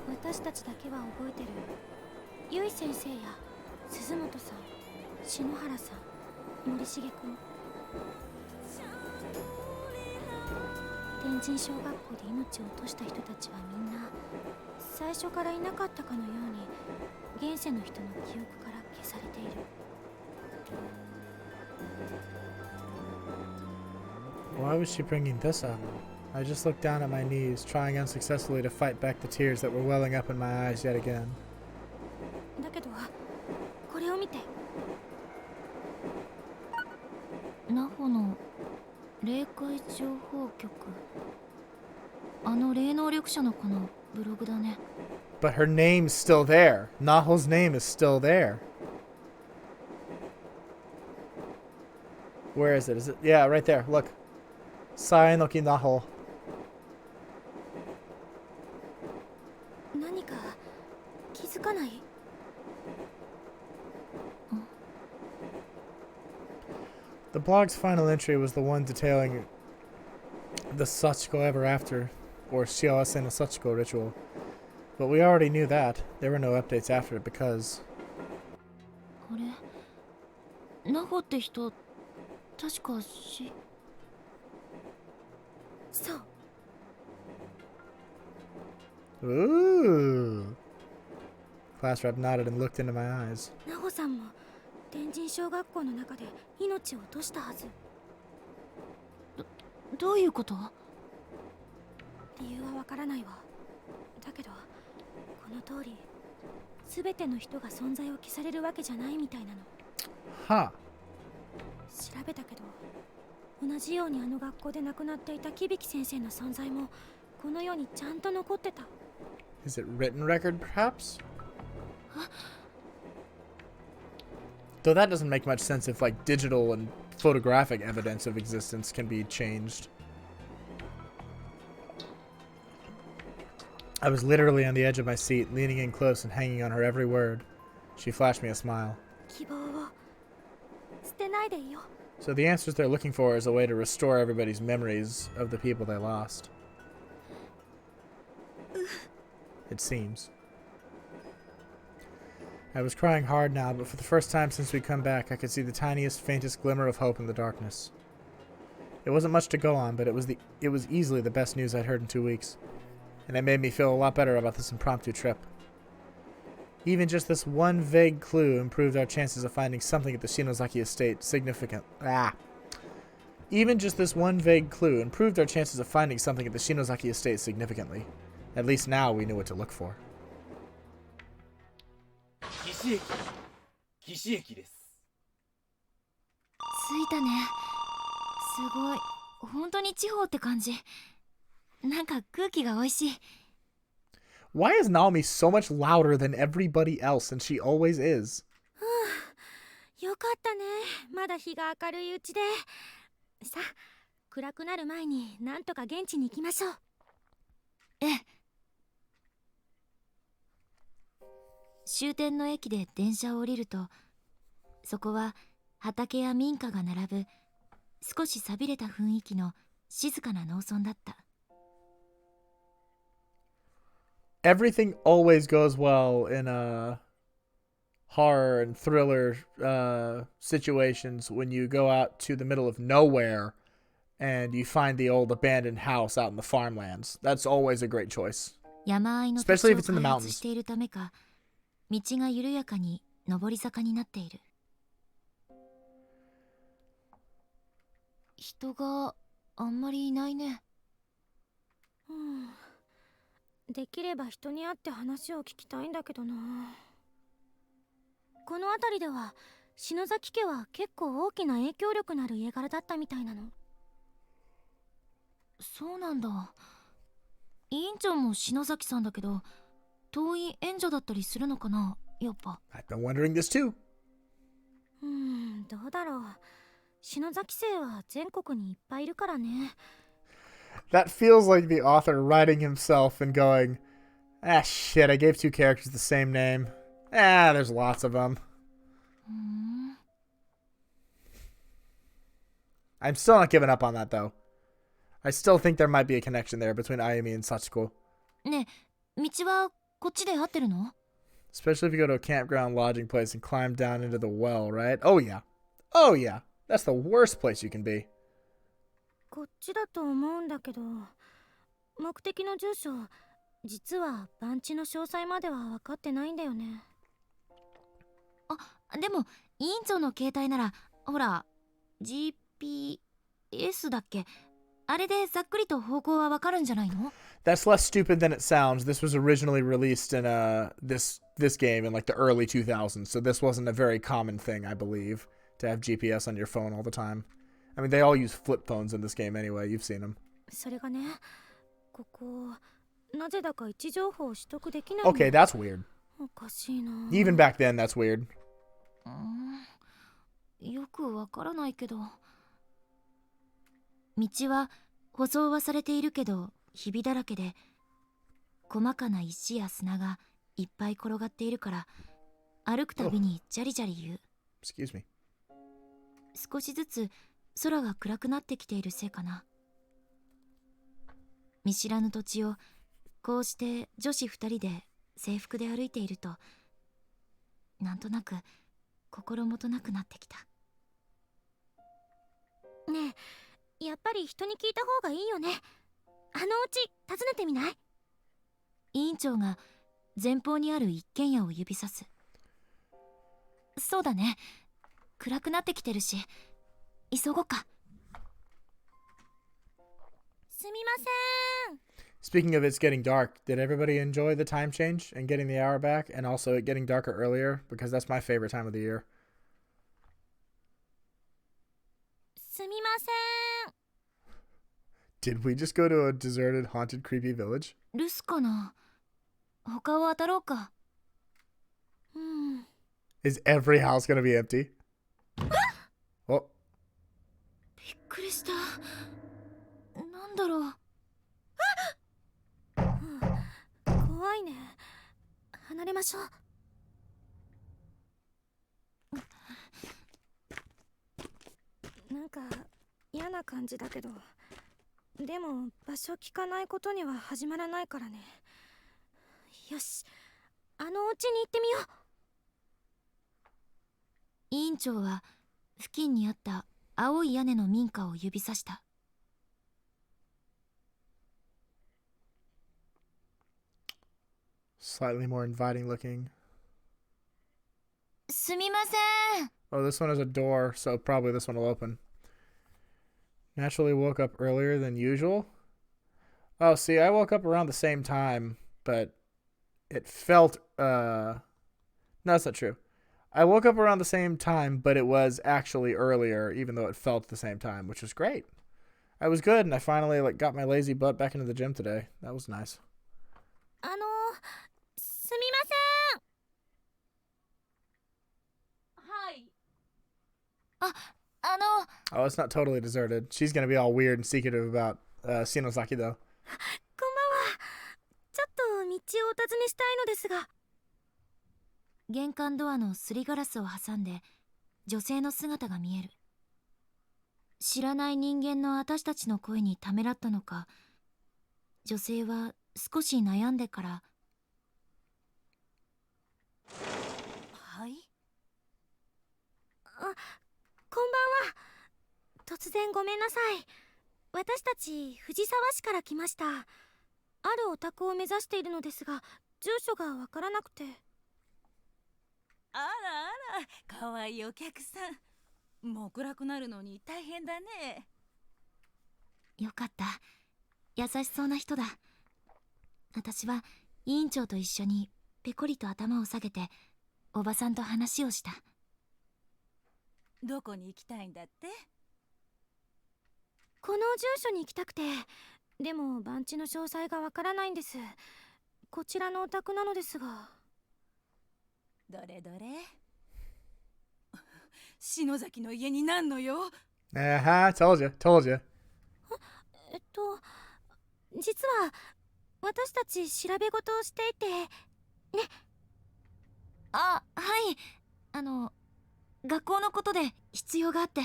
私たちだけは覚えてる。ゆい先生や鈴本さん、篠原さん、森重くん。天神小学校で命を落とした人たちはみんな最初からいなかったかのように現世の人の記憶から消されている。Why was she bringing this up? I just looked down at my knees, trying unsuccessfully to fight back the tears that were welling up in my eyes yet again. だけどこれを見て。ナホの霊界情報局。あの霊能力者の子のブログだね。But her name's still there. Naho's name is still there. Where is it? Is it? Yeah, right there. Look. Sai no ki naho. 何か気づかない？ The blog's final entry was the one detailing the Sachiko Ever After, or Shiawase no Sachiko ritual. But we already knew that. There were no updates after it because... あれ、ナホって人、確かそう。 Ooh. Class rep nodded and looked into my eyes. ナホさんも天神小学校の中で命を落としたはず。どういうこと？理由はわからないわ。だけどこの通り全ての人が存在を消されるわけじゃないみたいなの。はあ。調べたけど同じようにあの学校で亡くなっていた木引先生の存在もこの世にちゃんと残ってた。 Is it written record, perhaps? Though that doesn't make much sense if, like, digital and photographic evidence of existence can be changed. I was literally on the edge of my seat, leaning in close and hanging on her every word. She flashed me a smile. So the answers they're looking for is a way to restore everybody's memories of the people they lost. It seems. I was crying hard now, but for the first time since we'd come back, I could see the tiniest, faintest glimmer of hope in the darkness. It wasn't much to go on, but it was easily the best news I'd heard in 2 weeks, and it made me feel a lot better about this impromptu trip. Even just this one vague clue improved our chances of finding something at the Shinozaki estate significant. Even just this one vague clue improved our chances of finding something at the Shinozaki estate significantly. At least now we knew what to look for. 岸駅です。着いたね。すごい。本当に地方って感じ。なんか空気が美味しい。 Why is Naomi so much louder than everybody else, and she always is? よかったね。まだ日が明るいうちで。さあ、暗くなる前になんとか現地に行きましょう。ええ。終点の駅で電車を降りると、そこは畑や民家が並ぶ少し寂れた雰囲気の静かな農村だった。 Everything always goes well in horror and thriller situations when you go out to the middle of nowhere and you find the old abandoned house out in the farmlands. That's always a great choice. Especially if it's in the mountains. 道が緩やかに上り坂になっている。人があんまりいないね。できれば人に会って話を聞きたいんだけどな。この辺りでは篠崎家は結構大きな影響力のある家柄だったみたいなの。そうなんだ。委員長も篠崎さんだけど、遠い縁者だったりするのかな、やっぱ。I've been wondering this too. どうだろう。篠崎生は全国にいっぱいいるからね。 That feels like the author writing himself and going, ah, shit, I gave 2 characters the same name. There's lots of them. I'm still not giving up on that, though. I still think there might be a connection there between Ayumi and Sachiko. ねえ、道はこっちで合ってるの? Especially if you go to a campground lodging place and climb down into the well, right? Oh, yeah. Oh, yeah. That's the worst place you can be. こっちだと思うんだけど、目的の住所、実は番地の詳細までは分かってないんだよね。あ、でも委員長の携帯なら、ほら、GPS だっけ？あれでざっくりと方向は分かるんじゃないの？ That's less stupid than it sounds. This was originally released in this game in like the early 2000s, so this wasn't a very common thing, I believe, to have GPS on your phone all the time. I mean, they all use flip phones in this game anyway. You've seen them. それがね、ここなぜだか位置情報を取得できないの。 Okay, that's weird. おかしいな。 Even back then, that's weird. よくわからないけど、道は舗装はされているけどひびだらけで、細かな石や砂がいっぱい転がっているから、歩くたびにジャリジャリ言う。Excuse me. 少しずつ空が暗くなってきているせいかな。見知らぬ土地をこうして女子2人で制服で歩いていると、なんとなく心もとなくなってきた。ねえ、やっぱり人に聞いた方がいいよね。あのうち訪ねてみない？委員長が前方にある一軒家を指さす。そうだね、暗くなってきてるし急ごうか。すみません。 Speaking of it's getting dark, did everybody enjoy the time change and getting the hour back, and also it getting darker earlier? Because that's my favorite time of the year. すみません。 Did we just go to a deserted, haunted, creepy village? 留守かな。他を当たろうか。Is every house gonna be empty? Oh, びっくりした。なんだろう。怖いね。離れましょう。なんか嫌な感じだけど、でも場所聞かないことには始まらないからね。よし、あのお家に行ってみよう。委員長は付近にあった青い屋根の民家を指さした。slightly more inviting looking. すみません。 Oh, this one has a door, so probably this one will open. Naturally woke up earlier than usual. Oh, see, I woke up around the same time, but it felt, no, that's not true. I woke up around the same time, but it was actually earlier, even though it felt the same time, which was great. I was good, and I finally got my lazy butt back into the gym today. That was nice. すみません。はい。Oh, it's not totally deserted. She's gonna be all weird and secretive about Shinosaki, though. こんばんは。ちょっと道をお尋ねしたいのですが。玄関ドアのすりガラスを挟んで女性の姿が見える。知らない人間の私たちの声にためらったのか、女性は少し悩んでから、はい。こんばんは。突然ごめんなさい。私たち藤沢市から来ました。あるお宅を目指しているのですが、住所がわからなくて。あらあら、かわいいお客さん。もう暗くなるのに大変だね。よかった。優しそうな人だ。私は委員長と一緒にペコリと頭を下げておばさんと話をした。どこに行きたいんだって？この住所に行きたくて、でも番地の詳細がわからないんです。こちらのお宅なのですが。どれどれ。篠崎の家になんのよ。Told you. 実は私たち調べ事をしていてね。はい、学校のことで必要があって、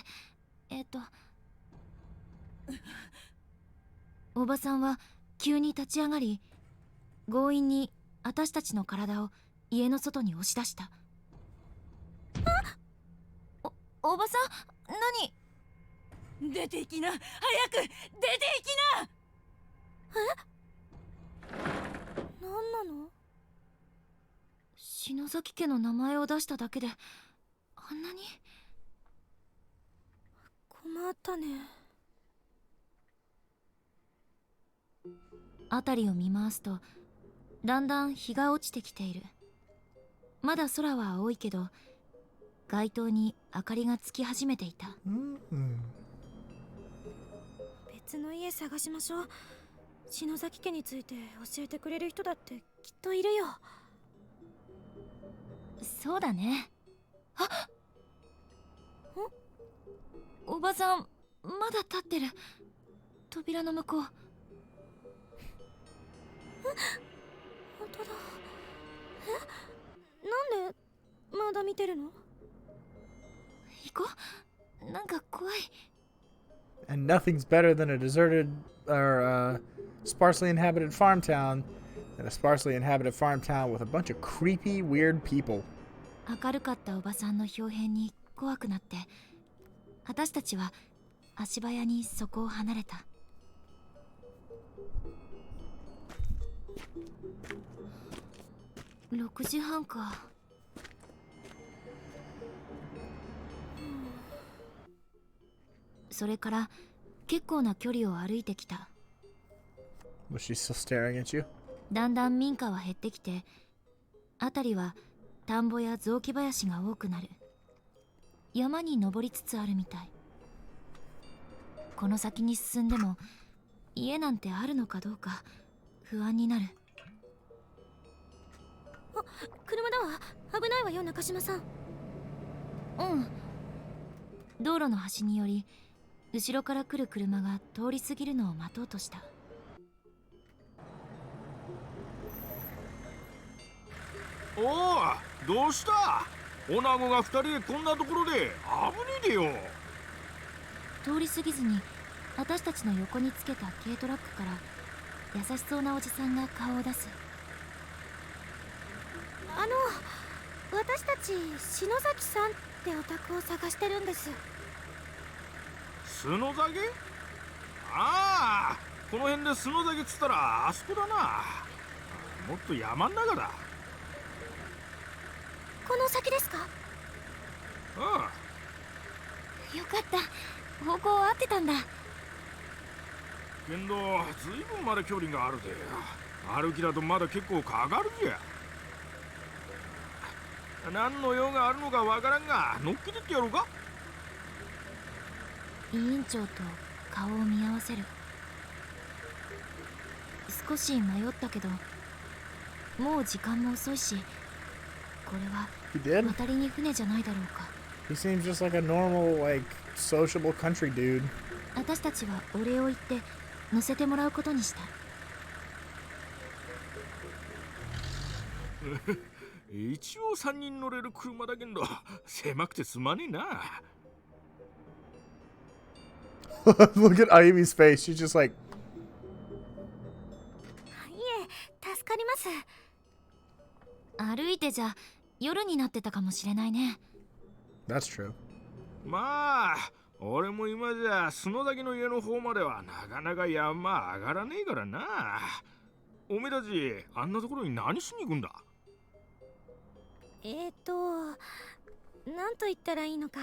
おばさんは急に立ち上がり、強引に私たちの体を家の外に押し出した。おばさん、何？出て行きな、早く出て行きな。何なの？篠崎家の名前を出しただけであんなに？困ったね。辺りを見回すと、だんだん日が落ちてきている。まだ空は青いけど、街灯に明かりがつき始めていた。別の家探しましょう。篠崎家について教えてくれる人だってきっといるよ。そうだね。おばさん、まだ立ってる。扉の向こう。本当だ。なんでまだ見てるの？行こう。なんか怖い。And nothing's better than a deserted or sparsely inhabited farm town than a sparsely inhabited farm town with a bunch of creepy, weird people. 明るかったおばさんの表変に怖くなって、私たちは足早にそこを離れた。6時半か。それから結構な距離を歩いてきた。Was she still staring at you? だんだん民家は減ってきて、辺りは田んぼや雑木林が多くなる。山に登りつつあるみたい。この先に進んでも家なんてあるのかどうか不安になる。あ、車だわ。危ないわよ、中島さん。うん。道路の端により後ろから来る車が通り過ぎるのを待とうとした。おお、どうした？女子が二人でこんなところで危ねえでよ。通り過ぎずに私たちの横につけた軽トラックから優しそうなおじさんが顔を出す。私たち篠崎さんってお宅を探してるんです。スノザゲ？ああ、この辺でスノザゲっつったらあそこだな。もっと山ん中だ。この先ですか？ああ。よかった。方向合ってたんだ。けどずいぶんまで距離があるで。歩きだとまだ結構かかるじゃ。何の用があるのかわからんが乗っけてってやろうか。委員長と顔を見合わせる。少し迷ったけど、もう時間も遅いし、これは渡りに船じゃないだろうか。He seems just like a normal, like, sociable country dude. 私たちはお礼を言って乗せてもらうことにした。一応3人乗れる車だけど狭くてすまねえな。Look at Ayumi's face. She's just like. いえ、助かります。歩いてじゃ夜になってたかもしれないね。That's true. まあ俺も今じゃ角崎の家の方まではなかなか山上がらねえからな。おめえたちあんなところに何しに行くんだ？なんと言ったらいいのか、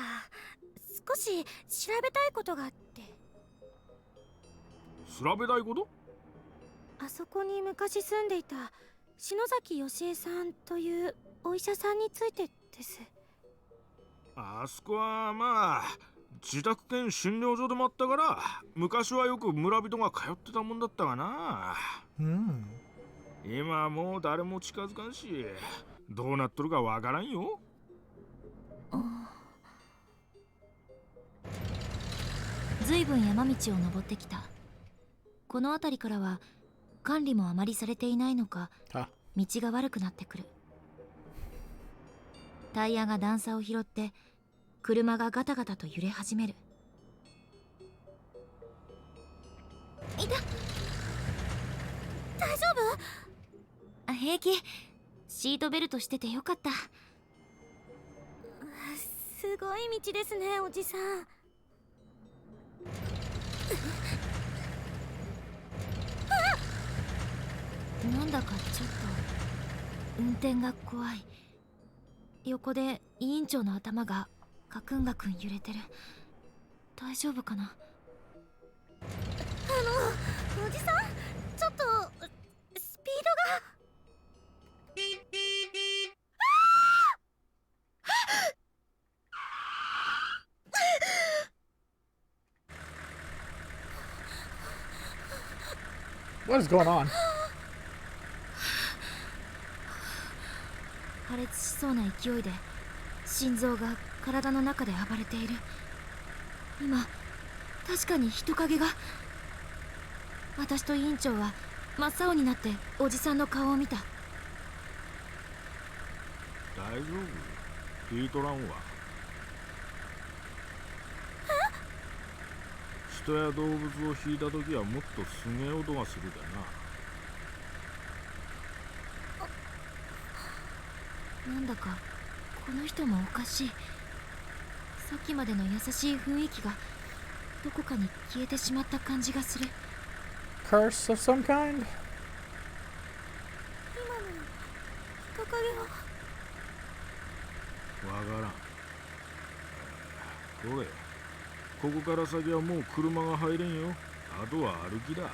少し調べたいことがあって。調べたいこと？あそこに昔住んでいた篠崎義恵さんというお医者さんについてです。あそこはまあ自宅兼診療所でもあったから、昔はよく村人が通ってたもんだったがな。今はもう誰も近づかんし、どうなっとるかわからんよ。ずいぶん山道を登ってきた。この辺りからは管理もあまりされていないのか、道が悪くなってくる。タイヤが段差を拾って車がガタガタと揺れ始める。いた。大丈夫？平気。シートベルトしててよかった。すごい道ですね、おじさん。なんだかちょっと運転が怖い。横で委員長の頭がガクンガクン揺れてる。大丈夫かな？おじさん、ちょっとスピードが。What is going on? 破裂しそうな勢いで心臓が体の中で暴れている。今確かに人影が。私と委員長は真っ青になっておじさんの顔を見た。大丈夫？ヒートランは人や動物を引いた時はもっとすげえ音がするでな。なんだかこの人もおかしい。さっきまでの優しい雰囲気がどこかに消えてしまった感じがする。Curse of some kind? 今の人影は。わからん。これここから先はもう車が入れんよ。あとは歩きだ。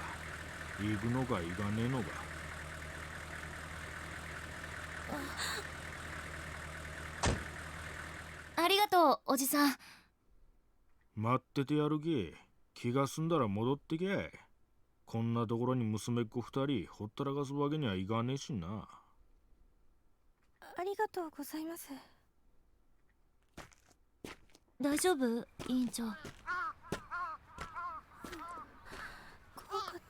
行くのか行かねえのか。ありがとうおじさん。待っててやるけ。気が済んだら戻ってけ。こんなところに娘っ子二人ほったらかすわけにはいかねえしな。ありがとうございます。大丈夫委員長。怖かっ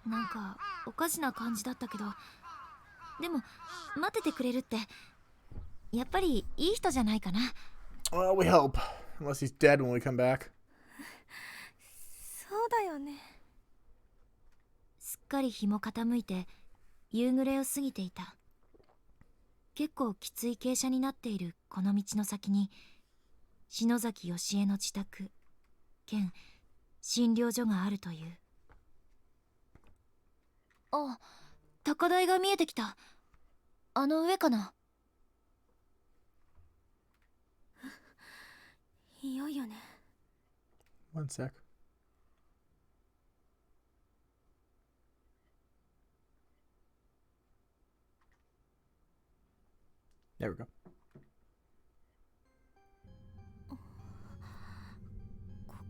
た。なんかおかしな感じだったけど、でも待っててくれるってやっぱりいい人じゃないかな。Well, we hope. Unless he's dead when we come back. そうだよね。すっかり日も傾いて夕暮れを過ぎていた。結構きつい傾斜になっているこの道の先に篠崎義恵の自宅兼診療所があるという。あ、高台が見えてきた。あの上かな。いよいよね。One sec. There we go.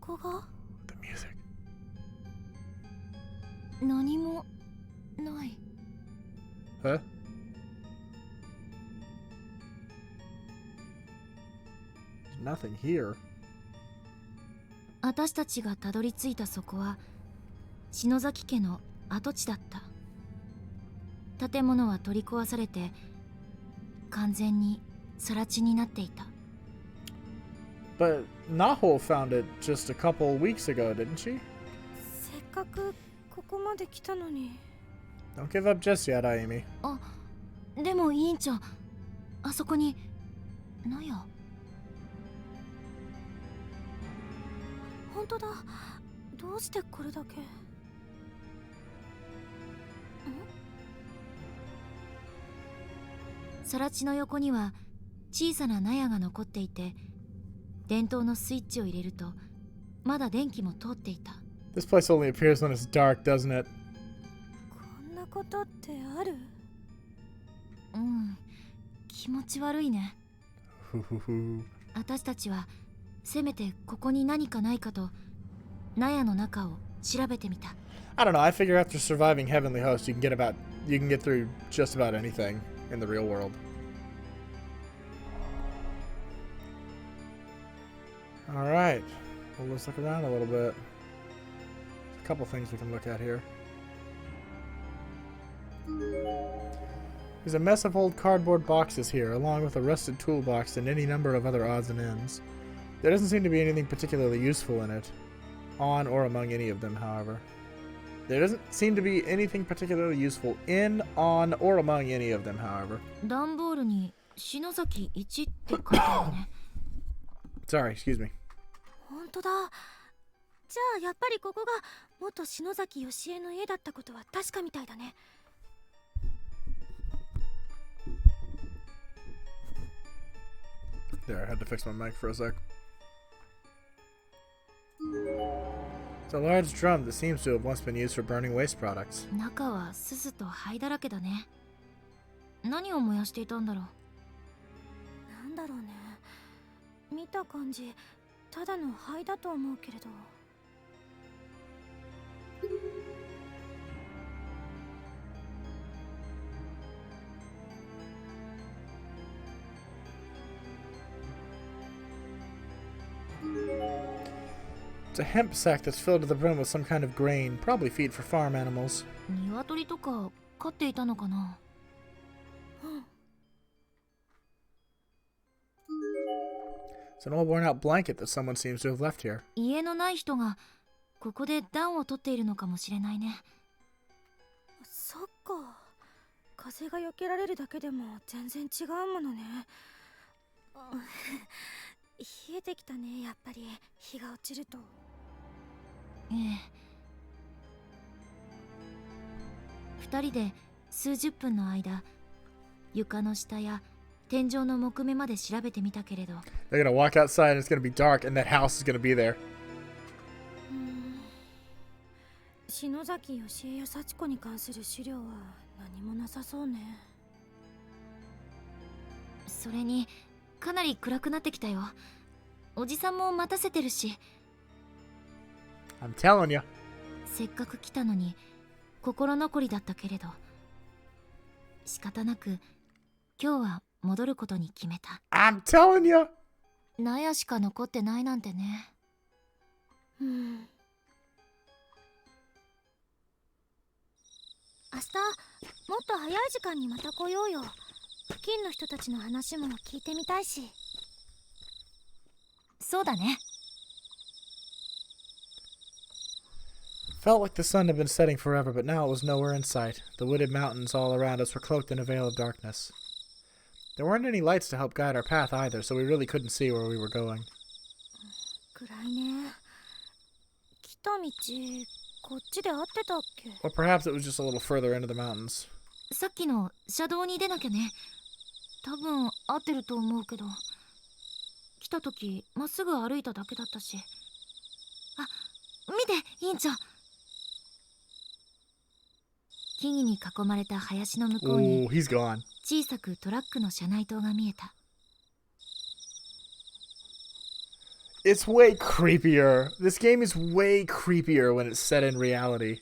ここが The music. 何もない。Huh? There's nothing here. 私たちがたどり着いたそこは篠崎家の跡地だった。建物は取り壊されて完全に更地になっていた。But Naho found it just a couple weeks ago, didn't she? せっかくここまで来たのに。 Don't give up just yet, Ayumi. あ、でも委員長、あそこに納屋。本当だ。どうしてこれだけ。更地の横には小さな納屋が残っていて、電灯のスイッチを入れるとまだ電気も通っていた。 This place only appears when it's dark, doesn't it? こんなことってある？うん、気持ち悪いね。私たちはせめてここに何かないかと納屋の中を調べてみた。 I don't know. I figure after surviving Heavenly Host, you can get through just about anything in the real world. All right. Well, let's look around a little bit. A couple things we can look at here. There's a mess of old cardboard boxes here, along with a rusted toolbox and any number of other odds and ends. There doesn't seem to be anything particularly useful in it, on or among any of them, however. There doesn't seem to be anything particularly useful in, on, or among any of them, however. 段ボールに篠崎1って書いてあるね。Sorry, excuse me. 本当だ。じゃあやっぱりここが元篠崎義恵の家だったことは確かみたいだね。There, I had to fix my mic for a sec. It's a large drum that seems to have once been used for burning waste products. 中は鈴と灰だらけだね。何を燃やしていたんだろう。なんだろうね。見た感じ、ただの灰だと思うけれど。It's a hemp sack that's filled to the brim with some kind of grain, probably feed for farm animals. 鶏とか飼っていたのかな。It's an old worn out blanket that someone seems to have left here. 家のない人がここで暖を取っているのかもしれないね。そっか。風が避けられるだけでも全然違うものね。冷えてきたね、やっぱり日が落ちると。ええ。二人で数十分の間、床の下や天井の木目まで調べてみたけれど。They're gonna walk outside and it's gonna be dark and that house is gonna be there. 篠崎義恵や幸子に関する資料は何もなさそうね。それにかなり暗くなってきたよ。おじさんも待たせてるし。I'm telling you. せっかく来たのに心残りだったけれど、仕方なく今日は戻ることに決めた。I'm telling you. 納屋しか残ってないなんてね。明日もっと早い時間にまた来ようよ。付近の人たちの話も聞いてみたいし。そうだね。Felt like the sun had been setting forever, but now it was nowhere in sight. The wooded mountains all around us were cloaked in a veil of darkness. There weren't any lights to help guide our path either, so we really couldn't see where we were going. 暗いね。来た道こっちで合ってたっけ？ Or perhaps it was just a little further into the mountains. さっきの車道に出なきゃね。多分合ってると思うけど。来た時まっすぐ歩いただけだったし。あ、見て委員長。木々に囲まれた林の向こうに Oh, he's gone. 小さくトラックの車内灯が見えた。It's way creepier. This game is way creepier when it's set in reality.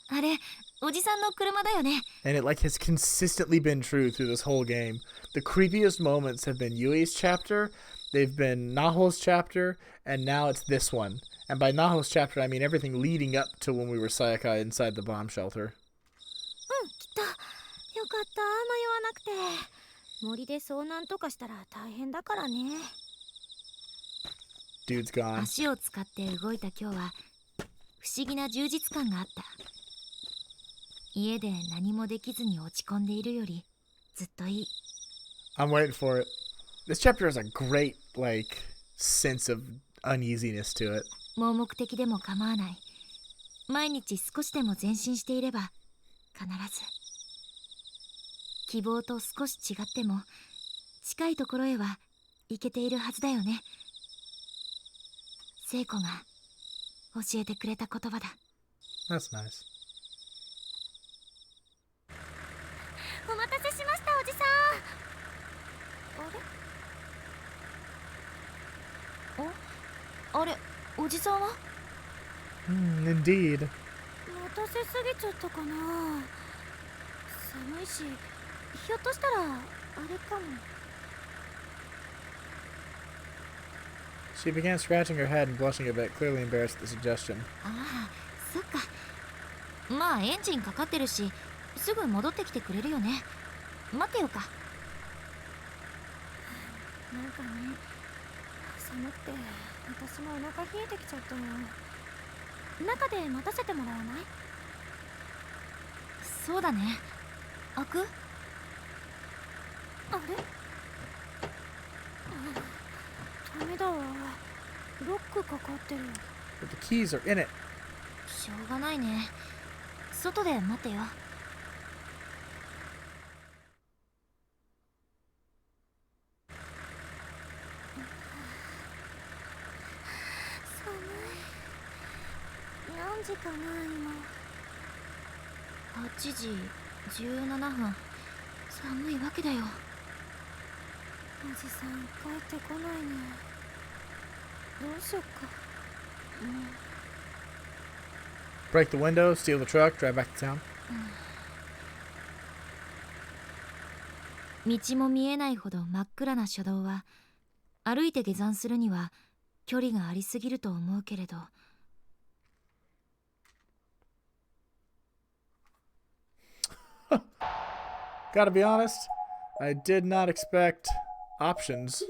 あれ、おじさんの車だよね。And it like has consistently been true through this whole game. The creepiest moments have been Yui's chapter, they've been Naho's chapter, and now it's this one. And by Naho's chapter, I mean everything leading up to when we were Sayaka inside the bomb shelter. 来た。よかった、迷わなくて。森で遭難とかしたら大変だからね。Dude's gone. 足を使って動いた今日は不思議な充実感があった。家で何もできずに落ち込んでいるよりずっといい。I'm waiting for it. This chapter has a great, like, sense of uneasiness to it. 盲目的でも構わない。毎日少しでも前進していれば必ず。希望と少し違っても近いところへは行けているはずだよね。聖子が教えてくれた言葉だ。 That's nice. お待たせしました、おじさん。あれおじさんは？ Indeed. 待たせすぎちゃったかな。寒いし、ひょっとしたらあれかも。She began scratching her head and blushing a bit, clearly embarrassed at the suggestion. ああ、そっか。まあエンジンかかってるし、すぐ戻ってきてくれるよね。待ってようか。なんかね、寒くて私もお腹冷えてきちゃったよ。中で待たせてもらわない？そうだね。開く？あれ？ダメだわ。ロックかかってる。 But the keys are in it. しょうがないね。外で待ってよ。寒い。何時かな今。8時17分。寒いわけだよ。おじさん帰ってこないね。どうしよっか。Break the window, steal the truck, drive back to town. 道も見えないほど真っ暗な車道は歩いて下山するには距離がありすぎると思うけれど。Gotta be honest, I did not expect options.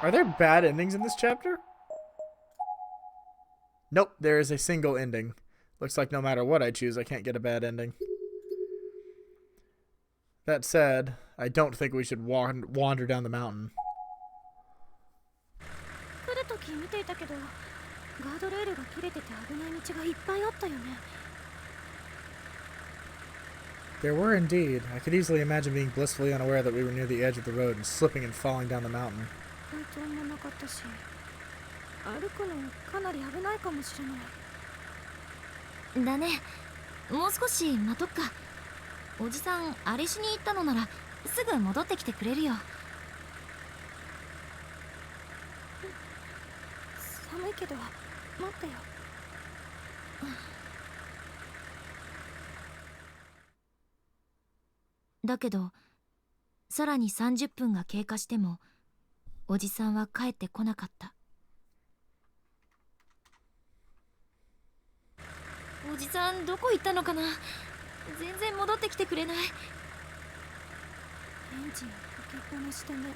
Are there bad endings in this chapter? Nope, there is a single ending. Looks like no matter what I choose, I can't get a bad ending. That said, I don't think we should wander down the mountain. 来るとき見ていたけど、ガードレールが切れてて危ない道がいっぱいあったよね。There were indeed. I could easily imagine being blissfully unaware that we were near the edge of the road and slipping and falling down the mountain. 街灯もなかったし、歩くのかなり危ないかもしれない。だね。もう少し待とっか。おじさん、あれしに行ったのならすぐ戻ってきてくれるよ。寒いけど待ってよ。だけどさらに30分が経過してもおじさんは帰ってこなかった。おじさんどこ行ったのかな。全然戻ってきてくれない。エンジンかけっぱなしだね。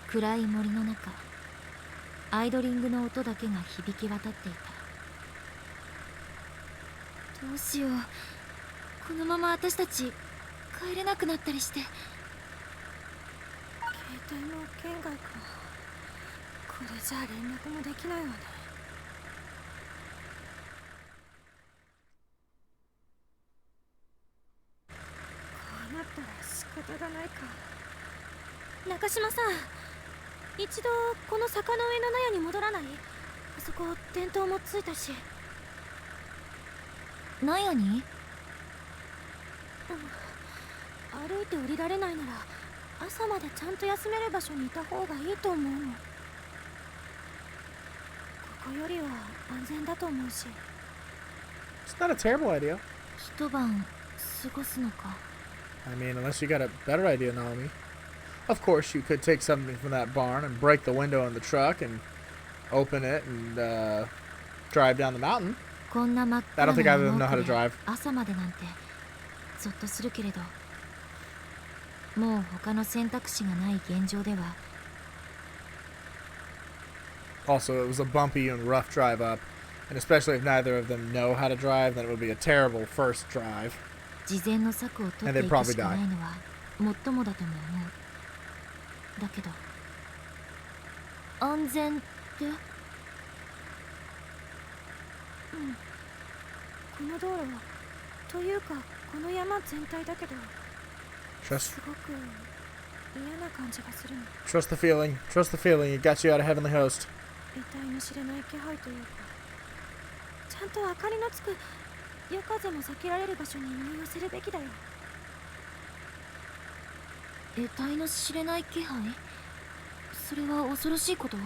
暗い森の中、アイドリングの音だけが響き渡っていた。どうしよう、このまま私たち帰れなくなったりして。携帯も圏外か。これじゃあ連絡もできないわね。なったら仕方がないか。中島さん、一度この坂の上の納屋に戻らない？あそこ電灯もついたし。納屋に？歩いて降りられないなら朝までちゃんと休める場所にいた方がいいと思うの。ここよりは安全だと思うし。It's not a terrible idea. 一晩過ごすのか。I mean, unless you got a better idea, Naomi. Of course, you could take something from that barn and break the window in the truck and open it and drive down the mountain. こんな真っ I 暗 don't think either of them な know how to 山奥で drive. 朝までなんてゾッとするけれど、もう他の選択肢がない現状では。 Also, it was a bumpy and rough drive up, and especially if neither of them know how to drive, then it would be a terrible first drive. 事前の策を取っていくしかないのはもっともだとも思う。だけど安全って？うん、この道路はというかこの山全体だけど Trust, すごく嫌な感じがするの。 trust the feeling. Trust the feeling. It got you out of Heavenly Host. 得体の知れない気配というか、ちゃんと明かりのつく夜風も避けられる場所に身を寄せるべきだよ。得体の知れない気配？それは恐ろしいこと？よ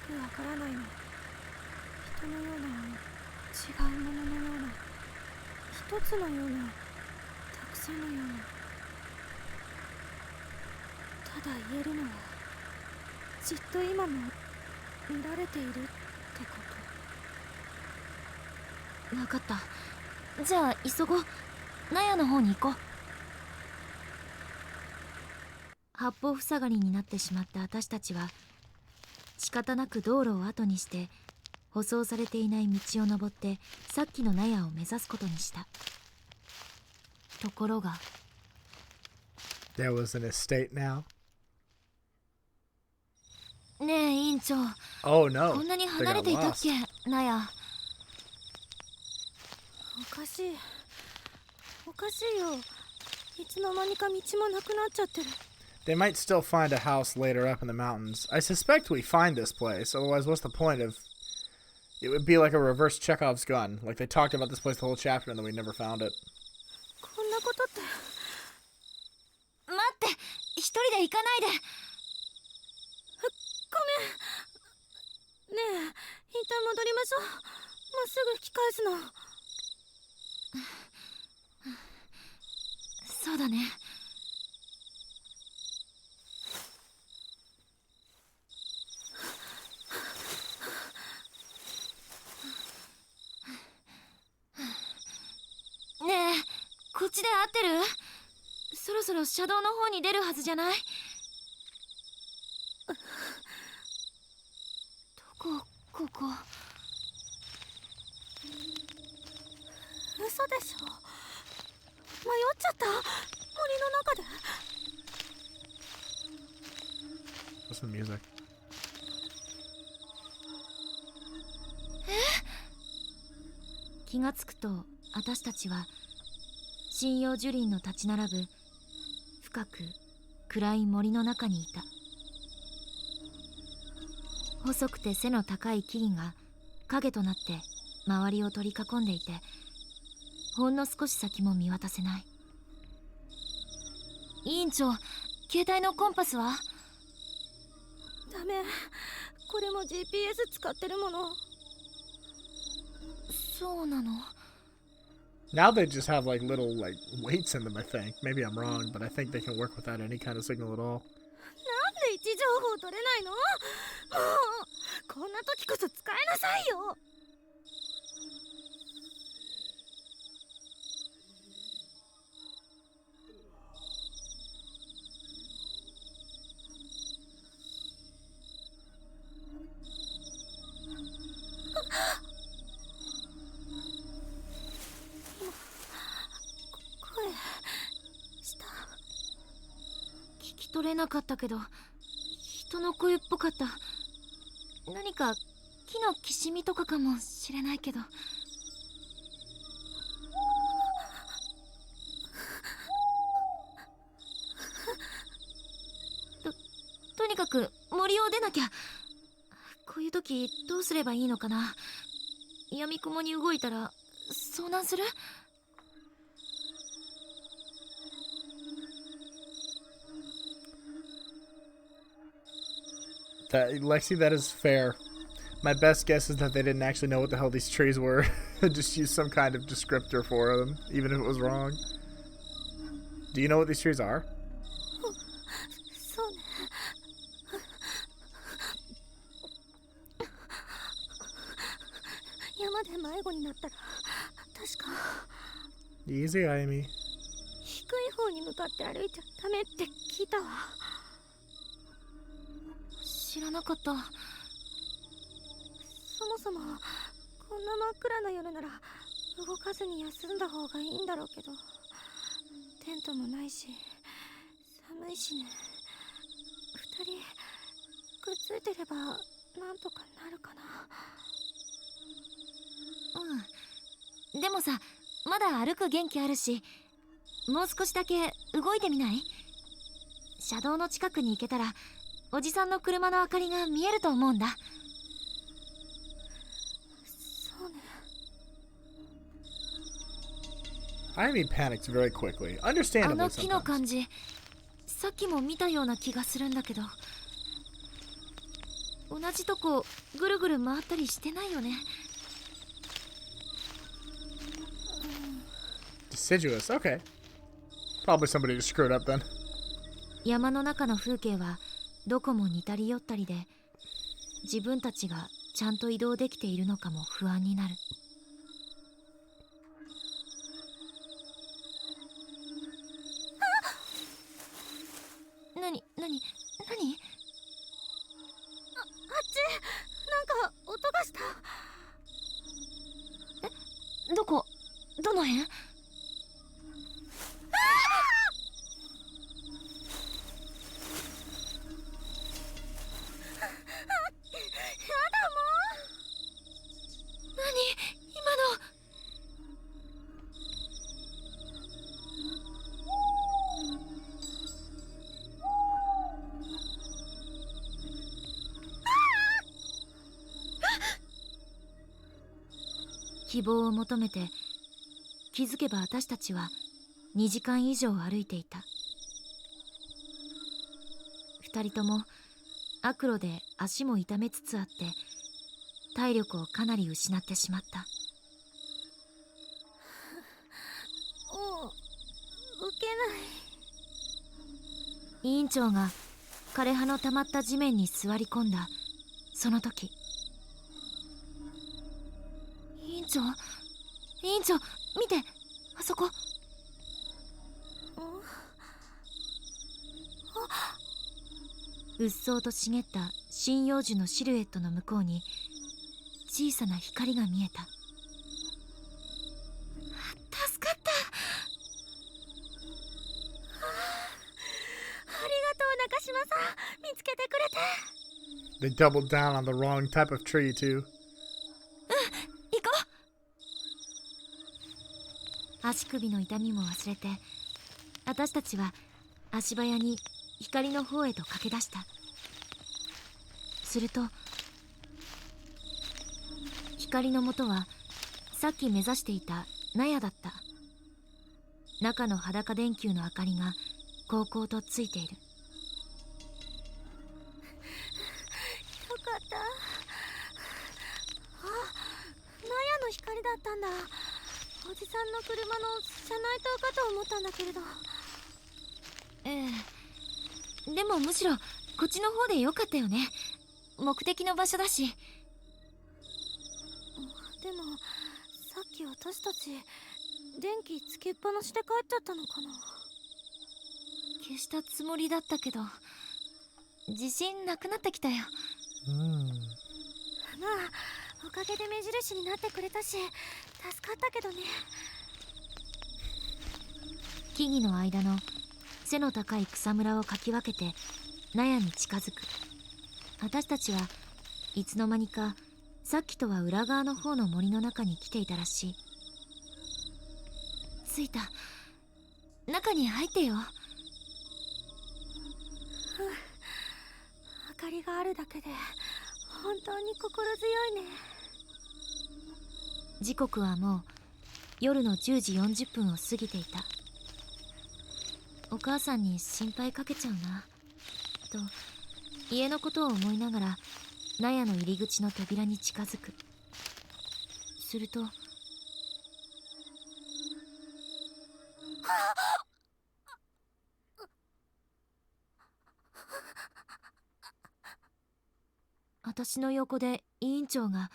くわからないの。人のような、違うもののような、一つのような、たくさんのような。ただ言えるのはじっと今も見られているってこと。分かった。じゃあ急ごう。納屋の方に行こう。八方塞がりになってしまった私たちは仕方なく道路を後にして舗装されていない道を登ってさっきの納屋を目指すことにした。ところが There was an estate now. ねえ委員長、 Oh no. こんなに They 離れ got ていたっ lost. け納屋。おかしい、おかしいよ。いつの間にか道もなくなっちゃってる。 They might still find a house later up in the mountains. I suspect we find this place. Otherwise, what's the point of... It would be like a reverse Chekhov's gun. Like they talked about this place the whole chapter and then we never found it. こんなことって。待って、一人で行かないで。ごめん。ねえ、一旦戻りましょう。まっすぐ引き返すの。そうだね。ってる？そろそろ車道の方に出るはずじゃない？どこ、ここ。嘘でしょ。迷っちゃった。森の中で。What's the music? 気がつくと私たちは針葉樹林の立ち並ぶ深く暗い森の中にいた。細くて背の高い木々が影となって周りを取り囲んでいて、ほんの少し先も見渡せない。委員長、携帯のコンパスは？ダメ、これも GPS 使ってるもの。そうなの。 Now they just have like little like weights in them, I think. Maybe I'm wrong, but I think they can work without any kind of signal at all. なんで位置情報取れないの？もうこんな時こそ使いなさいよ。取れなかったけど、人の声っぽかった。何か木のきしみとかかもしれないけど。とにかく森を出なきゃ。こういう時どうすればいいのかな。闇雲に動いたら遭難する？Lexi, that is fair. My best guess is that they didn't actually know what the hell these trees were. Just used some kind of descriptor for them, even if it was wrong. Do you know what these trees are? そうね。山で迷子になったら確か Easy, Ayumi. 低い方に向かって歩いちゃダメって聞いたわ。知らなかった。そもそもこんな真っ暗な夜なら動かずに休んだ方がいいんだろうけど、テントもないし寒いしね。二人くっついてればなんとかなるかな。うん、でもさ、まだ歩く元気あるし、もう少しだけ動いてみない？車道の近くに行けたらおじさんの車の明かりが見えると思うんだ。そうね。Ayumi panics very quickly. Understandably あの木の sometimes. 感じ、さっきも見たような気がするんだけど、同じとこぐるぐる回ったりしてないよね。Deciduous, okay. Probably somebody just screwed up then. 山の中の風景はどこも似たり寄ったりで、自分たちがちゃんと移動できているのかも不安になる。なにあっち、なんか音がした。え、どの辺？希望を求めて気づけば私たちは2時間以上歩いていた。2人とも悪路で足も痛めつつあって体力をかなり失ってしまった。動けない。委員長が枯葉の溜まった地面に座り込んだその時、委員長、見て、あそこ。うっそうと茂った針葉樹のシルエットの向こうに小さな光が見えた。助かった。ありがとう中島さん、見つけてくれて。 They doubled down on the wrong type of tree, too. 行こう。足首の痛みも忘れて、私たちは足早に光の方へと駆け出した。すると光の元はさっき目指していた納屋だった。中の裸電球の明かりがこうこうとついている。よかった。あ、納屋の光だったんだ。おじさんの車の車内灯かと思ったんだけれど。でもむしろこっちの方でよかったよね。目的の場所だし。でもさっき私たち電気つけっぱなしで帰っちゃったのかな。消したつもりだったけど自信なくなってきたよ。まあおかげで目印になってくれたし助かったけどね。木々の間の背の高い草むらをかき分けて納屋に近づく。私たちはいつの間にかさっきとは裏側の方の森の中に来ていたらしい。着いた。中に入ってよ。明かりがあるだけで本当に心強いね。時刻はもう夜の10時40分を過ぎていた。お母さんに心配かけちゃうなと家のことを思いながら納屋の入り口の扉に近づく。すると私の横で委員長が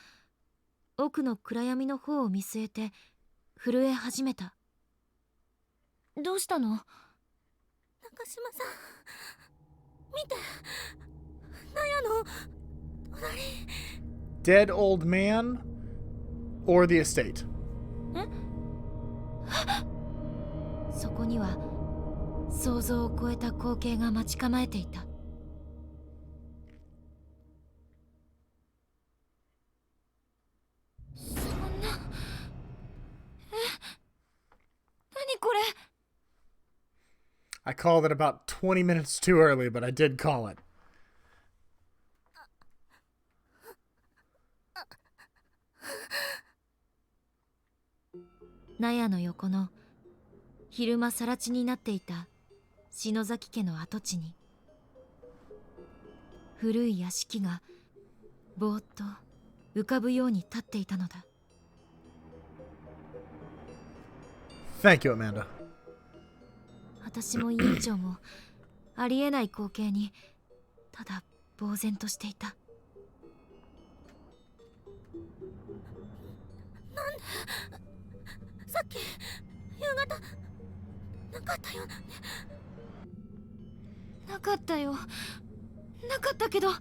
奥の暗闇の方を見据えて震え始めた。どうしたの？中島さん、見て、納屋の隣。 Dead old man or the estate? そこには想像を超えた光景が待ち構えていた。そんな、何これ。I called it about 20 minutes too early, but I did call it. 納屋の横の昼間更地になっていた篠崎家の跡地に古い屋敷がぼーっと浮かぶように立っていたのだ。 Thank you, Amanda. 私も委員長もありえない光景にただ呆然としていた。なんでさっき夕方なかったよ。なかったよ。なかったけど。じゃあ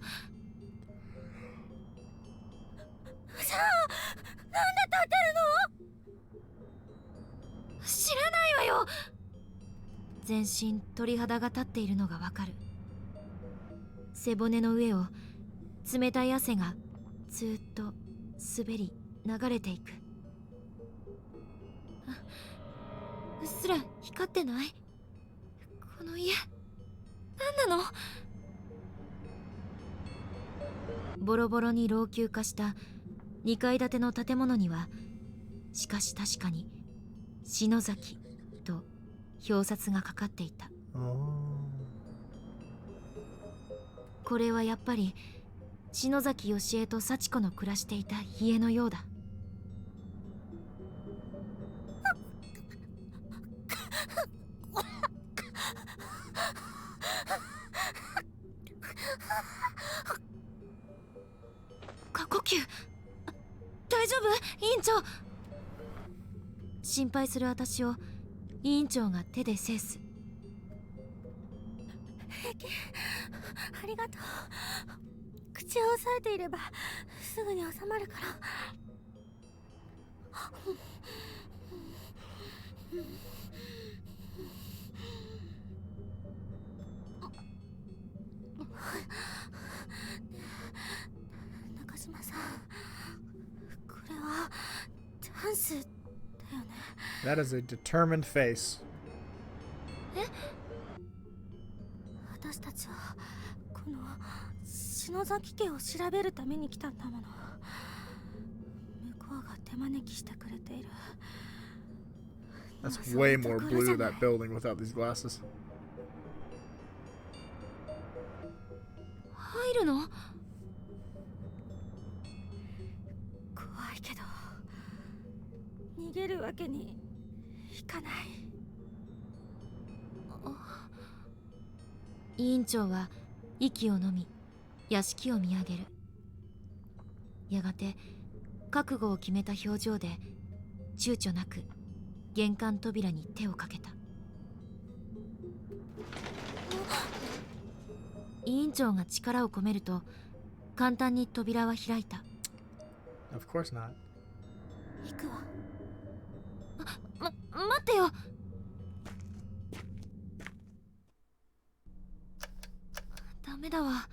なんで立ってるの？知らないわよ。全身鳥肌が立っているのがわかる。背骨の上を冷たい汗がずーっと滑り流れていく。うっすら光ってない？この家何なの？ボロボロに老朽化した2階建ての建物にはしかし確かに篠崎と表札がかかっていた。これはやっぱり篠崎義恵と幸子の暮らしていた家のようだ。過呼吸。大丈夫？委員長。心配する私を委員長が手で制す。平気。ありがとう。口を押さえていればすぐに収まるから。中島さん、これはチャンスだよね。That is a determined face. 私たちはこの篠崎家を調べるために来たんだもの。向こうが手招きしてくれている。 That's way more blue, that building, without these glasses. 入るの？怖いけど逃げるわけにいかない。委員長は息をのみ屋敷を見上げる。やがて覚悟を決めた表情で躊躇なく玄関扉に手をかけた。委員長が力を込めると簡単に扉は開いた。 Of course not. 行くわ。待ってよ。ダメだわ。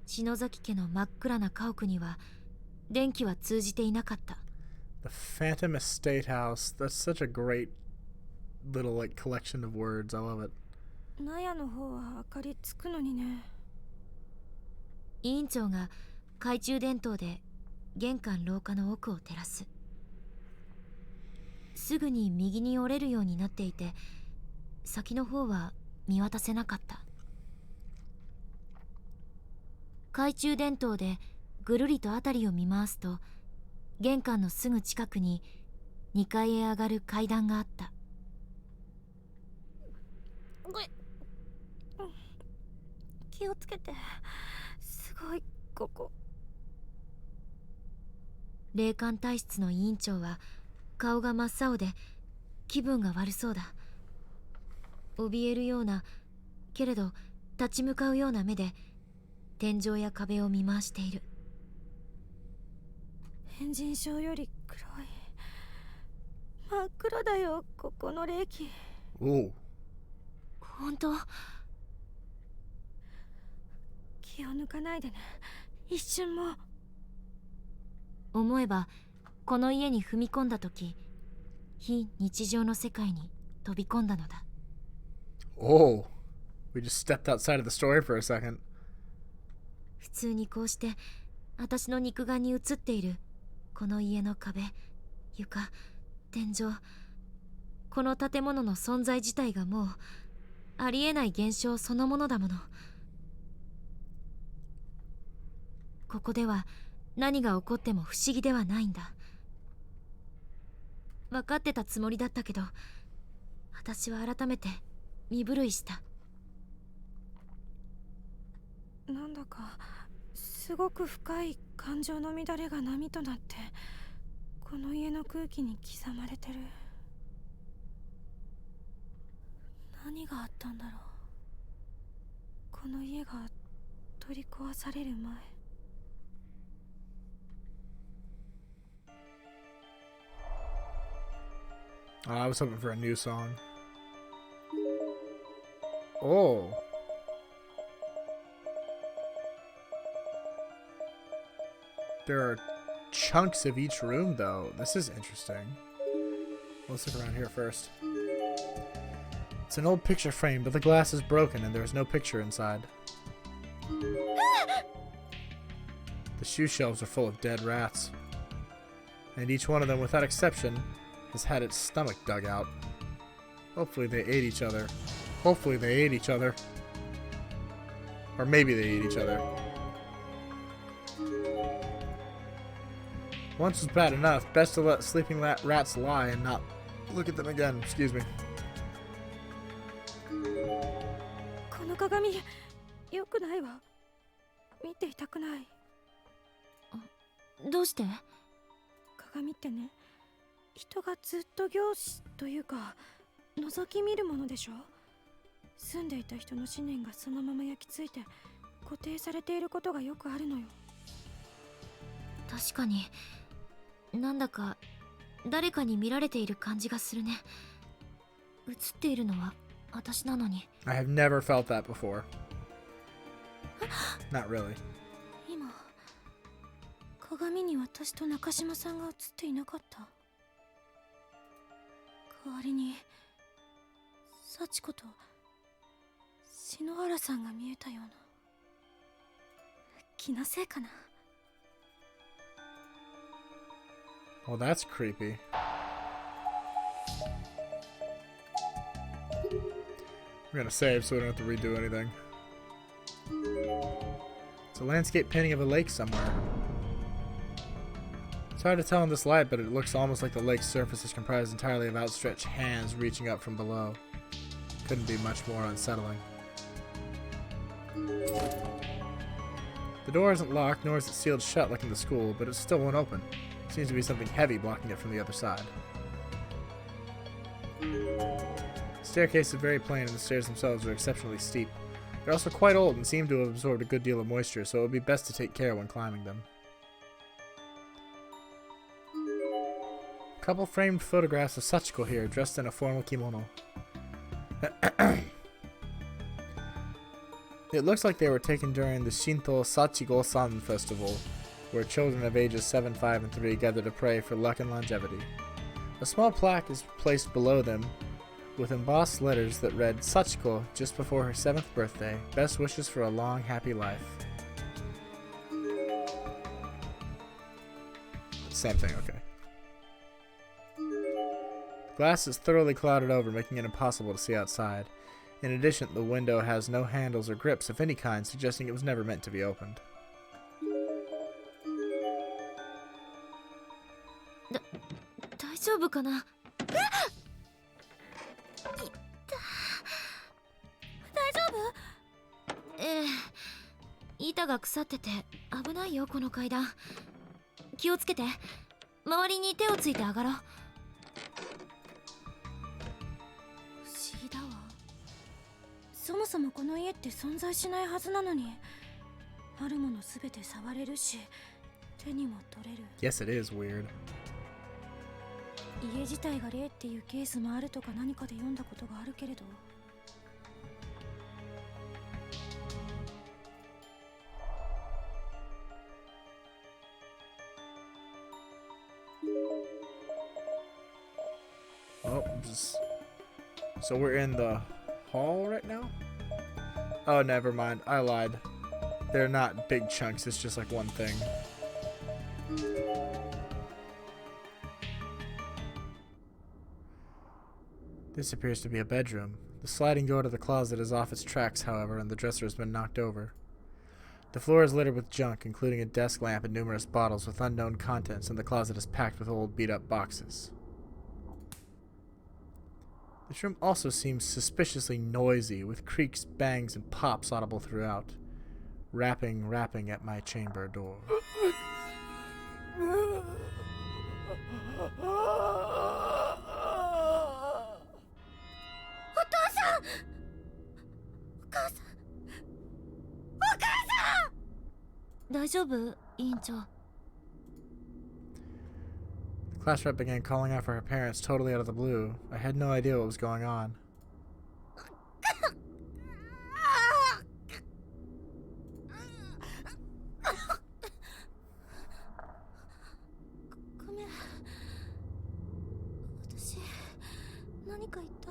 篠崎家の真っ暗な家屋には電気は通じていなかった。 The Phantom Estate House. That's such a great little like collection of words. I love it. 納屋の方は明かりつくのにね。委員長が懐中電灯で玄関廊下の奥を照らす。すぐに右に折れるようになっていて先の方は見渡せなかった。懐中電灯でぐるりと辺りを見回すと玄関のすぐ近くに2階へ上がる階段があった。気をつけて。すごいここ。霊感体質の委員長は顔が真っ青で気分が悪そうだ。怯えるようなけれど立ち向かうような目で天井や壁を見回している。変人症より黒い。真っ黒だよここの霊気。Ooh. 本当？気を抜かないでね。一瞬も。思えばこの家に踏み込んだ時非日常の世界に飛び込んだのだ。 Oh. We just stepped outside of the story for a second. 普通にこうして私の肉眼に映っているこの家の壁、床、天井、この建物の存在自体がもうありえない現象そのものだもの。ここでは何が起こっても不思議ではないんだ。分かってたつもりだったけど私は改めて身震いした。なんだかすごく深い感情の乱れが波となってこの家の空気に刻まれてる。何があったんだろう。この家が取り壊される前。I was hoping for a new song. Oh. There are chunks of each room, though. This is interesting. Let's look around here first. It's an old picture frame, but the glass is broken and there is no picture inside. The shoe shelves are full of dead rats. And each one of them, without exception, has had its stomach dug out. Hopefully they ate each other. Hopefully they ate each other. Or maybe they ate each other. Once was bad enough. Best to let sleeping rats lie and not look at them again. Excuse me. この鏡良くないわ。見ていたくない。どうして？鏡ってね、人がずっと凝視というか覗き見るものでしょ。住んでいた人の思念がそのまま焼き付いて固定されていることがよくあるのよ。確かに、なんだか誰かに見られている感じがするね。映っているのは私なのに。 I have never felt that before. Not really. 今鏡に私と中島さんが映っていなかった。代わりに幸子と篠原さんが見えたような。気のせいかな。 Well, that's creepy. We're gonna save so we don't have to redo anything. It's a landscape painting of a lake somewhere. It's hard to tell in this light, but it looks almost like the lake's surface is comprised entirely of outstretched hands reaching up from below. Couldn't be much more unsettling. The door isn't locked, nor is it sealed shut like in the school, but it still won't open. Seems to be something heavy blocking it from the other side. The staircase is very plain, and the stairs themselves are exceptionally steep. They're also quite old and seem to have absorbed a good deal of moisture, so it would be best to take care when climbing them. A couple framed photographs of Sachiko here, dressed in a formal kimono. It looks like they were taken during the Shinto Sachigo-san festival, where children of ages 7, 5, and 3 gather to pray for luck and longevity. A small plaque is placed below them with embossed letters that read, Sachiko, just before her 7th birthday, best wishes for a long, happy life. Same thing, okay. Glass is thoroughly clouded over, making it impossible to see outside. In addition, the window has no handles or grips of any kind, suggesting it was never meant to be opened. 大丈夫かな。大丈夫？ええ、板が腐ってて危ないよこの階段。気をつけて。周りに手をついて上がろう。不思議だわ。そもそもこの家って存在しないはずなのに、あるものすべて触れるし、手にも取れる。 Yes, it is weird. 家自体が霊っていうケースもあるとか何かで読んだことがあるけれど。Oh, so we're in the hall right now? Oh, never mind. I lied. They're not big chunks, it's just like one thing. This appears to be a bedroom. The sliding door to the closet is off its tracks, however, and the dresser has been knocked over. The floor is littered with junk, including a desk lamp and numerous bottles with unknown contents, and the closet is packed with old beat-up boxes. This room also seems suspiciously noisy, with creaks, bangs, and pops audible throughout. Rapping at my chamber door. 大丈夫、委員長。 The class rep began calling out for her parents totally out of the blue. I had no idea what was going on. ごめん。私、何か言った？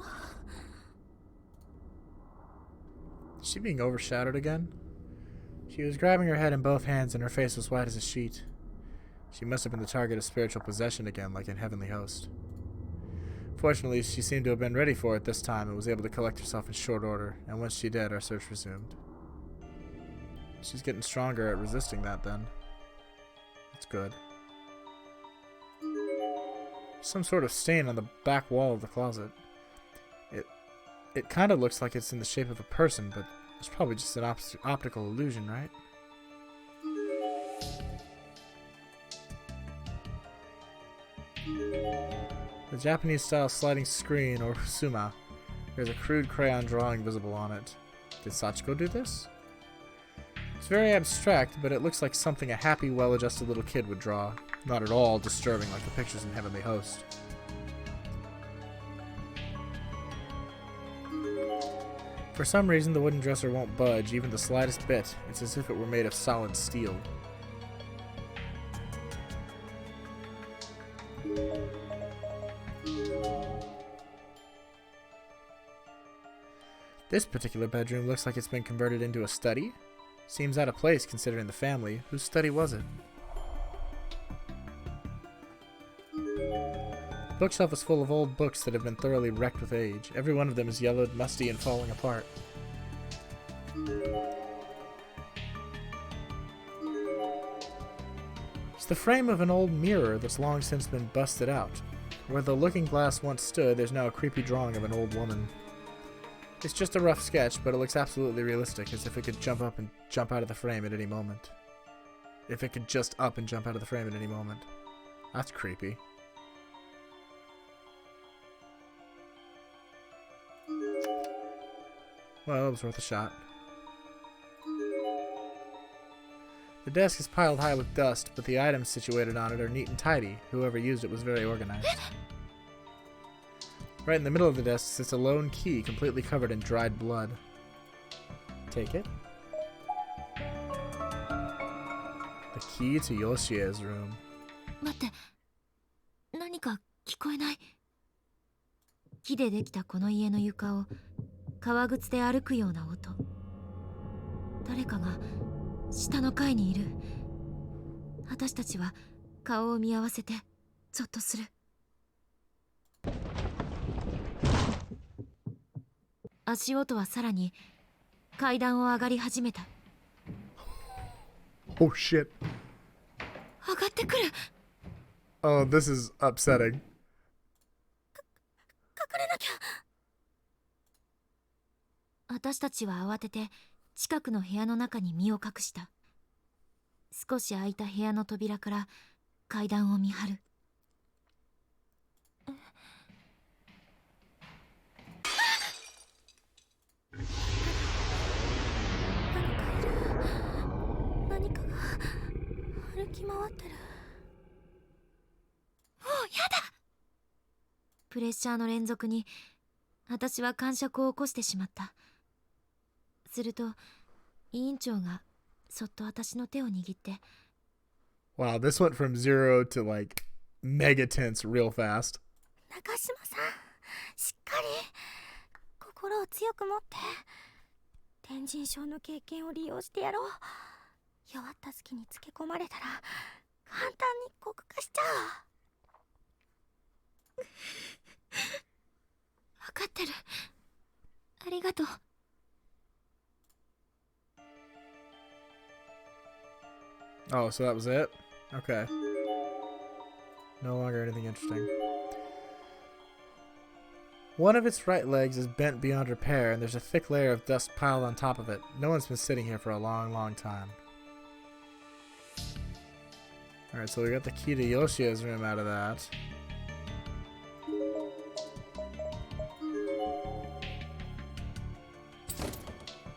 Is she being overshadowed again? She was grabbing her head in both hands and her face was white as a sheet. She must have been the target of spiritual possession again, like in Heavenly Host. Fortunately, she seemed to have been ready for it this time and was able to collect herself in short order, and once she did, our search resumed. She's getting stronger at resisting that then. That's good. Some sort of stain on the back wall of the closet. It kind of looks like it's in the shape of a person, but it's probably just an optical illusion, right? The Japanese-style sliding screen, or suma, There's a crude crayon drawing visible on it. Did Sachiko do this? It's very abstract, but it looks like something a happy, well-adjusted little kid would draw. Not at all disturbing like the pictures in Heavenly Host. For some reason, the wooden dresser won't budge, even the slightest bit. It's as if it were made of solid steel. This particular bedroom looks like it's been converted into a study. Seems out of place considering the family. Whose study was it? The bookshelf is full of old books that have been thoroughly wrecked with age. Every one of them is yellowed, musty, and falling apart. It's the frame of an old mirror that's long since been busted out. Where the looking glass once stood, there's now a creepy drawing of an old woman. It's just a rough sketch, but it looks absolutely realistic, as if it could jump up and jump out of the frame at any moment. If it could just up and jump out of the frame at any moment. That's creepy. Well, it was worth a shot. The desk is piled high with dust, but the items situated on it are neat and tidy. Whoever used it was very organized. Right in the middle of the desk sits a lone key completely covered in dried blood. Take it. The key to Yoshie's room. 待って、何か聞こえない。木でできたこの家の床を革靴で歩くような音。誰かが下の階にいる。私たちは顔を見合わせてゾッとする。足音はさらに階段を上がり始めた。Oh shit. 上がってくる。Oh, this is upsetting. 隠れなきゃ。私たちは慌てて近くの部屋の中に身を隠した。少し開いた部屋の扉から階段を見張る。何かが歩き回ってる。もうやだ。プレッシャーの連続に私は感触を起こしてしまった。すると委員長がそっと私の手を握って。 Wow, this went from 0 to like mega tense real fast. 中島さん、しっかり心を強く持って。天神症の経験を利用してやろう。弱った隙につけ込まれたら簡単に極化しちゃう。分かってる。ありがとう。Oh, so that was it? Okay. No longer anything interesting. One of its right legs is bent beyond repair, and there's a thick layer of dust piled on top of it. No one's been sitting here for a long, long time. Alright, so we got the key to Yoshie's room out of that.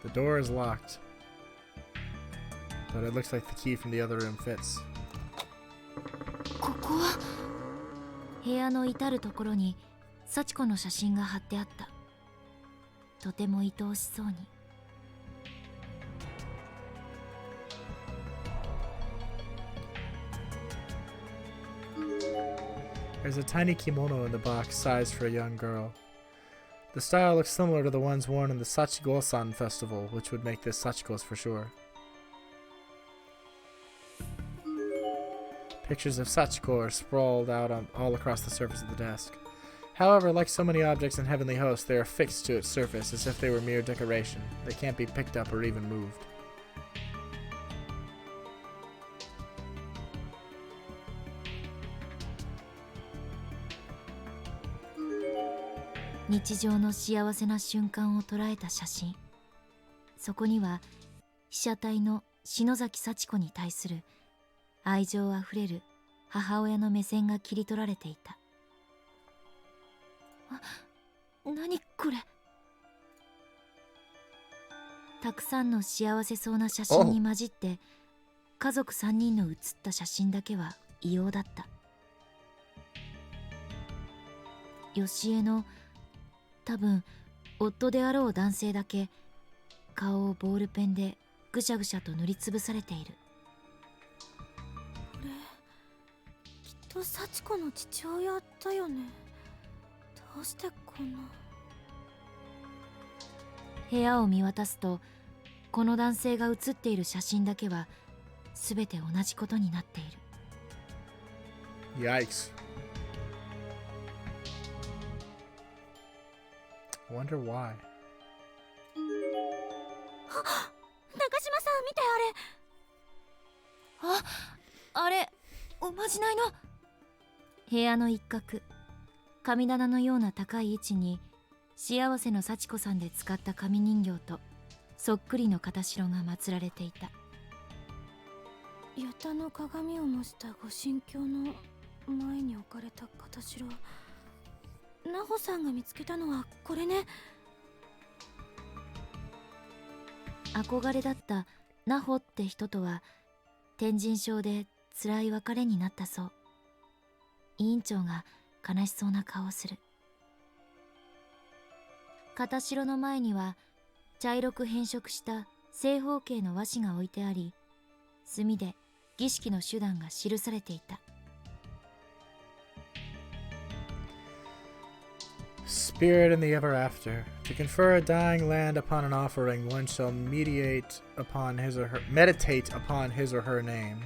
The door is locked. But it looks like the key from the other room fits. ここは部屋の至るところに幸子の写真が貼ってあった。とても愛おしそうに。There's a tiny kimono in the box sized for a young girl. The style looks similar to the ones worn in the Sachigo-san festival, which would make this Sachiko's for sure. Pictures of Sachiko are sprawled out all across the surface of the desk. However, like so many objects in Heavenly Host, they are fixed to its surface as if they were mere decoration. They can't be picked up or even moved.「日常の幸せな瞬間を捉えた写真。そこには被写体の篠崎幸子に対する愛情あふれる母親の目線が切り取られていた。何これ。たくさんの幸せそうな写真に混じって家族3人の写った写真だけは異様だった。よしえの多分夫であろう男性だけ顔をボールペンでぐしゃぐしゃと塗りつぶされている。これきっと幸子の父親だよね。どうしてこんな。部屋を見渡すとこの男性が写っている写真だけは全て同じことになっている。 Yikes. Wonder why. 中島さん見てあれおまじないの。部屋の一角、神棚のような高い位置に幸せの幸子さんで使った紙人形とそっくりの片白が祀られていた。ヤタの鏡を模したご神教の前に置かれた片白。ナホさんが見つけたのはこれね。憧れだったナホって人とは天神症で辛い別れになったそう。委員長が悲しそうな顔をする。片白の前には茶色く変色した正方形の和紙が置いてあり、墨で儀式の手段が記されていた。Spirit in the ever after. To confer a dying land upon an offering, one shall meditate upon his or her name.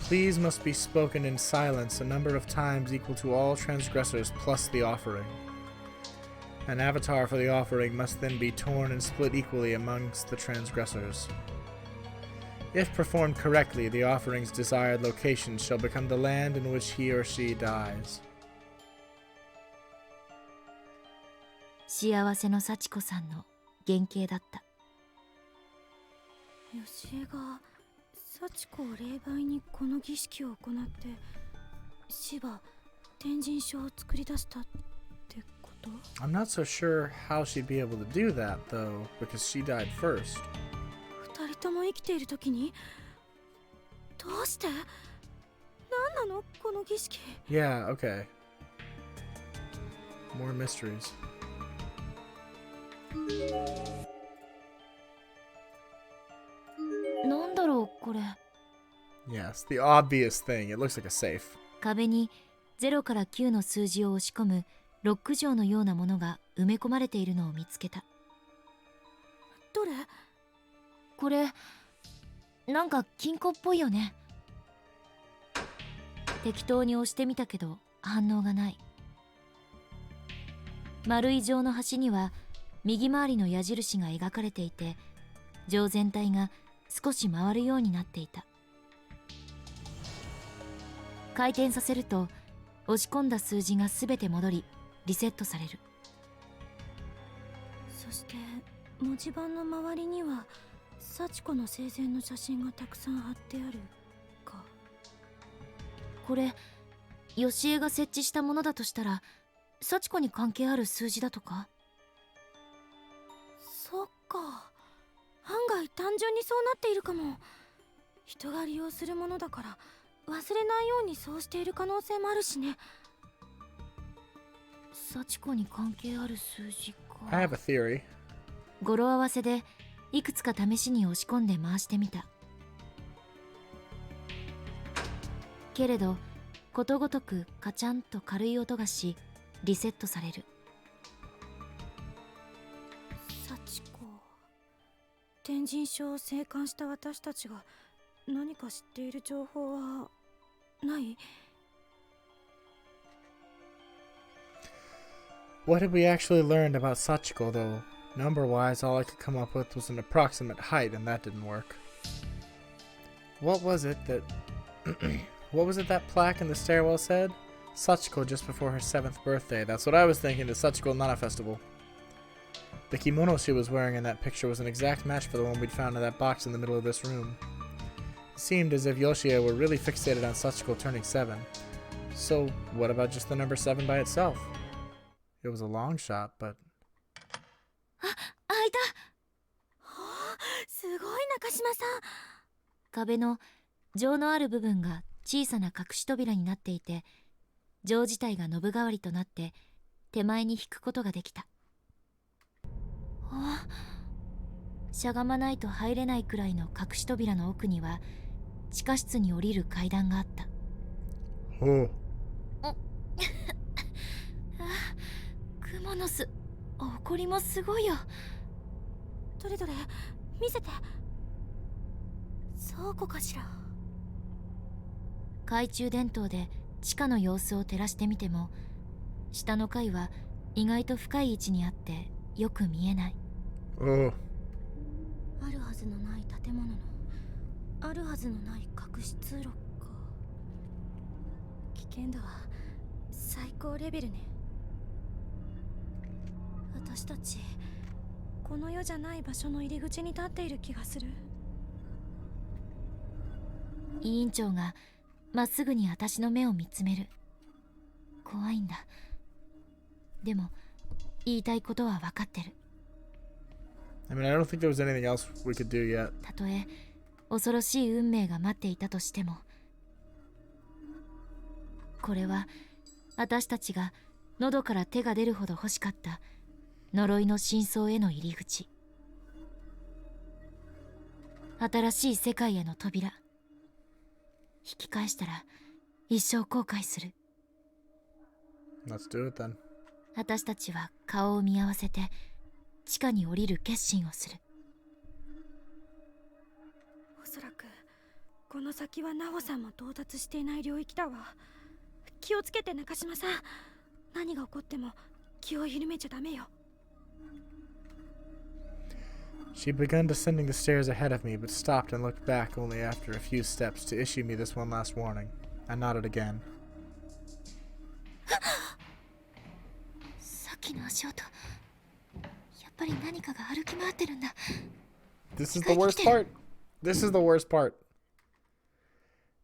Please must be spoken in silence a number of times equal to all transgressors plus the offering. An avatar for the offering must then be torn and split equally amongst the transgressors. If performed correctly, the offering's desired location shall become the land in which he or she dies. 幸せの幸子さんの原型だった。よしえが幸子を霊媒にこの儀式を行って死は天神書を作り出したってこと？ I'm not so sure how she'd be able to do that, though, because she died first. 二人とも生きている時にどうして？何なのこの儀式？ Yeah, okay. More mysteries. なんだろうこれ。 Yes, the obvious thing. It looks like a safe. 壁に0から9の数字を押し込むロック錠のようなものが埋め込まれているのを見つけた。どれ？これなんか金庫っぽいよね。適当に押してみたけど反応がない。丸い状の端には右回りの矢印が描かれていて、錠全体が少し回るようになっていた。回転させると押し込んだ数字がすべて戻りリセットされる。そして文字盤の周りには幸子の生前の写真がたくさん貼ってあるか。これよしえが設置したものだとしたら幸子に関係ある数字だとか？そっか、案外単純にそうなっているかも。人が利用するものだから忘れないようにそうしている可能性もあるしね。幸子に関係ある数字か。 I have a theory. 語呂合わせでいくつか試しに押し込んで回してみた。けれどことごとくカチャンと軽い音がしリセットされる。幸子、天神書を生還した私たちが何か知っている情報はない？ What had we actually learned about Sachiko, though? Number-wise, all I could come up with was an approximate height, and that didn't work. What was it that... what was it that plaque in the stairwell said? Sachiko just before her 7th birthday. That's what I was thinking, the Sachiko Nana Festival. The kimono she was wearing in that picture was an exact match for the one we'd found in that box in the middle of this room. It seemed as if Yoshie were really fixated on Sachiko turning 7. So, what about just the number 7 by itself? It was a long shot, but... 開いた。すごい中島さん。壁の錠のある部分が小さな隠し扉になっていて、錠自体がノブ代わりとなって手前に引くことができた。しゃがまないと入れないくらいの隠し扉の奥には地下室に降りる階段があった。クモの巣、怒りもすごいよ。どれどれ、見せて。倉庫かしら。懐中電灯で地下の様子を照らしてみても、下の階は意外と深い位置にあってよく見えない。あるはずのない建物のあるはずのない隠し通路か。危険度は最高レベルね。私たちこの世じゃない場所の入り口に立っている気がする。委員長がまっすぐに私の目を見つめる。怖いんだ。でも言いたいことは分かってる。I mean, I don't think there was anything else we could do yet. たとえ恐ろしい運命が待っていたとしても、これは私たちが喉から手が出るほど欲しかった呪いの真相への入り口。新しい世界への扉。引き返したら一生後悔する。 Let's do it then. 私たちは顔を見合わせて地下に降りる決心をする。おそらくこの先はナホさんも到達していない領域だわ。気をつけて中島さん。何が起こっても気を緩めちゃダメよ。She began descending the stairs ahead of me, but stopped and looked back only after a few steps to issue me this one last warning. I nodded again. さっきの足音、やっぱり何かが歩き回ってるんだ。 This is the worst part. This is the worst part.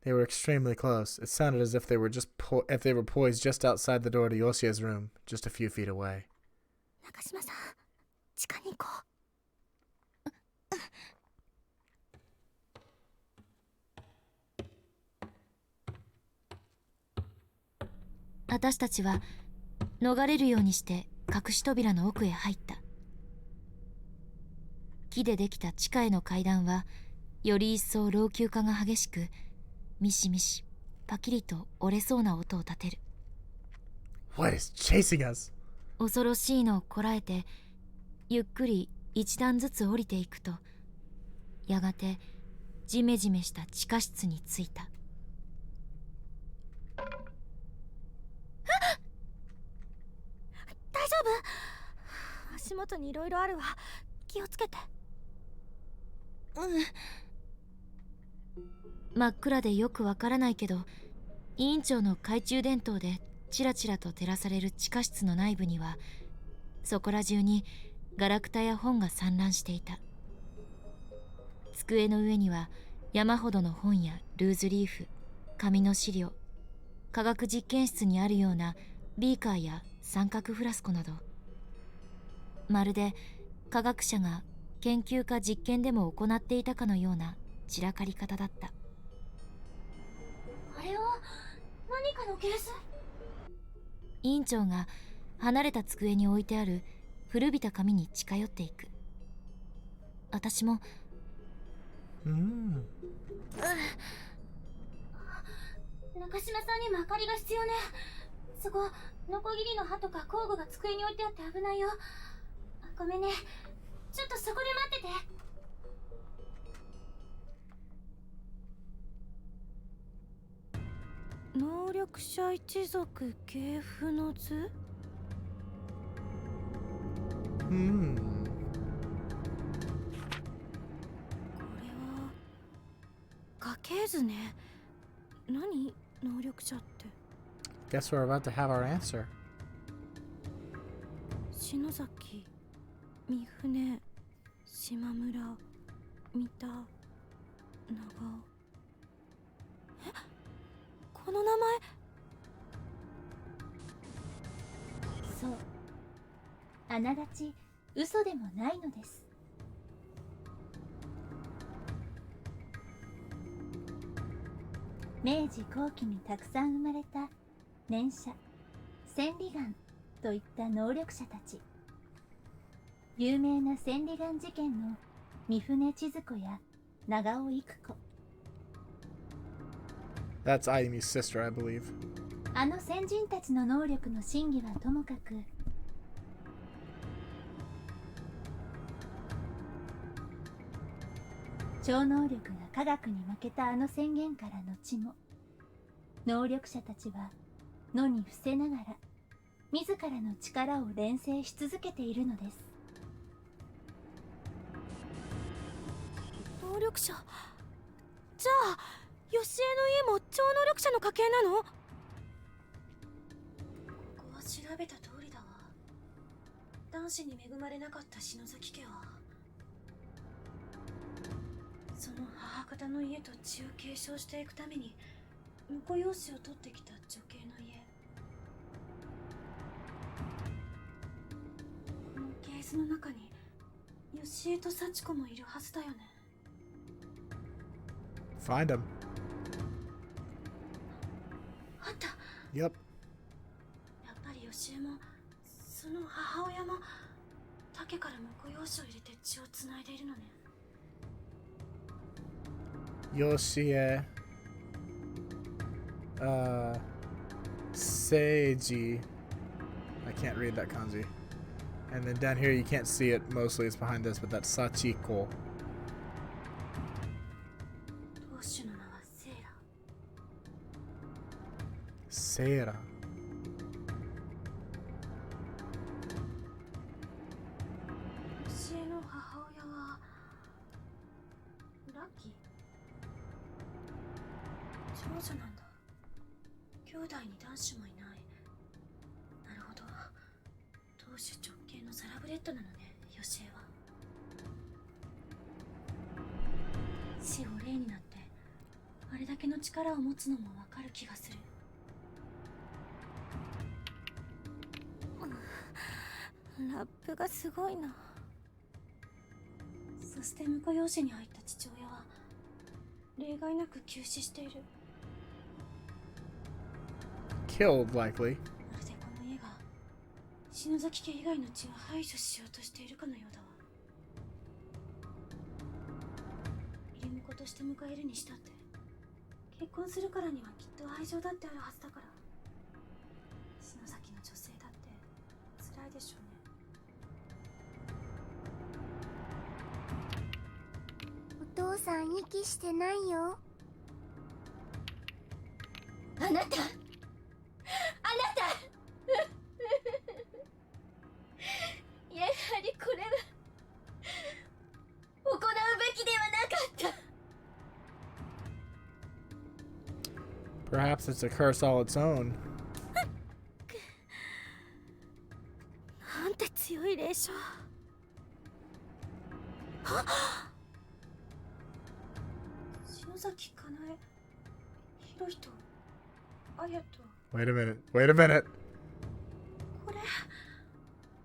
They were extremely close. It sounded as if they were poised just outside the door to Yoshia's room, just a few feet away. 中島さん、地下に行こう。私たちは逃れるようにして隠し扉の奥へ入った。木でできた地下への階段はより一層老朽化が激しく、ミシミシパキリと折れそうな音を立てる。 What is chasing us? 恐ろしいのをこらえてゆっくり一段ずつ降りていくと、やがてジメジメした地下室に着いた。大丈夫？足元にいろいろあるわ。気をつけて。真っ暗でよくわからないけど、委員長の懐中電灯でチラチラと照らされる地下室の内部には、そこら中にガラクタや本が散乱していた。机の上には山ほどの本やルーズリーフ、紙の資料、科学実験室にあるようなビーカーや三角フラスコなど、まるで科学者が研究か実験でも行っていたかのような散らかり方だった。あれは何かのケース？委員長が離れた机に置いてある古びた紙に近寄っていく。私も中島さんにも明かりが必要ね。そこ、ノコギリの刃とか工具が机に置いてあって危ないよ。ごめんね。ちょっとそこで待ってて。能力者一族系譜の図？これは家系図ね。何？能力者って。Guess we're about to have our answer. 篠崎、三船、島村、三田、長尾。え？この名前？そう。あながち嘘でもないのです。明治後期にたくさん生まれた念写、千里眼といった能力者たち。有名な千里眼事件の三船千鶴子や長尾育子、That's Ayumi's sister, I believe. あの先人たちの能力の真偽はともかく、超能力が科学に負けたあの宣言から後も、能力者たちは野に伏せながら自らの力を錬成し続けているのです。能力者。じゃあヨシエの家も超能力者の家系なの？ここは調べた通りだわ。男子に恵まれなかった篠崎家は、その母方の家と血を継承していくために婿養子を取ってきた女系の家。このケースの中にヨシエと幸子もいるはずだよね。Find him. あった。 Yep. やっぱりヨシエもその母親も竹から婿養子を入れて血をつないでいるのね。Yoshie. Seiji. I can't read that kanji. And then down here you can't see it, mostly it's behind this, but that's Sachiko. 当主の名はセーラ。セーラ。ヨシエの母親はラッキー。長女なんだ。兄弟に男子もいない。なるほど。当主直系のサラブレッドなのね、ヨシエは。死を霊になってあれだけの力を持つのもわかる気がする。ラップがすごいな。そして婿養子に入った父親は例外なく急死している。 Killed, likely. まるでこの家が篠崎家以外の血を排除しようとしているかのようだわ。入り婿として迎えるにしたって、結婚するからにはきっと愛情だってあるはずだから、篠崎の女性だって辛いでしょうね。お父さん息してないよ。あなたやはりこれは行うべきではなかった。 Perhaps it's a curse all its own. なんて強い霊障。篠崎かなえ、ひろひと、あやと。 Wait a minute. Wait a minute. これ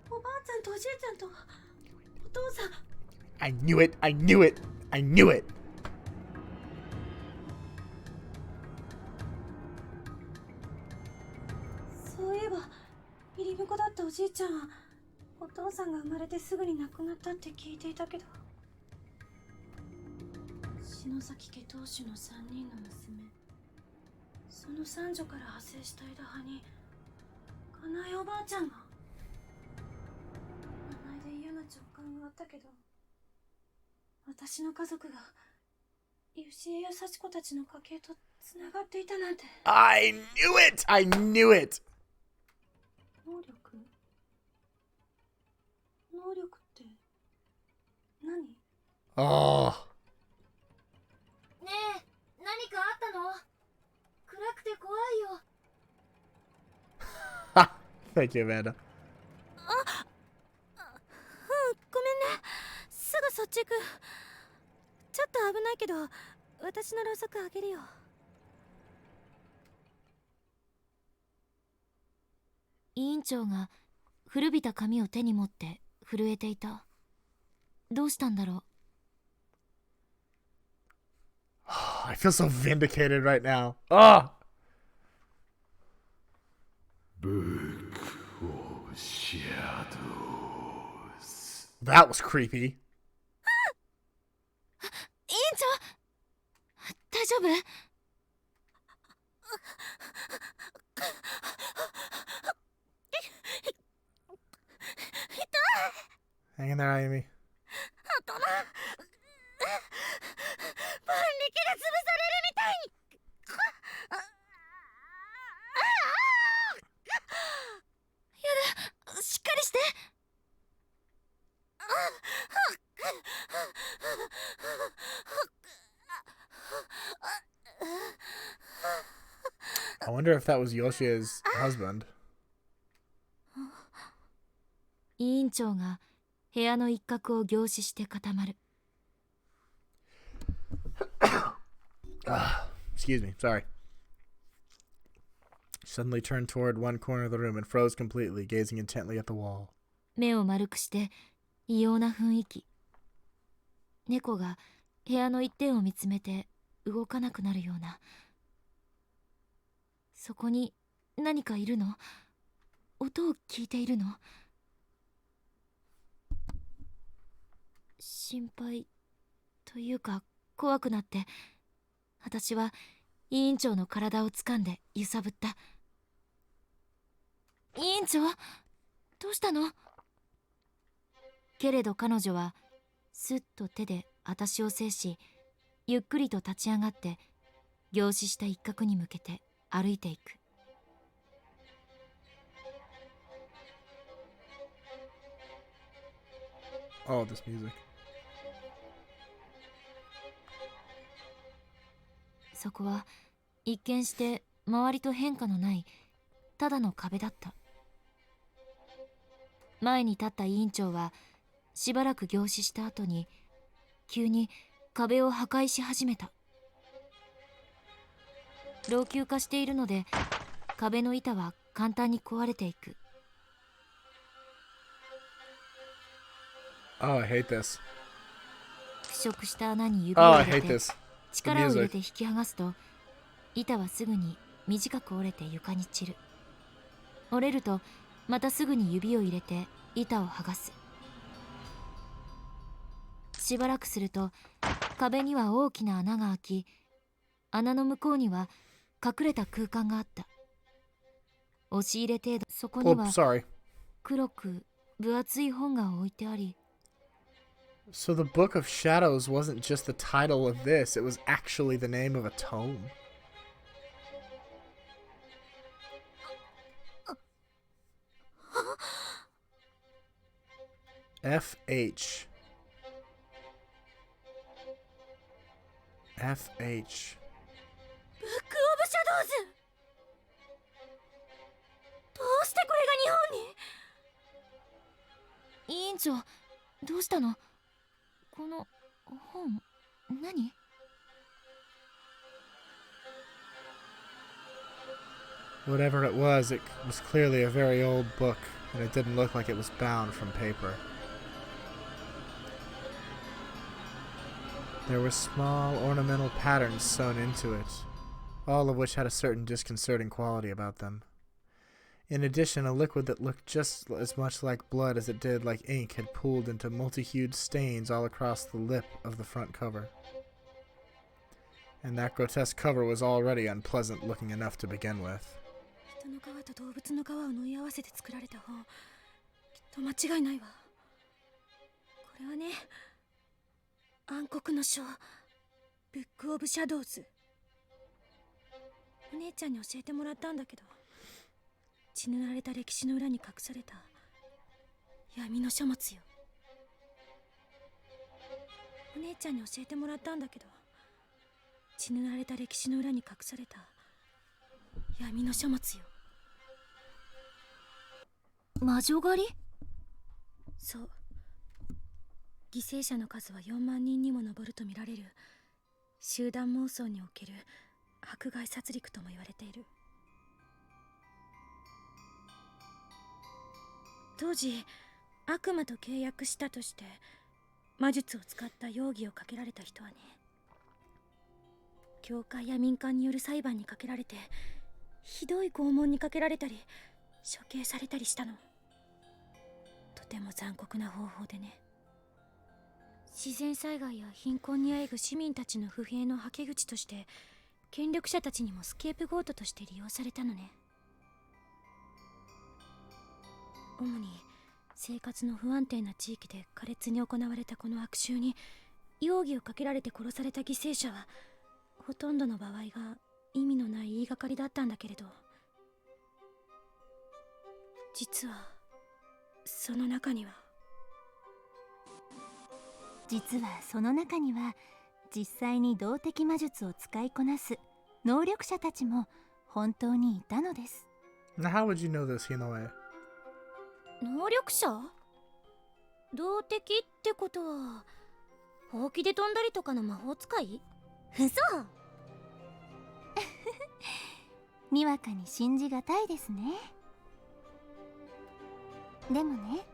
おばあちゃんとおじいちゃんとお父さん。 I knew it. I knew it. I knew it. そういえば入り婿だったおじいちゃんはお父さんが生まれてすぐに亡くなったって聞いていたけど、篠崎家当主の3人の娘、その三女から派生した枝葉にかなえおばあちゃんが。名前で嫌な直感があったけど、私の家族がユシエや幸子たちの家系とつながっていたなんて。 I knew it. I knew it. 能力って何？ Oh. ねえ、何かあったの？暗くて怖いよ。Thank you, Amanda. ごめんね。すぐそっち行く。ちょっと危ないけど私のろうそくあげるよ。委員長が古びた紙を手に持って震えていた。どうしたんだろう。I feel so vindicated right now. Ah! Book of Shadows. That was creepy. 委員長、大丈夫？ Hang in there, Ayumi. 頭万力で潰されるみたいに。やだ、しっかりして。I wonder if that was Yoshi's husband. 委員長が部屋の一角を凝視して固まる。Excuse me, sorry. She suddenly turned toward one corner of the room and froze completely, gazing intently at the wall. 目を丸くして異様な雰囲気。猫が部屋の一点を見つめて動かなくなるような。そこに何かいるの？音を聞いているの？心配というか怖くなって、私は委員長の体を掴んで揺さぶった。委員長、どうしたの？けれど彼女はすっと手で私を制し、ゆっくりと立ち上がって凝視した一角に向けて歩いていく。Oh, this music. そこは一見して周りと変化のないただの壁だった。前に立った委員長はしばらく凝視した後に急に壁を破壊し始めた。老朽化しているので壁の板は簡単に壊れていく。Oh, I hate this. 腐食した穴に指を入れて this. 力を入れて引き剥がすと板はすぐに短く折れて床に散る。折れるとまたすぐに指を入れて板を剥がす。しばらくすると壁には大きな穴が開き、穴の向こうには隠れた空間があった。押し入れ程度、そこには黒く分厚い本が置いてあり。So the Book of Shadows wasn't just the title of this, it was actually the name of a tome. FH. FH. ブックオブシャドウズ。どうしてこれが日本に？委員長、どうしたの？この本、何？ Whatever it was clearly a very old book, and it didn't look like it was bound from paper. There were small ornamental patterns sewn into it, all of which had a certain disconcerting quality about them. In addition, a liquid that looked just as much like blood as it did like ink had pooled into multi-hued stains all across the lip of the front cover. And that grotesque cover was already unpleasant looking enough to begin with. 人の皮と動物の皮を縫い合わせて作られた本、きっと間違いないわ。これはね、暗黒の書、ブックオブシャドウズ。お姉ちゃんに教えてもらったんだけど、血塗られた歴史の裏に隠された闇の書物よ。お姉ちゃんに教えてもらったんだけど、血塗られた歴史の裏に隠された闇の書物よ。魔女狩り？そう。犠牲者の数は4万人にも上ると見られる集団妄想における迫害殺戮とも言われている。当時悪魔と契約したとして魔術を使った容疑をかけられた人はね、教会や民間による裁判にかけられて、ひどい拷問にかけられたり処刑されたりしたの。とても残酷な方法でね。自然災害や貧困にあえぐ市民たちの不平のはけ口として、権力者たちにもスケープゴートとして利用されたのね。主に生活の不安定な地域で苛烈に行われたこの悪臭に容疑をかけられて殺された犠牲者は、ほとんどの場合が意味のない言いがかりだったんだけれど、実はその中には実際に動的魔術を使いこなす能力者たちも本当にいたのです。 Now, how would you know this, Hinoe? 能力者？動的ってことはほうきで飛んだりとかの魔法使い？嘘にわかに信じがたいですね。でもね、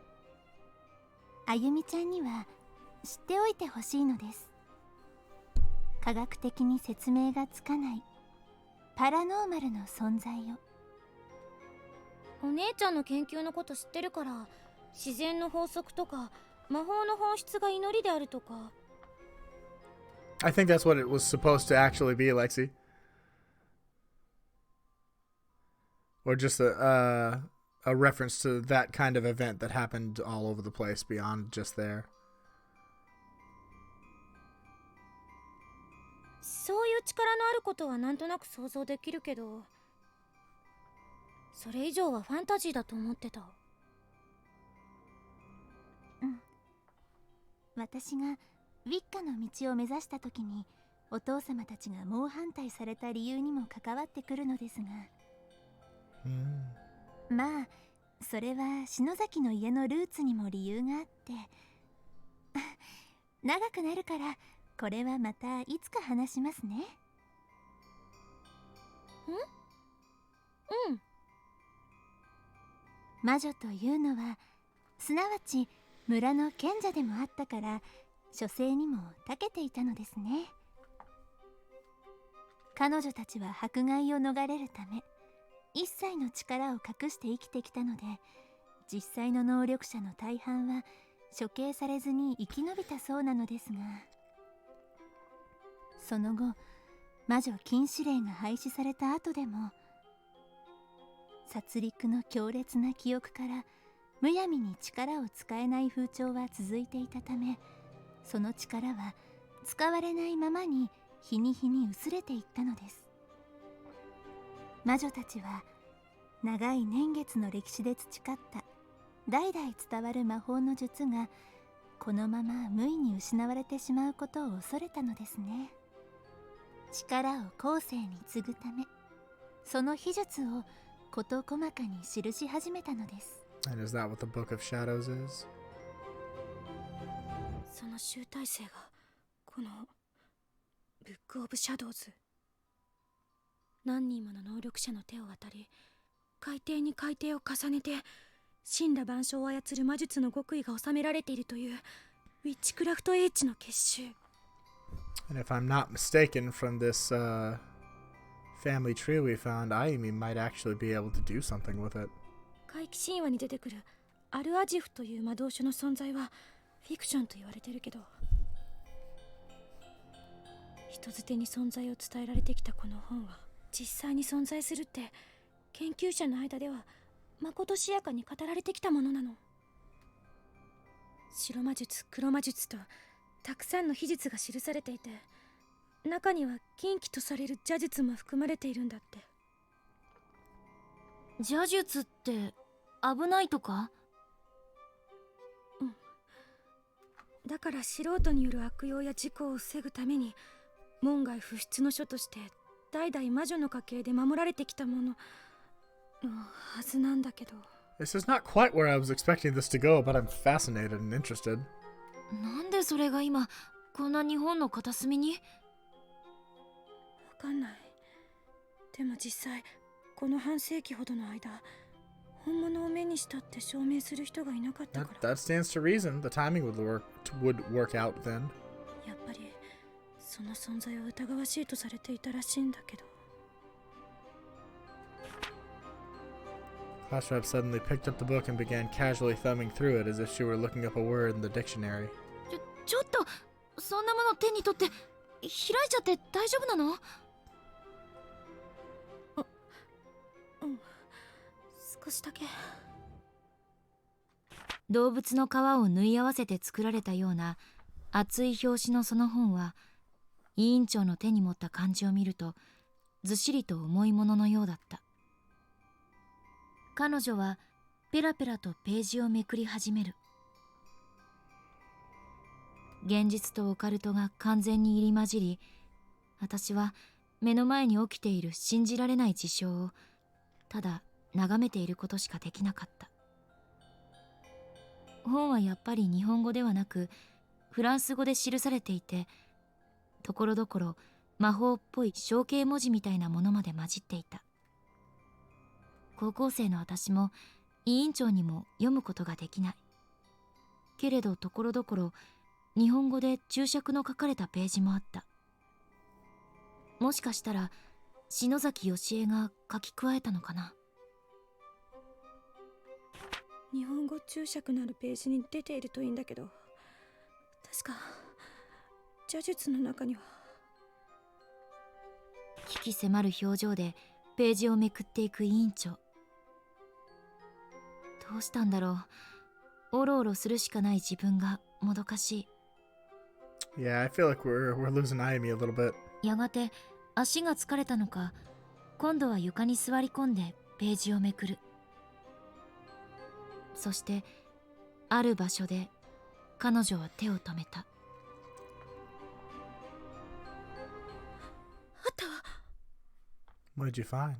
あゆみちゃんには知っておいてほしいのです。科学的に説明がつかないパラノーマルの存在を。お姉ちゃんの研究のこと知ってるから、自然の法則とか魔法の本質が祈りであるとか。 I think that's what it was supposed to actually be, Lexi. Or just a reference to that kind of event that happened all over the place beyond just there. そういう力のあることはなんとなく想像できるけど、それ以上はファンタジーだと思ってた。私がウィッカの道を目指した時にお父様たちが猛反対された理由にも関わってくるのですが、まあそれは篠崎の家のルーツにも理由があって長くなるからこれはまたいつか話しますね。魔女というのはすなわち村の賢者でもあったから、書生にも長けていたのですね。彼女たちは迫害を逃れるため一切の力を隠して生きてきたので、実際の能力者の大半は処刑されずに生き延びたそうなのですが、その後魔女禁止令が廃止された後でも殺戮の強烈な記憶からむやみに力を使えない風潮は続いていたため、その力は使われないままに日に日に薄れていったのです。魔女たちは長い年月の歴史で培った代々伝わる魔法の術がこのまま無意に失われてしまうことを恐れたのですね。力を後世に継ぐため、その秘術を事細かに記し始めたのです。And is that what the Book of Shadows is? その集大成がこのブックオブシャドウズ。何人もの能力者の手を渡り、海底に海底を重ねて神羅万象を操る魔術の極意が収められているというウィッチクラフト英知の結集。 And if I'm not mistaken from this family tree we found, Ayumi might actually be able to do something with it. 怪奇神話に出てくるアルアジフという魔導書の存在はフィクションと言われてるけど、人づてに存在を伝えられてきたこの本は実際に存在するって研究者の間ではまことしやかに語られてきたものなの。白魔術、黒魔術とたくさんの秘術が記されていて、中には禁忌とされる邪術も含まれているんだって。邪術って危ないとか？だから素人による悪用や事故を防ぐために門外不出の書として代々魔女の家系で守られてきたもののはずなんだけど。 This is not quite where I was expecting this to go, but I'm fascinated and interested. なんでそれが今こんな日本の片隅に？わかんない。でも実際この半世紀ほどの間、本物を目にしたって証明する人がいなかったから。 That stands to reason. The timing would work out then. やっぱりその存在は疑わしいとされていたらしいんだけど。 Classrep suddenly picked up the book and began casually thumbing through it as if she were looking up a word in the dictionary. ちょっと、そんなもの手に取って開いちゃって大丈夫なの？うん、少しだけ。動物の皮を縫い合わせて作られたような厚い表紙のその本は、委員長の手に持った漢字を見るとずっしりと重いもののようだった。彼女はペラペラとページをめくり始める。現実とオカルトが完全に入り混じり、私は目の前に起きている信じられない事象をただ眺めていることしかできなかった。本はやっぱり日本語ではなくフランス語で記されていて、ところどころ魔法っぽい象形文字みたいなものまで混じっていた。高校生の私も委員長にも読むことができない。けれどところどころ日本語で注釈の書かれたページもあった。もしかしたら篠崎義恵が書き加えたのかな。日本語注釈のあるページに出ているといいんだけど、確か邪術の中には。鬼気迫る表情でページをめくっていく委員長。どうしたんだろう。おろおろするしかない自分がもどかしい。Yeah, I feel like we're losing Ayumi a little bit. やがて足が疲れたのか、今度は床に座り込んでページをめくる。そしてある場所で彼女は手を止めた。あったわ。 What did you find?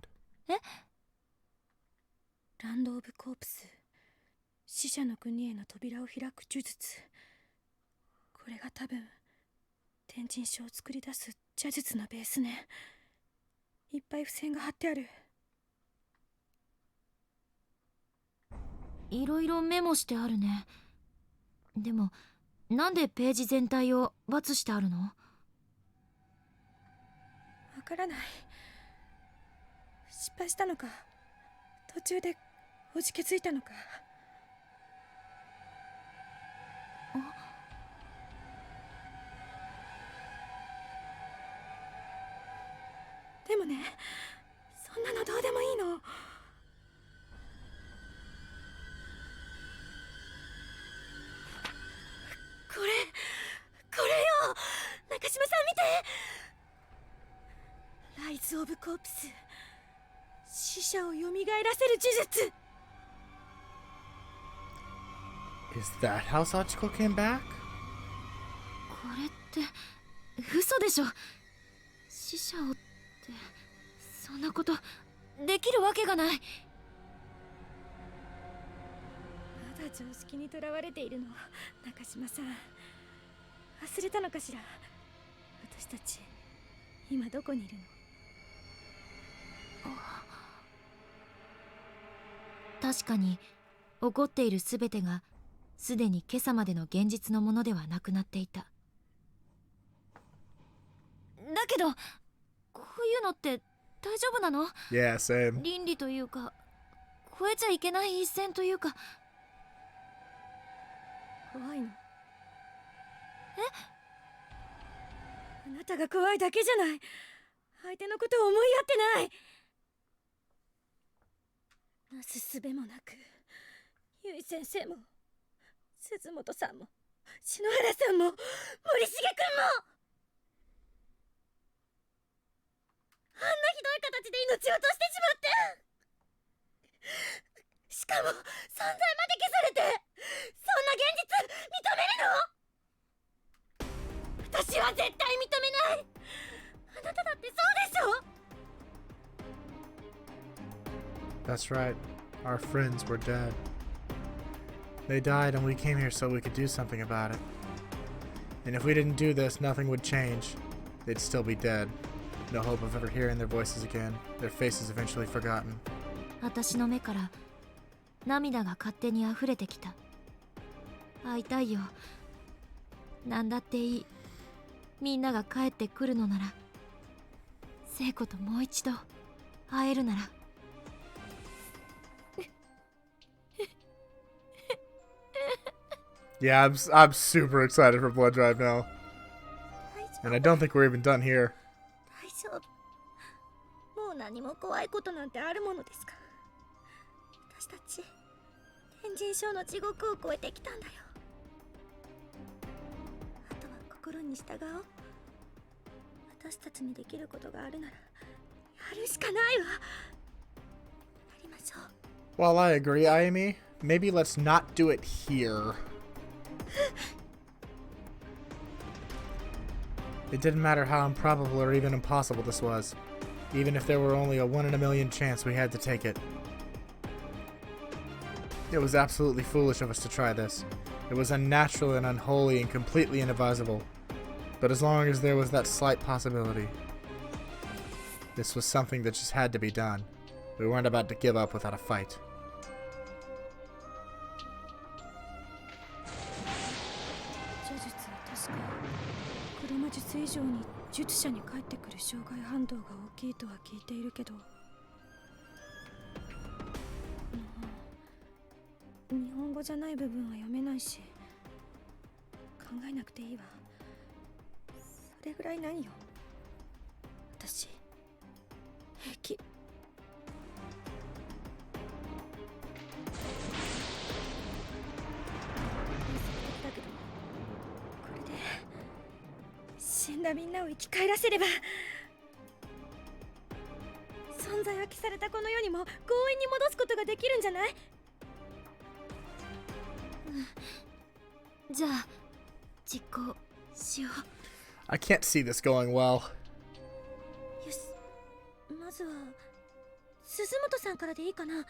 ランド・オブ・コープス、死者の国への扉を開く呪術。これが多分天神書を作り出す邪術のベースね。いっぱい付箋が貼ってある。いろいろメモしてあるね。でもなんでページ全体を×してあるの？わからない。失敗したのか、途中でおじけついたのか。でもね、そんなのどうでもいいの。これよ、中島さん見て。ライズ・オブ・コープス、死者を蘇らせる呪術。 Is that how Sachiko came back? これって嘘でしょ。死者をってそんなことできるわけがない。まだ常識にとらわれているの、中島さん。忘れたのかしら。私たち今どこにいるの？確かに起こっているすべてがすでに今朝までの現実のものではなくなっていた。だけどこういうのって大丈夫なの？ Yeah, same. 倫理というか超えちゃいけない一線というか。怖いの？あなたが怖いだけじゃない。相手のことを思いやってない。なすすべもなく、ゆい先生も鈴本さんも篠原さんも森重くんも、あんなひどい形で命を落としてしまって、しかも存在まで消されて、そんな現実認めるの？私は絶対認めない。あなただってそうでしょ？ That's right. Our friends were dead. They died and we came here so we could do something about it. And if we didn't do this, nothing would change. They'd still be dead. No hope of ever hearing their voices again. Their faces eventually forgotten. 私の目から涙が勝手に溢れてきた。会いたいよ。なんだっていい。みんなが帰ってくるのなら、聖子ともう一度会えるなら。Yeah, I'm super excited for Blood Drive now. And I don't think we're even done here. 大丈夫。もう何も怖いことなんてあるものですか。私たち天神賞の地獄を越えてきたんだよ。あとは心に従おう。私たちにできることがあるならやるしかないわ。やりましょう。 While I agree, Ayumi, maybe let's not do it here. It didn't matter how improbable or even impossible this was. Even if there were only a 1 in a million chance, we had to take it. It was absolutely foolish of us to try this. It was unnatural and unholy and completely inadvisable. But as long as there was that slight possibility, this was something that just had to be done. We weren't about to give up without a fight. 呪術は確か黒魔術以上に術者に返ってくる障害反動が大きいとは聞いているけど、日本語じゃない部分は読めないし考えなくていいわ。それぐらい何よ。私平気。だけどこれで死んだみんなを生き返らせれば、存在は消されたこの世にも強引に戻すことができるんじゃない？じゃあ実行しよう。 I can't see this going well. よし、まずは鈴本さんからでいいかな。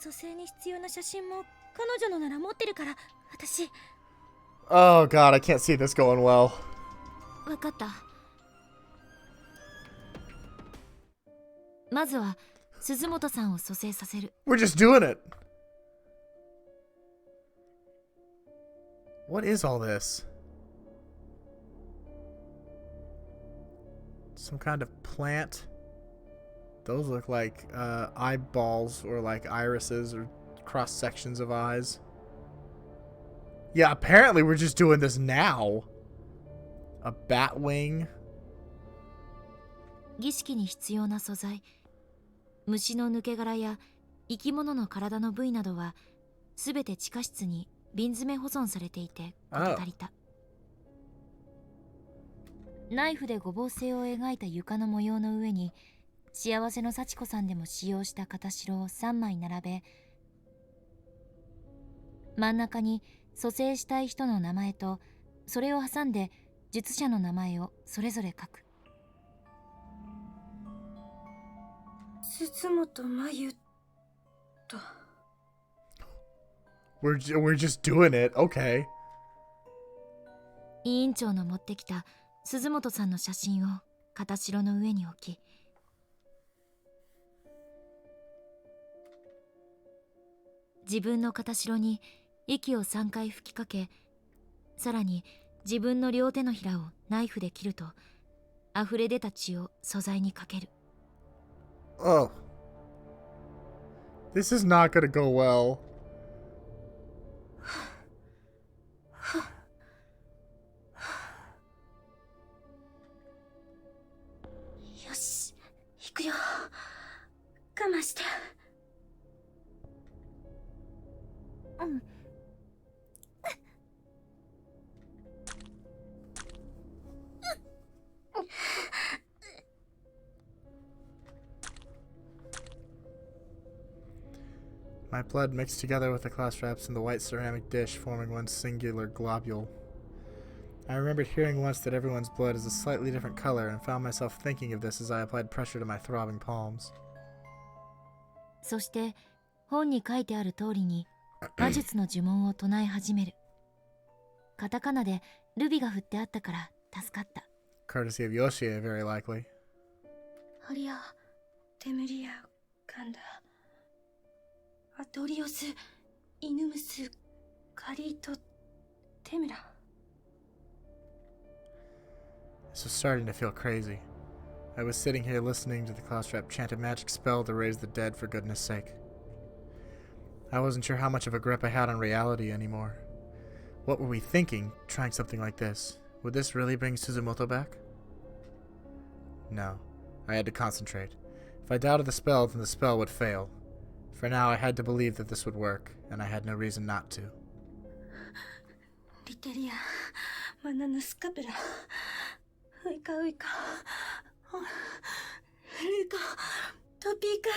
蘇生に必要な写真も彼女のなら持ってるから。私 Oh god, I can't see this going well. わかった。まずは鈴本さんを蘇生させる。 We're just doing it. What is all this? Some kind of plant? Those look like eyeballs or like irises or cross sections of eyes. Yeah, apparently we're just doing this now. A bat wing. 儀式に必要な素材、虫の抜け殻や生き物の体の部位などはすべて地下室に瓶詰め保存されていて事足りた。ナイフで五芒星を描いた床の模様の上に幸せの幸子さんでも使用した片白を3枚並べ、真ん中に蘇生したい人の名前とそれを挟んで術者の名前をそれぞれ書く。鈴本真由と。We're just doing it. Okay. 委員長の持ってきた鈴本さんの写真を片白の上に置き、自分の片白に息を3回吹きかけ、さらに自分の両手のひらをナイフで切ると溢れ出た血を素材にかける。 Oh. This is not gonna go well. よし、行くよ。我慢して。うん。My blood mixed together with the cloth wraps in the white ceramic dish, forming one singular globule. I remembered hearing once that everyone's blood is a slightly different color, and found myself thinking of this as I applied pressure to my throbbing palms. そして本に書いてある通りに魔術の呪文を唱え始める。カタカナでルビが振ってあったから助かった。 Courtesy of Yoshie, very likely. ハリア、テムリア、ガンダ。アトリオス、イヌムス、カリート、テムラ。This was starting to feel crazy. I was sitting here listening to the Clawstrap chant a magic spell to raise the dead for goodness sake. I wasn't sure how much of a grip I had on reality anymore. What were we thinking, trying something like this? Would this really bring Suzumoto back? No. I had to concentrate. If I doubted the spell, then the spell would fail. For now, I had to believe that this would work, and I had no reason not to. リテリア、マナヌスカペラ、ウイカウイカ、ルカ、トピカ、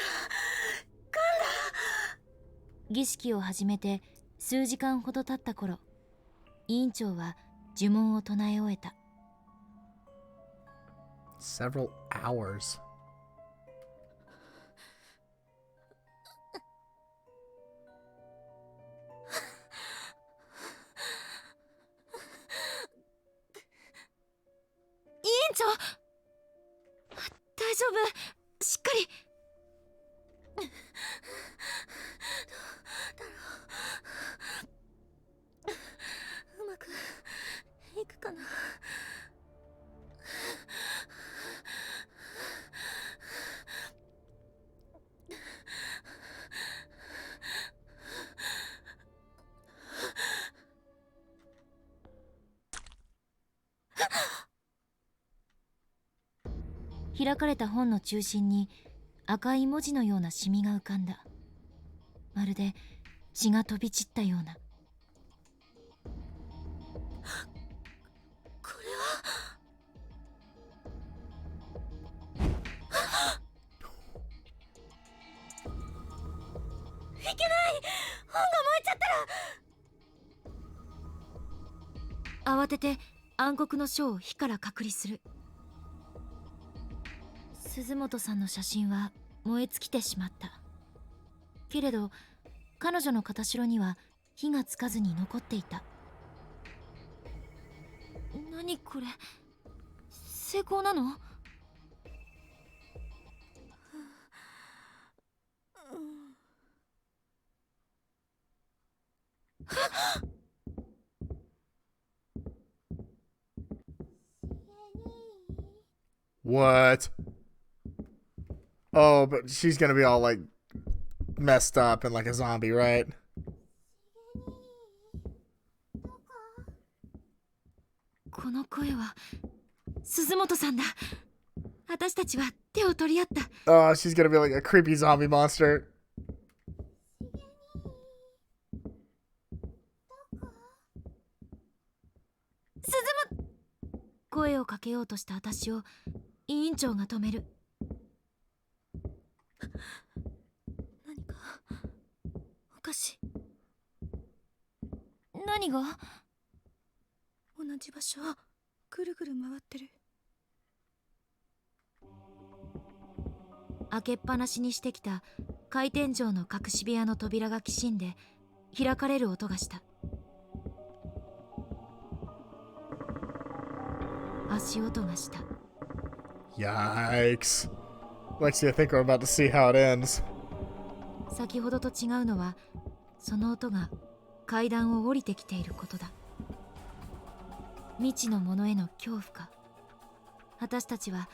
カンラ。儀式を始めて数時間ほど経った頃、委員長は呪文を唱え終えた。Several hours. 委員長、大丈夫、しっかり。うまくいくかな。開かれた本の中心に赤い文字のようなシミが浮かんだ。まるで血が飛び散ったような。これは。いけない、本が燃えちゃったら。慌てて暗黒の書を火から隔離する。鈴本さんの写真は燃え尽きてしまった。けれど彼女の片白には火がつかずに残っていた。何これ、成功なの？What? Oh, but she's gonna be all like messed up and like a zombie, right? この声は鈴本さんだ。私たちは手を取り合った。Oh, she's gonna be like a creepy zombie monster. 声をかけようとした私を委員長が止める。何かおかしい。何が？同じ場所をぐるぐる回ってる。開けっぱなしにしてきた回転状の隠し部屋の扉がきしんで開かれる音がした。足音がした。Yikes. Lexi, I think we're about to see how it ends. 先ほどと違うのは、その音が階段を降りてきていることだ。未知のものへの恐怖か。私たちは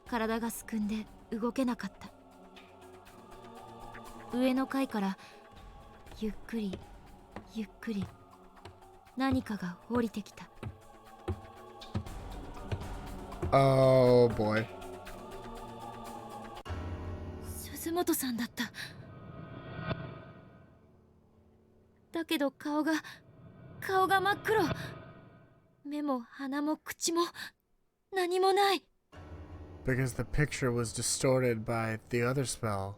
体がすくんで動けなかった。上の階からゆっくりゆっくり何かが降りてきた。Oh boy. 鈴本さんだった。だけど顔が真っ黒。目も鼻も口も何もない。Because the picture was distorted by the other spell.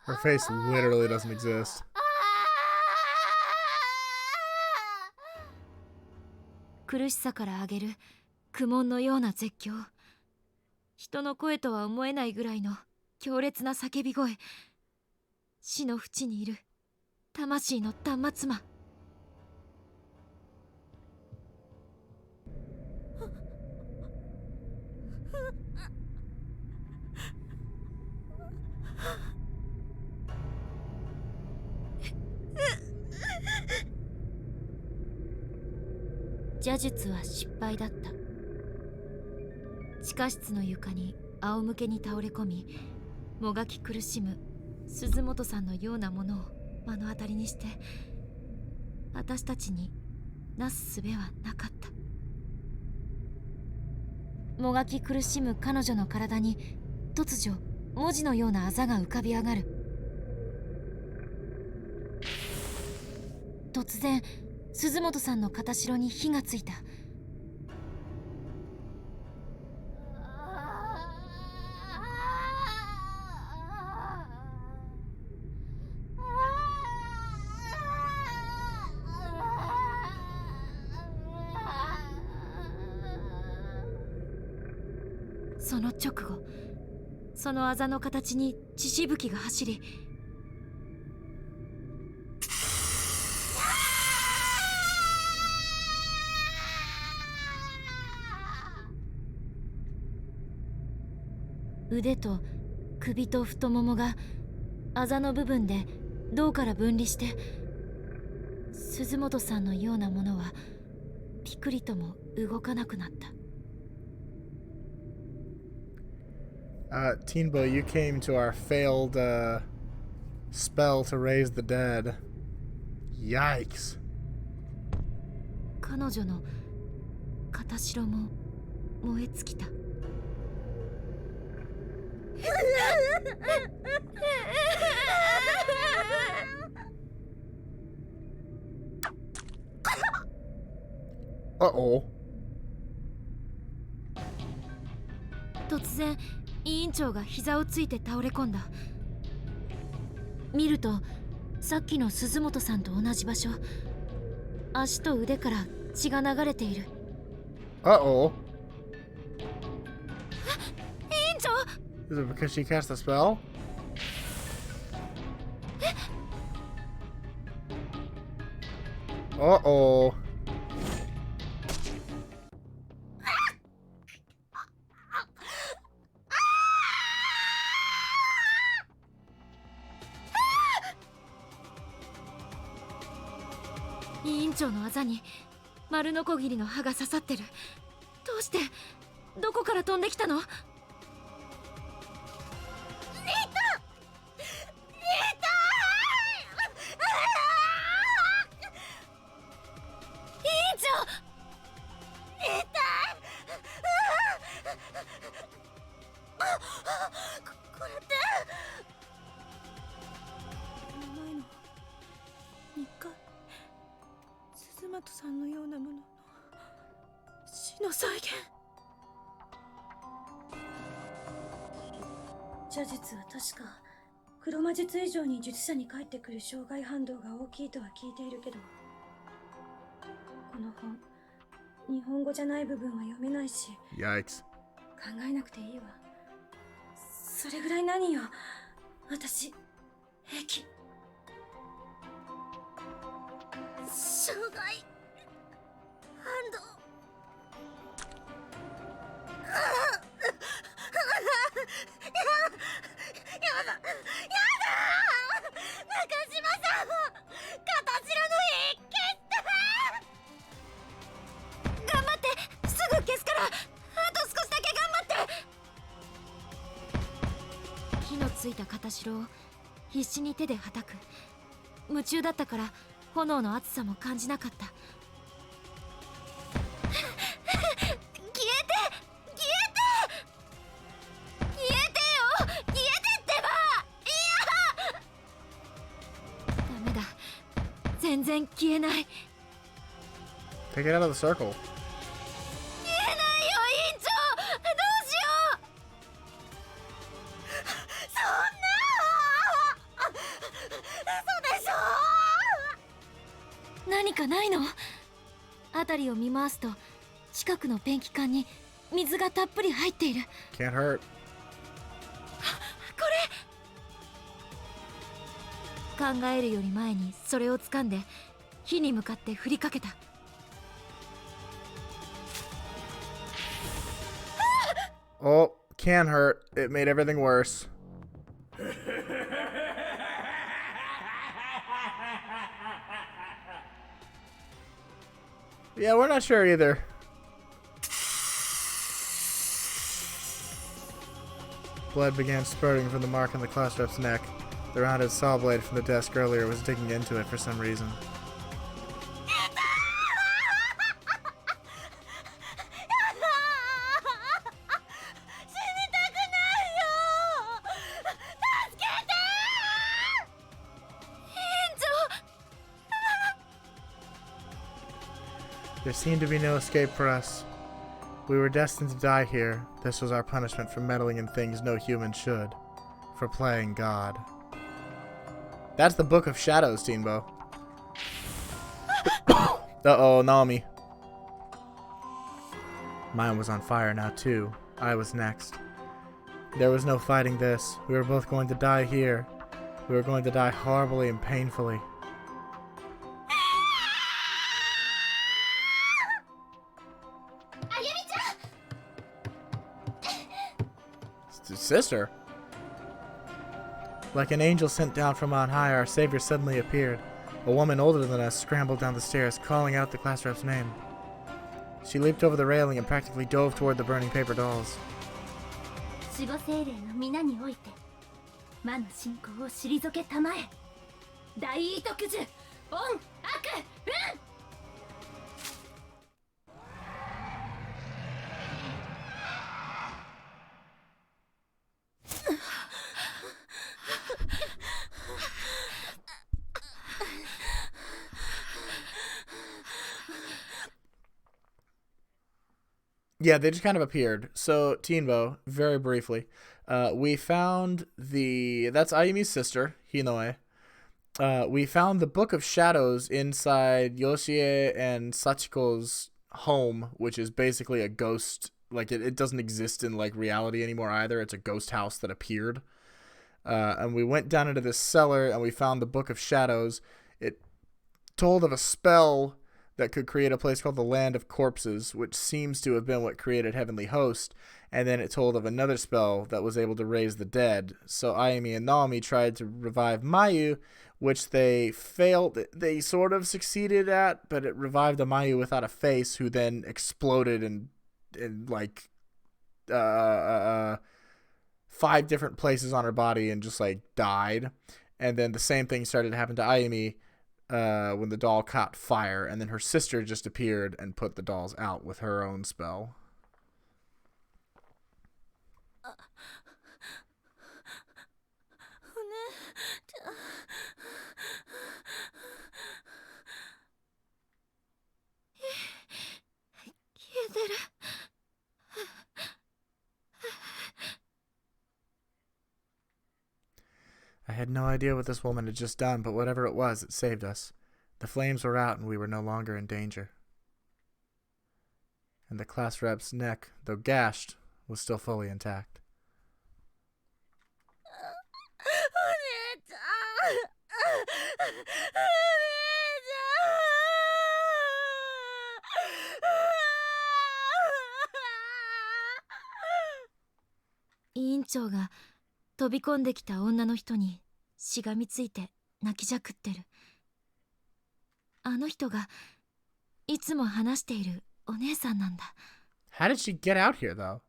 Her face literally doesn't exist. 苦しさから上げる苦悶のような絶叫。人の声とは思えないぐらいの強烈な叫び声。死の淵にいる魂の断末魔。邪術は失敗だった。地下室の床に仰向けに倒れ込み、もがき苦しむ鈴本さんのようなものを目の当たりにして、私たちになす術はなかった。もがき苦しむ彼女の体に突如文字のようなあざが浮かび上がる。突然鈴本さんの片白に火がついた。その直後、そのあざの形に血しぶきが走り、腕と首と太ももがあざの部分で胴から分離して、鈴本さんのようなものはピクリとも動かなくなった。Teen Boy, you came to our failed spell to raise the dead. Yikes. 彼女の片白も燃え尽きた。Uh-oh. 突然委員長が膝をついて倒れ込んだ。見るとさっきの鈴本さんと同じ場所、足と腕から血が流れている。Uh-oh. 委員長 Is it because she cast a spell? Uh-oh. 委員長のあざに丸ノコギリの刃が刺さってる。どうして？どこから飛んできたの？さんのようなものの死の再現。邪術は確か黒魔術以上に術者に返ってくる障害反動が大きいとは聞いているけど、この本日本語じゃない部分は読めないし、Yikes. 考えなくていいわ。それぐらい何よ、私平気。障害反動。やだ中島さん、形の一決頑張って、すぐ消すから。あと少しだけ頑張って。火のついた片白を必死に手で叩く。夢中だったから炎の熱さも感じなかった。全然消えない。 Take it out of the circle. 消えないよ、委員長。どうしよう。そんな嘘でしょ。何かないの？辺りを見回すと近くのペンキ缶に水がたっぷり入っている。 Can't hurt. これ考えるより前にそれを掴んで火に向かって振りかけた。 Oh, can hurt. It made everything worse. Yeah, we're not sure either. Blood began spurting from the mark on the class rep's neck. The rounded saw blade from the desk earlier was digging into it for some reason. There seemed to be no escape for us. We were destined to die here. This was our punishment for meddling in things no human should. For playing God. That's the Book of Shadows, Teenbo. Uh-oh, Naomi. Mine was on fire now, too. I was next. There was no fighting this. We were both going to die here. We were going to die horribly and painfully. Sister? Like an angel sent down from on high, our savior suddenly appeared. A woman older than us scrambled down the stairs, calling out the class rep's name. She leaped over the railing and practically dove toward the burning paper dolls. 守護精霊の皆において魔の信仰を退けたまえ。大異徳樹恩悪運。 Yeah, they just kind of appeared. So, Teenbo, very briefly, we found that's Ayumi's sister, Hinoe. We found the Book of Shadows inside Yoshie and Sachiko's home, which is basically a ghost. Like, it doesn't exist in, like, reality anymore either. It's a ghost house that appeared. And we went down into this cellar, and we found the Book of Shadows. It told of a spell that could create a place called the Land of Corpses, which seems to have been what created Heavenly Host, and then it told of another spell that was able to raise the dead. So Ayumi and Naomi tried to revive Mayu, which they failed. They sort of succeeded at, but it revived a Mayu without a face, who then exploded in like 5 different places on her body and just like died. And then the same thing started to happen to Ayumi when the doll caught fire, and then her sister just appeared and put the dolls out with her own spell. I had no idea what this woman had just done, but whatever it was, it saved us. The flames were out and we were no longer in danger. And the class rep's neck, though gashed, was still fully intact. Incho が飛び込んできた女の人にしがみついて泣きじゃくってる。あの人がいつも話しているお姉さんなんだ。How did she get out here, though?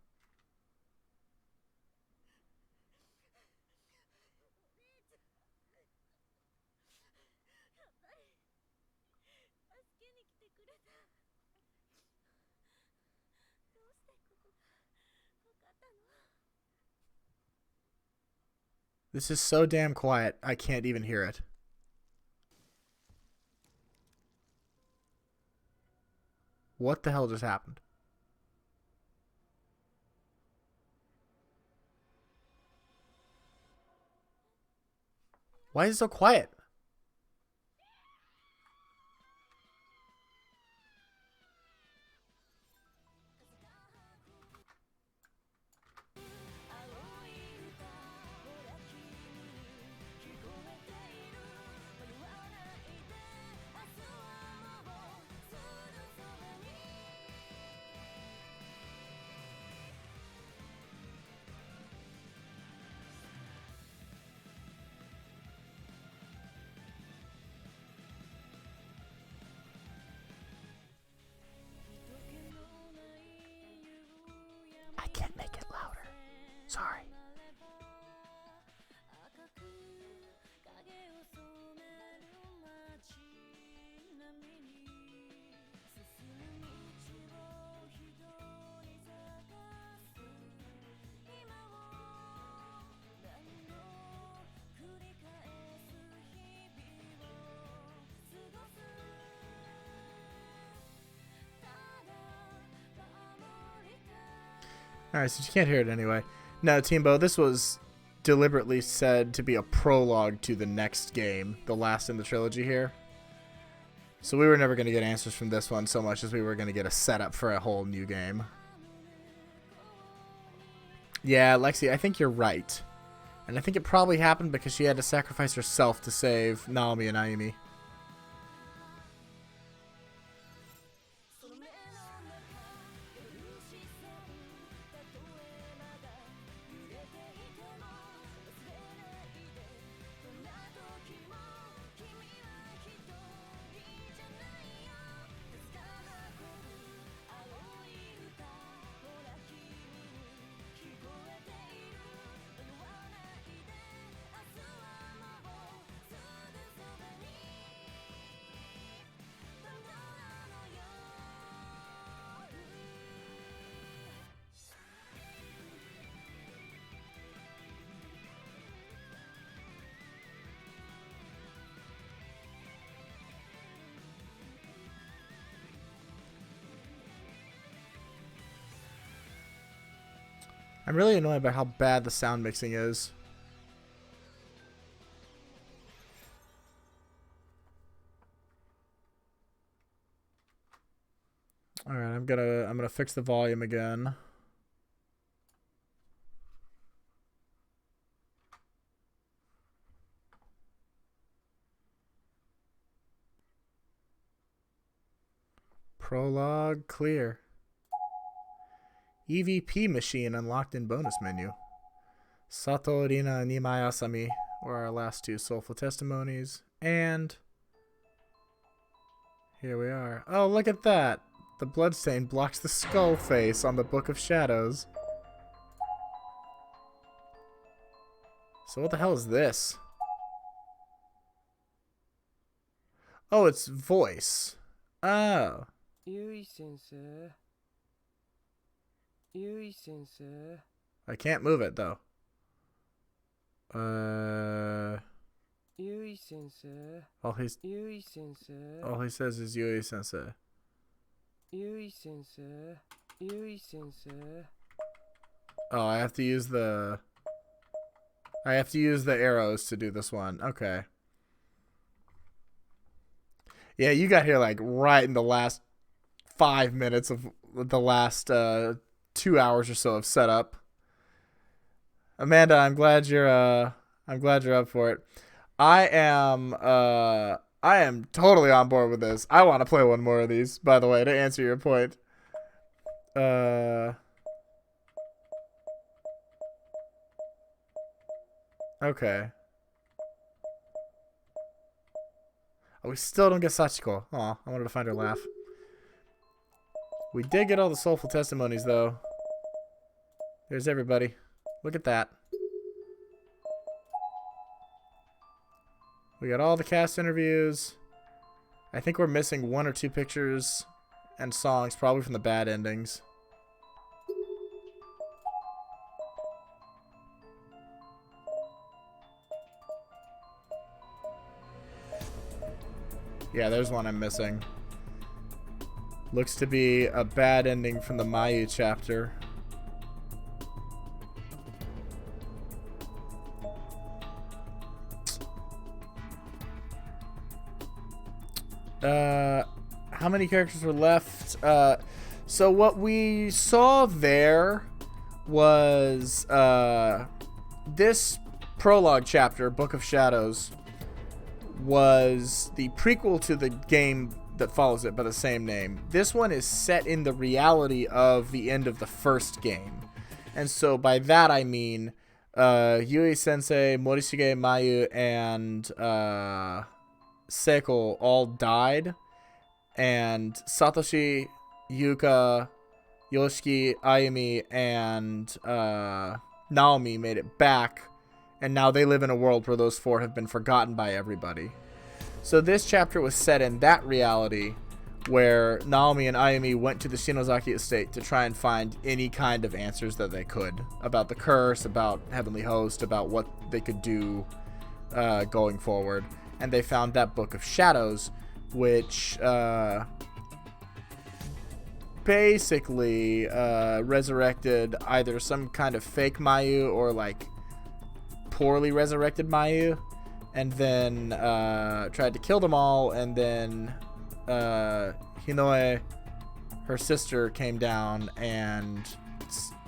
This is so damn quiet, I can't even hear it. What the hell just happened? Why is it so quiet? Alright, so you can't hear it anyway. No, Teambo, this was deliberately said to be a prologue to the next game, the last in the trilogy here. So we were never going to get answers from this one so much as we were going to get a setup for a whole new game. Yeah, Lexi, I think you're right. And I think it probably happened because she had to sacrifice herself to save Naomi and Ayumi. I'm really annoyed by how bad the sound mixing is. Alright, I'm gonna fix the volume again. Prologue clear. EVP machine unlocked in bonus menu. Sato Rina Nimai Asami were our last two soulful testimonies. And here we are. Oh, look at that! The bloodstain blocks the skull face on the Book of Shadows. So what the hell is this? Oh, it's voice. Oh. Yui-sensei. Yui-sensei. I can't move it, though. Yui-sensei. All he says is Yui-sensei. Yui-sensei. Yui-sensei. Oh, I have to use the arrows to do this one. Okay. Yeah, you got here like right in the last 5 minutes of the last 2 hours or so of setup. Amanda, I'm glad you're up for it. I am totally on board with this. I want to play one more of these, by the way, to answer your point. Okay. Oh, we still don't get Sachiko. Aw, I wanted to find her laugh. We did get all the soulful testimonies, though. There's everybody. Look at that. We got all the cast interviews. I think we're missing 1 or 2 pictures and songs, probably from the bad endings. Yeah, there's one I'm missing. Looks to be a bad ending from the Mayu chapter. How many characters were left? So what we saw there was this prologue chapter, Book of Shadows, was the prequel to the game that follows it by the same name. This one is set in the reality of the end of the first game. And so by that I mean Yui Sensei, Morishige Mayu, and Seiko all died. And Satoshi, Yuka, Yoshiki, Ayumi, and Naomi made it back. And now they live in a world where those 4 have been forgotten by everybody. So this chapter was set in that reality where Naomi and Ayumi went to the Shinozaki estate to try and find any kind of answers that they could about the curse, about Heavenly Host, about what they could do going forward. And they found that Book of Shadows, which basically resurrected either some kind of fake Mayu or like poorly resurrected Mayu, and then tried to kill them all, and then Hinoe, her sister, came down and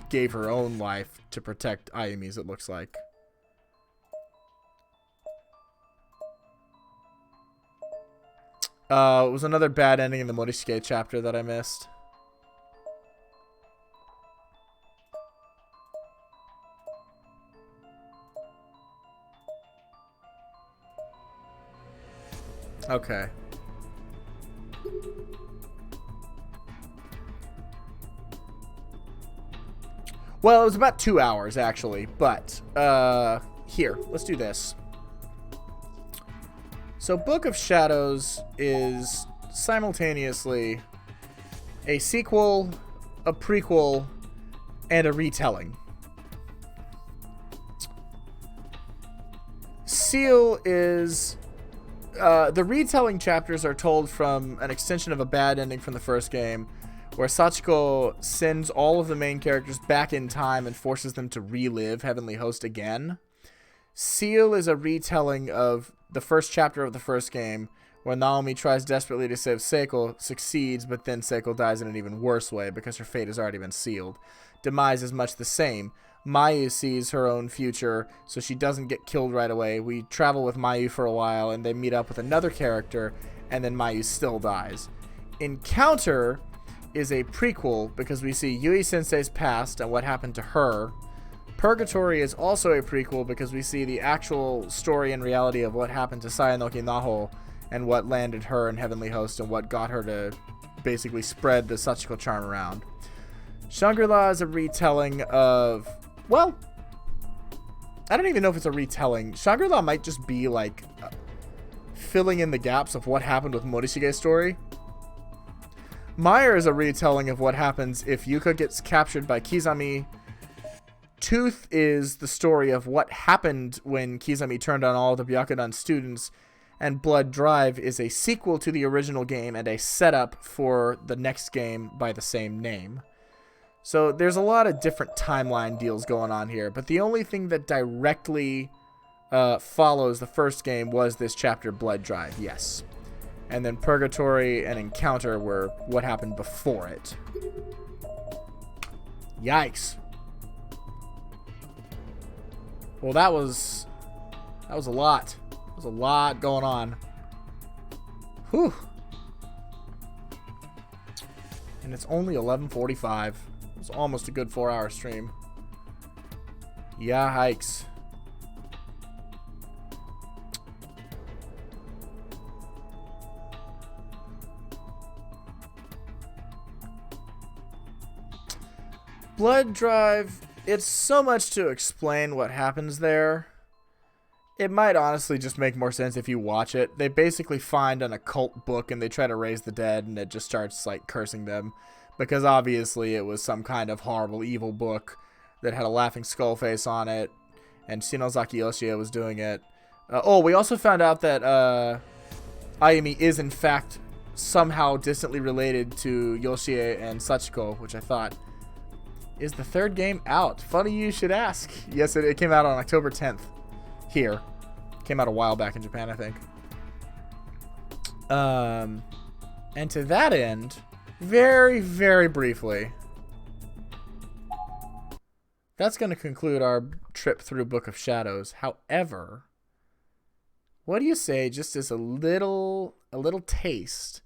gave her own life to protect Ayumi's, it looks like. It was another bad ending in the Morishige chapter that I missed. Okay. Well, it was about 2 hours, actually, but, here, let's do this. So, Book of Shadows is simultaneously a sequel, a prequel, and a retelling. Seal is... the retelling chapters are told from an extension of a bad ending from the first game, where Sachiko sends all of the main characters back in time and forces them to relive Heavenly Host again. Seal is a retelling of the first chapter of the first game, where Naomi tries desperately to save Seiko, succeeds, but then Seiko dies in an even worse way because her fate has already been sealed. Demise is much the same. Mayu sees her own future, so she doesn't get killed right away. We travel with Mayu for a while, and they meet up with another character, and then Mayu still dies. Encounter is a prequel because we see Yui Sensei's past and what happened to her. Purgatory is also a prequel because we see the actual story and reality of what happened to Sayanoki Naho and what landed her in Heavenly Host and what got her to basically spread the Sachiko charm around. Shangri-La is a retelling of... Well, I don't even know if it's a retelling. Shangri-La might just be like filling in the gaps of what happened with Morishige's story. Meyer is a retelling of what happens if Yuka gets captured by Kizami. Tooth is the story of what happened when Kizami turned on all the Byakudan students. And Blood Drive is a sequel to the original game and a setup for the next game by the same name. So there's a lot of different timeline deals going on here, but the only thing that directly follows the first game was this chapter, Blood Drive, yes. And then Purgatory and Encounter were what happened before it. Yikes. Well, that was a lot. There was a lot going on. Whew. And it's only 11:45. It was almost a good 4-hour stream. Yeah, hikes. Blood Drive, it's so much to explain what happens there. It might honestly just make more sense if you watch it. They basically find an occult book and they try to raise the dead, and it just starts like cursing them. Because obviously it was some kind of horrible evil book that had a laughing skull face on it. And Shinozaki Yoshie was doing it. We also found out that Ayumi is in fact somehow distantly related to Yoshie and Sachiko, which I thought... Is the third game out? Funny you should ask. Yes, it came out on October 10th. Here. Came out a while back in Japan, I think. And to that end, very, very briefly, that's going to conclude our trip through Book of Shadows. However, what do you say, just as a little taste,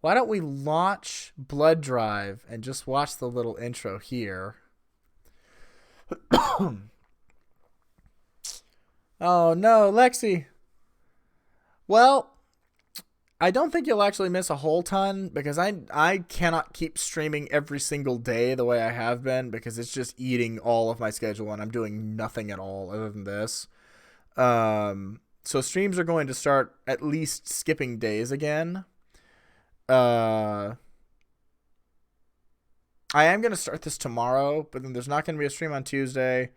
why don't we launch Blood Drive and just watch the little intro here? Oh no, Lexi. Well, I don't think you'll actually miss a whole ton because I cannot keep streaming every single day the way I have been because it's just eating all of my schedule and I'm doing nothing at all other than this. So streams are going to start at least skipping days again. I am going to start this tomorrow, but then there's not going to be a stream on Tuesday.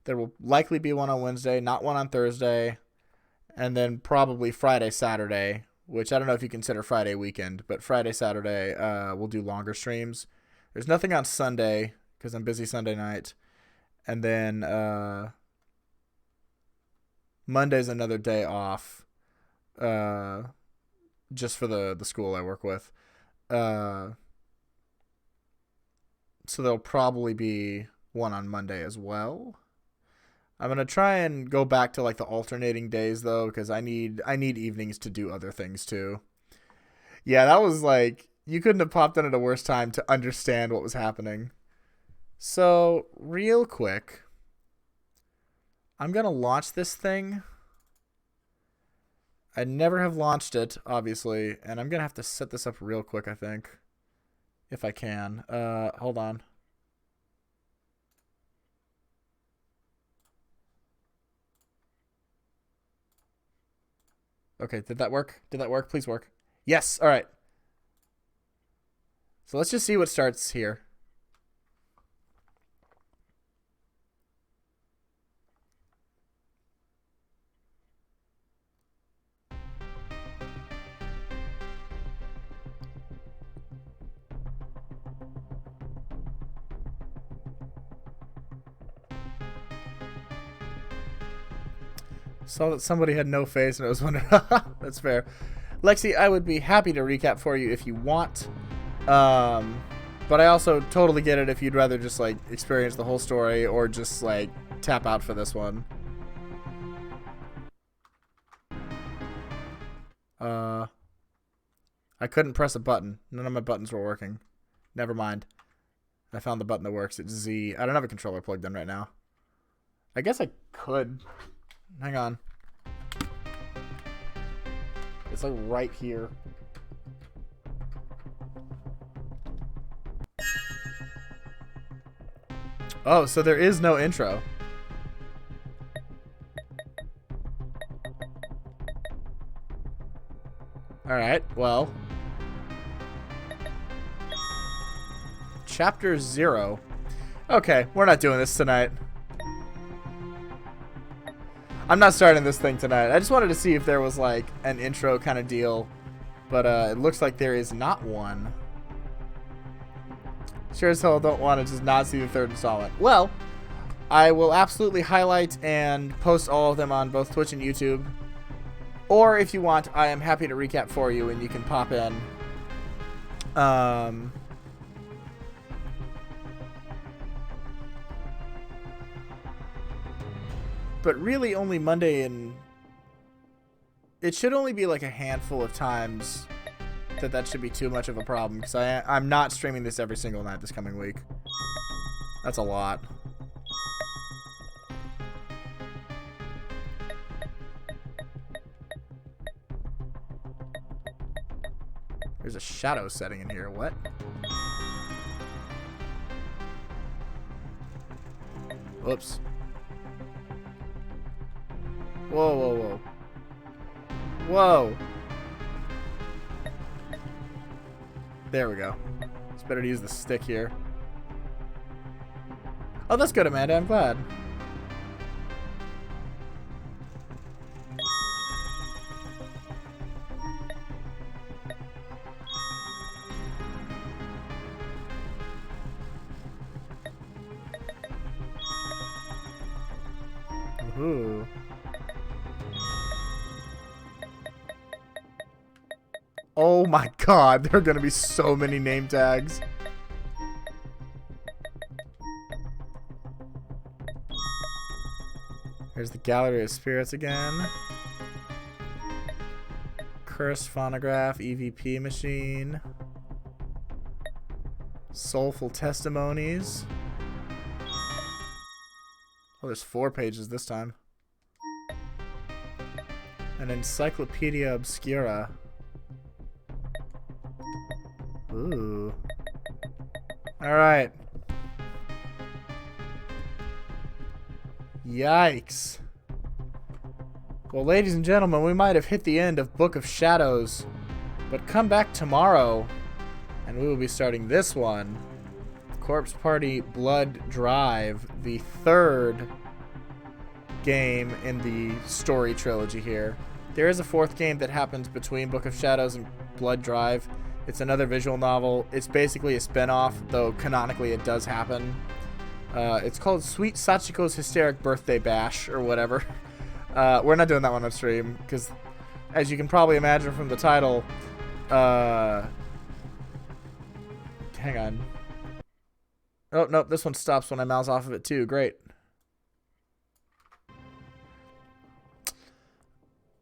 There will likely be one on Wednesday, not one on Thursday, and then probably Friday, Saturday which I don't know if you consider Friday weekend, but Friday, Saturday, we'll do longer streams. There's nothing on Sunday because I'm busy Sunday night. And then Monday's another day off just for the school I work with. So there'll probably be one on Monday as well. I'm going to try and go back to like the alternating days though, because I need evenings to do other things too. Yeah, that was like, you couldn't have popped in at a worse time to understand what was happening. So real quick, I'm going to launch this thing. I never have launched it, obviously, and I'm going to have to set this up real quick, I think, if I can. Hold on. Okay, did that work? Did that work? Please work. Yes, all right. So let's just see what starts here. Saw that somebody had no face and I was wondering, that's fair. Lexi, I would be happy to recap for you if you want. But I also totally get it if you'd rather just like experience the whole story or just like tap out for this one. I couldn't press a button. None of my buttons were working. Never mind. I found the button that works. It's Z. I don't have a controller plugged in right now. I guess I could. Hang on. It's like right here. Oh, so there is no intro. Alright, well. Chapter 0. Okay, we're not doing this tonight. I'm not starting this thing tonight. I just wanted to see if there was like an intro kind of deal. But it looks like there is not one. Sure as hell don't want to just not see the third installment. Well, I will absolutely highlight and post all of them on both Twitch and YouTube. Or if you want, I am happy to recap for you and you can pop in. But really only Monday, and it should only be like a handful of times that should be too much of a problem, because I'm not streaming this every single night this coming week. That's a lot. There's a shadow setting in here. What? Whoops. Whoa, whoa, whoa. Whoa. There we go. It's better to use the stick here. Oh, that's good, Amanda. I'm glad. Ooh. Oh my god, there are going to be so many name tags. Here's the Gallery of Spirits again. Cursed Phonograph, EVP Machine. Soulful Testimonies. Oh, there's 4 pages this time. An Encyclopedia Obscura. Ooh. Alright. Yikes. Well, ladies and gentlemen, we might have hit the end of Book of Shadows, but come back tomorrow, and we will be starting this one. Corpse Party Blood Drive, the 3rd game in the story trilogy here. There is a fourth game that happens between Book of Shadows and Blood Drive. It's another visual novel. It's basically a spin-off, though canonically it does happen. It's called Sweet Sachiko's Hysteric Birthday Bash, or whatever. We're not doing that one on stream, because as you can probably imagine from the title, hang on. Oh, nope, this one stops when I mouse off of it too. Great.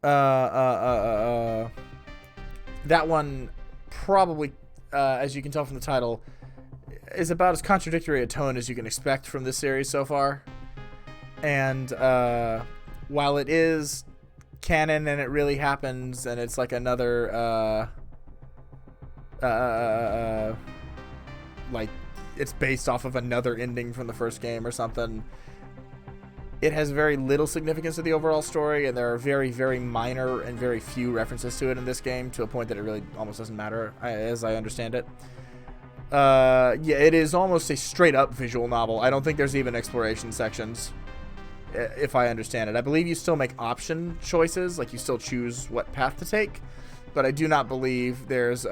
That one probably, as you can tell from the title, is about as contradictory a tone as you can expect from this series so far. And while it is canon and it really happens, and it's like another like it's based off of another ending from the first game or something, it has very little significance to the overall story, and there are very, very minor and very few references to it in this game, to a point that it really almost doesn't matter, as I understand it. Yeah, it is almost a straight-up visual novel. I don't think there's even exploration sections, if I understand it. I believe you still make option choices, like you still choose what path to take, but I do not believe there's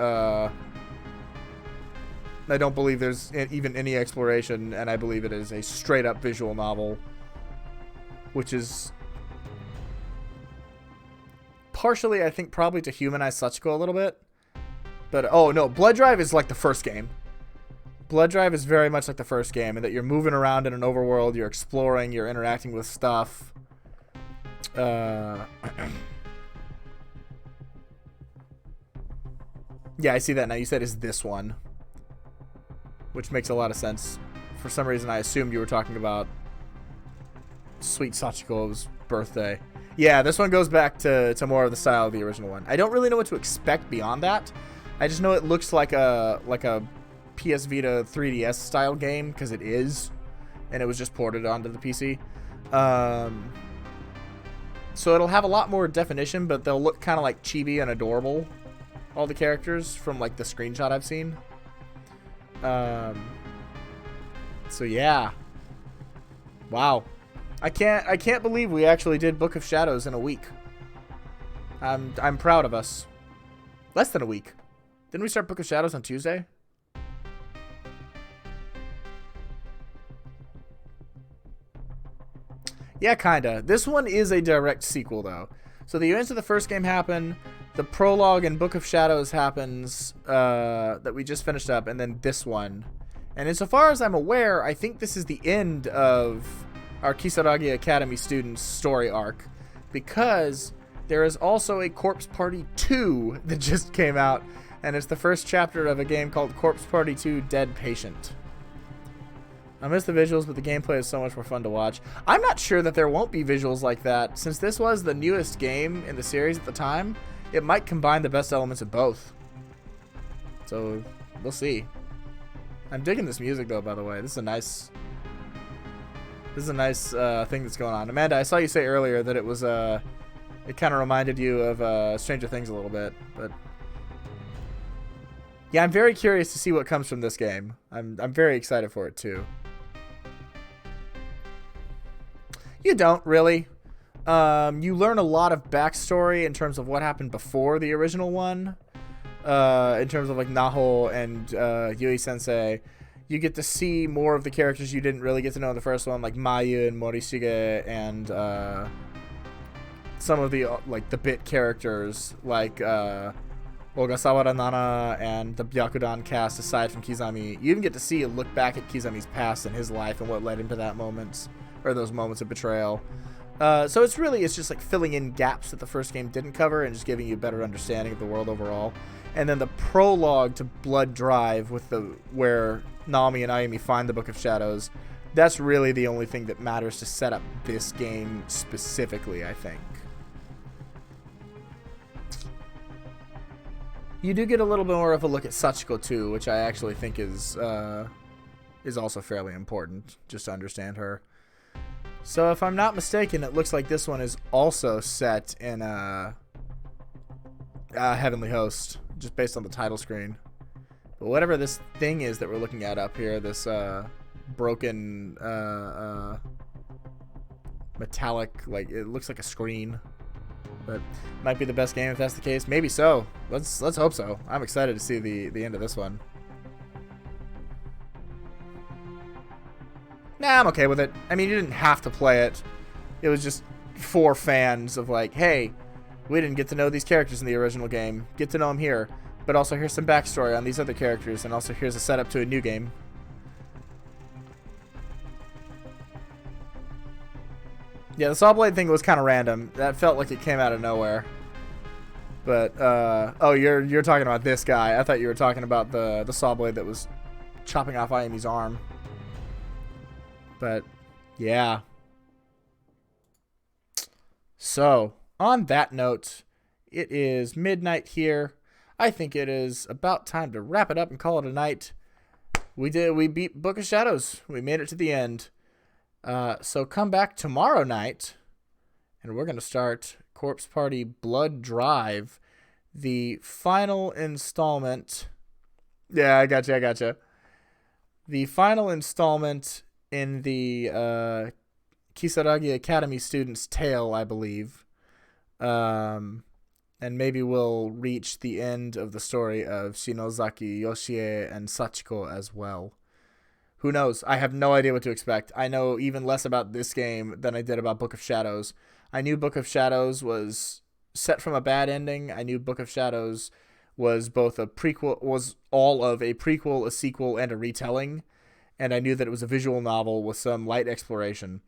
I don't believe there's even any exploration, and I believe it is a straight-up visual novel, which is partially, I think, probably to humanize Sachiko a little bit. But, oh, no, Blood Drive is like the first game. Blood Drive is very much like the first game, in that you're moving around in an overworld, you're exploring, you're interacting with stuff. Yeah, I see that now. You said is this one, which makes a lot of sense. For some reason, I assumed you were talking about Sweet Sachiko's birthday. Yeah, this one goes back to more of the style of the original one. I don't really know what to expect beyond that. I just know it looks like a PS Vita 3DS style game, because it is, and it was just ported onto the PC. So it'll have a lot more definition, but they'll look kind of like chibi and adorable, all the characters, from like the screenshot I've seen. So yeah. Wow. I can't believe we actually did Book of Shadows in a week. I'm proud of us. Less than a week. Didn't we start Book of Shadows on Tuesday? Yeah, kinda. This one is a direct sequel, though. So the events of the first game happen, the prologue and Book of Shadows happens, that we just finished up, and then this one. And insofar as I'm aware, I think this is the end of our Kisaragi Academy students' story arc, because there is also a Corpse Party 2 that just came out, and it's the first chapter of a game called Corpse Party 2 Dead Patient. I miss the visuals, but the gameplay is so much more fun to watch. I'm not sure that there won't be visuals like that. Since this was the newest game in the series at the time, it might combine the best elements of both. So, we'll see. I'm digging this music, though, by the way. This is a nice thing that's going on. Amanda, I saw you say earlier that it was, it kind of reminded you of Stranger Things a little bit, but yeah, I'm very curious to see what comes from this game. I'm very excited for it, too. You don't, really. You learn a lot of backstory in terms of what happened before the original one. In terms of, like, Naho and Yui-sensei. You get to see more of the characters you didn't really get to know in the first one, like Mayu and Morishige, and some of the, like, the bit characters, like Ogasawara Nana and the Byakudan cast, aside from Kizami. You even get to see a look back at Kizami's past and his life and what led him to that moment, or those moments of betrayal. So it's just like filling in gaps that the first game didn't cover and just giving you a better understanding of the world overall. And then the prologue to Blood Drive, where Naomi and Ayumi find the Book of Shadows, that's really the only thing that matters to set up this game specifically, I think. You do get a little bit more of a look at Sachiko too, which I actually think is also fairly important, just to understand her. So if I'm not mistaken, it looks like this one is also set in Heavenly Host, just based on the title screen. But whatever this thing is that we're looking at up here, this broken metallic, like, it looks like a screen. But might be the best game if that's the case. Maybe so. Let's hope so. I'm excited to see the end of this one. Nah, I'm okay with it. I mean, you didn't have to play it. It was just for fans of like, hey, we didn't get to know these characters in the original game. Get to know them here. But also here's some backstory on these other characters, and also here's a setup to a new game. Yeah, the Saw Blade thing was kind of random. That felt like it came out of nowhere. But, oh, you're talking about this guy. I thought you were talking about the Saw Blade that was chopping off Ayumi's arm. But, yeah. So, on that note, it is midnight here. I think it is about time to wrap it up and call it a night. We beat Book of Shadows. We made it to the end. So come back tomorrow night, and we're going to start Corpse Party Blood Drive, the final installment. Yeah, I gotcha. The final installment in the Kisaragi Academy student's tale, I believe. And maybe we'll reach the end of the story of Shinozaki, Yoshie, and Sachiko as well. Who knows? I have no idea what to expect. I know even less about this game than I did about Book of Shadows. I knew Book of Shadows was set from a bad ending. I knew Book of Shadows was both all of a prequel, a sequel, and a retelling. And I knew that it was a visual novel with some light exploration.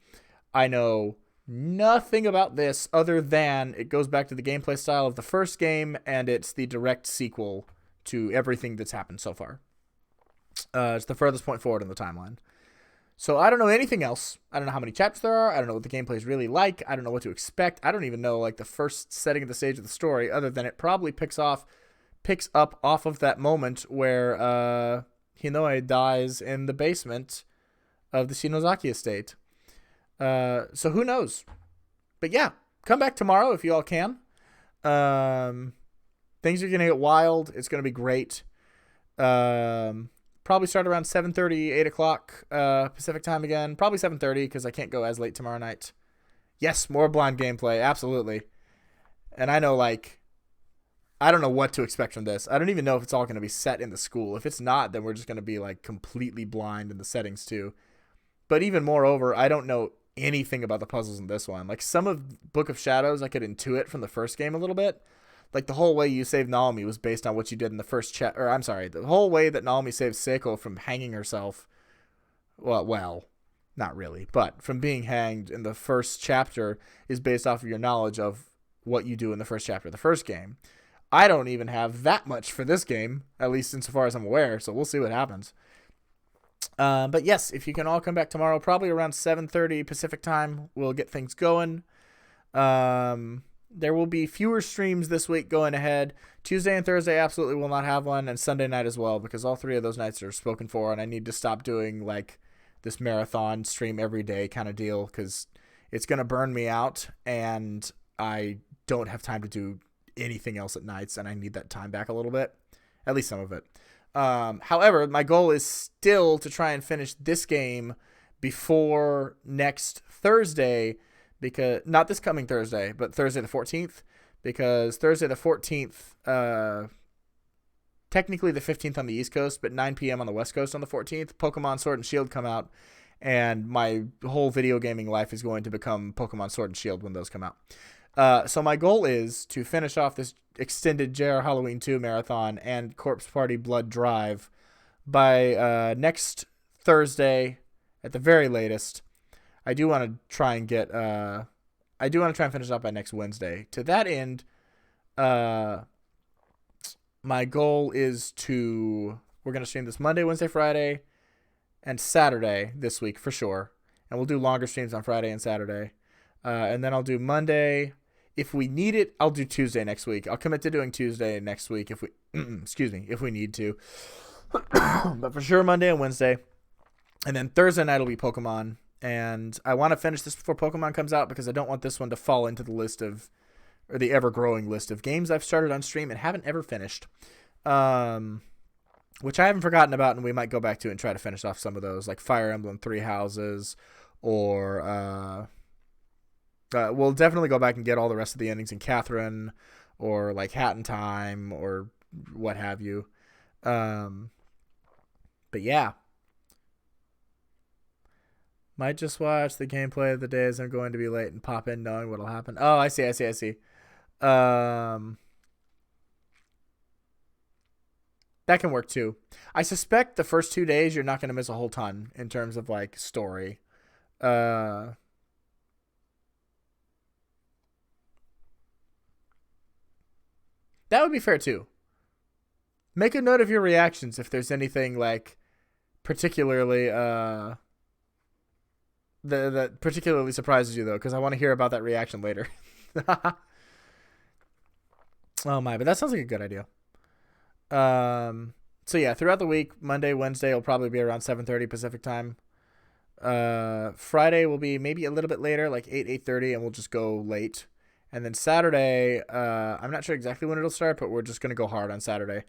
I know nothing about this other than it goes back to the gameplay style of the first game, and it's the direct sequel to everything that's happened so far. It's the furthest point forward in the timeline. So I don't know anything else. I don't know how many chapters there are. I don't know what the gameplay is really like. I don't know what to expect. I don't even know like the first setting of the stage of the story, other than it probably picks up off of that moment where Hinoe dies in the basement of the Shinozaki estate. So who knows? But yeah, come back tomorrow if you all can. Things are going to get wild. It's going to be great. Probably start around 7:30, 8 o'clock Pacific time again. Probably 7:30 because I can't go as late tomorrow night. Yes, more blind gameplay. Absolutely. And I know, like, I don't know what to expect from this. I don't even know if it's all going to be set in the school. If it's not, then we're just going to be, like, completely blind in the settings, too. But even moreover, I don't know anything about the puzzles in this one. Like, some of Book of Shadows, I could intuit from the first game a little bit. Like, the whole way you saved Naomi was based on what you did in the first chapter. Or, I'm sorry, the whole way that Naomi saved Seiko from hanging herself. Well, not really. But from being hanged in the first chapter is based off of your knowledge of what you do in the first chapter of the first game. I don't even have that much for this game, at least insofar as I'm aware. So we'll see what happens. But yes, if you can all come back tomorrow, probably around 7:30 Pacific time, we'll get things going. There will be fewer streams this week going ahead. Tuesday and Thursday absolutely will not have one, and Sunday night as well, because all three of those nights are spoken for, and I need to stop doing like this marathon stream every day kind of deal, because it's going to burn me out, and I don't have time to do anything else at nights, and I need that time back a little bit, at least some of it. However, my goal is still to try and finish this game before next Thursday, because not this coming Thursday, but Thursday the 14th, because Thursday the 14th, technically the 15th on the East Coast, but 9 p.m. on the West Coast on the 14th, Pokemon Sword and Shield come out, and my whole video gaming life is going to become Pokemon Sword and Shield when those come out. So my goal is to finish off this extended Jrhalloween 2 marathon and Corpse Party Blood Drive by next Thursday at the very latest. I do want to try and finish it up by next Wednesday. To that end, my goal is we're going to stream this Monday, Wednesday, Friday, and Saturday this week for sure. And we'll do longer streams on Friday and Saturday. And then I'll do Monday. If we need it, I'll do Tuesday next week. I'll commit to doing Tuesday next week if we, if we need to. But for sure Monday and Wednesday. And then Thursday night will be Pokemon. And I want to finish this before Pokemon comes out because I don't want this one to fall into the list of, or the ever-growing list of games I've started on stream and haven't ever finished. Which I haven't forgotten about, and we might go back to and try to finish off some of those, like Fire Emblem Three Houses, or We'll definitely go back and get all the rest of the endings in Catherine or like Hat in Time or what have you. But yeah. Might just watch the gameplay of the days I'm going to be late and pop in knowing what'll happen. Oh, I see. That can work too. I suspect the first 2 days you're not going to miss a whole ton in terms of like story. That would be fair too. Make a note of your reactions if there's anything like particularly that particularly surprises you though, because I want to hear about that reaction later. Oh my, but that sounds like a good idea. So yeah, throughout the week, Monday, Wednesday will probably be around 7:30 Pacific time. Friday will be maybe a little bit later, like 8:30, and we'll just go late. And then Saturday, I'm not sure exactly when it'll start, but we're just going to go hard on Saturday.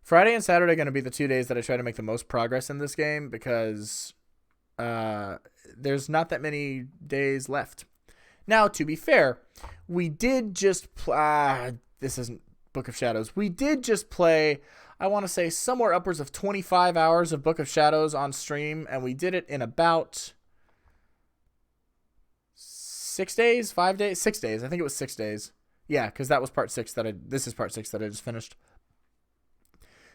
Friday and Saturday are going to be the 2 days that I try to make the most progress in this game because there's not that many days left. Now, to be fair, we did just this isn't Book of Shadows. We did just play, I want to say, somewhere upwards of 25 hours of Book of Shadows on stream, and we did it in about 6 days, 5 days, 6 days. I think it was 6 days. Yeah, because that was part 6 this is part 6 that I just finished.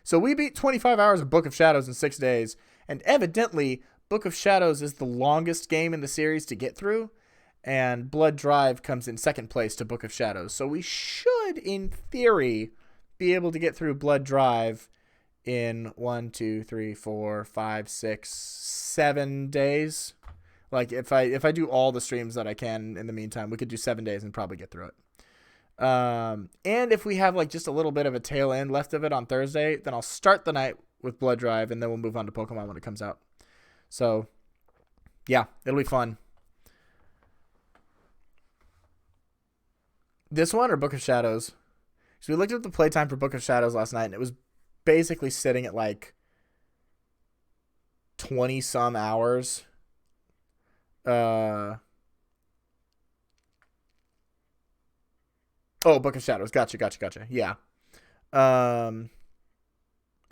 So we beat 25 hours of Book of Shadows in 6 days, and evidently Book of Shadows is the longest game in the series to get through, and Blood Drive comes in second place to Book of Shadows. So we should, in theory, be able to get through Blood Drive in 1, 2, 3, 4, 5, 6, 7 days. Like if I do all the streams that I can in the meantime, we could do 7 days and probably get through it. And if we have like just a little bit of a tail end left of it on Thursday, then I'll start the night with Blood Drive and then we'll move on to Pokemon when it comes out. So yeah, it'll be fun. This one or Book of Shadows? So we looked at the playtime for Book of Shadows last night and it was basically sitting at like 20 some hours. Oh, Book of Shadows. Gotcha. Yeah. And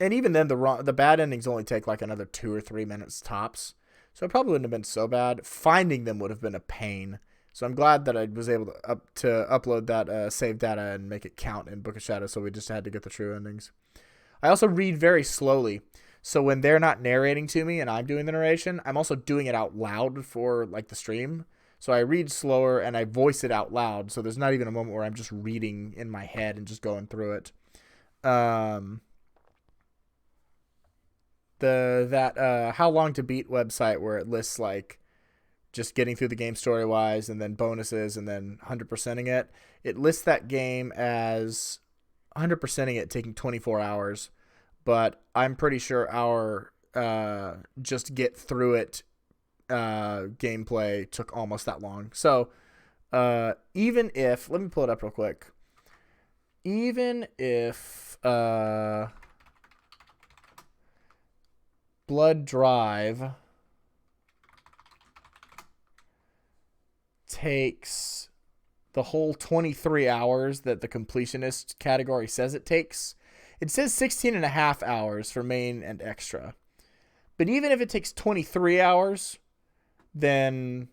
even then, the bad endings only take like another 2 or 3 minutes tops. So it probably wouldn't have been so bad. Finding them would have been a pain. So I'm glad that I was able to upload that save data and make it count in Book of Shadows. So we just had to get the true endings. I also read very slowly. So when they're not narrating to me and I'm doing the narration, I'm also doing it out loud for like the stream. So I read slower and I voice it out loud. So there's not even a moment where I'm just reading in my head and just going through it. How long to beat website where it lists like just getting through the game story wise and then bonuses and then 100%ing it. It lists that game as 100%ing it taking 24 hours. But I'm pretty sure our just get through it gameplay took almost that long. So even if, let me pull it up real quick. Even if Blood Drive takes the whole 23 hours that the completionist category says it takes, it says 16 and a half hours for main and extra. But even if it takes 23 hours, then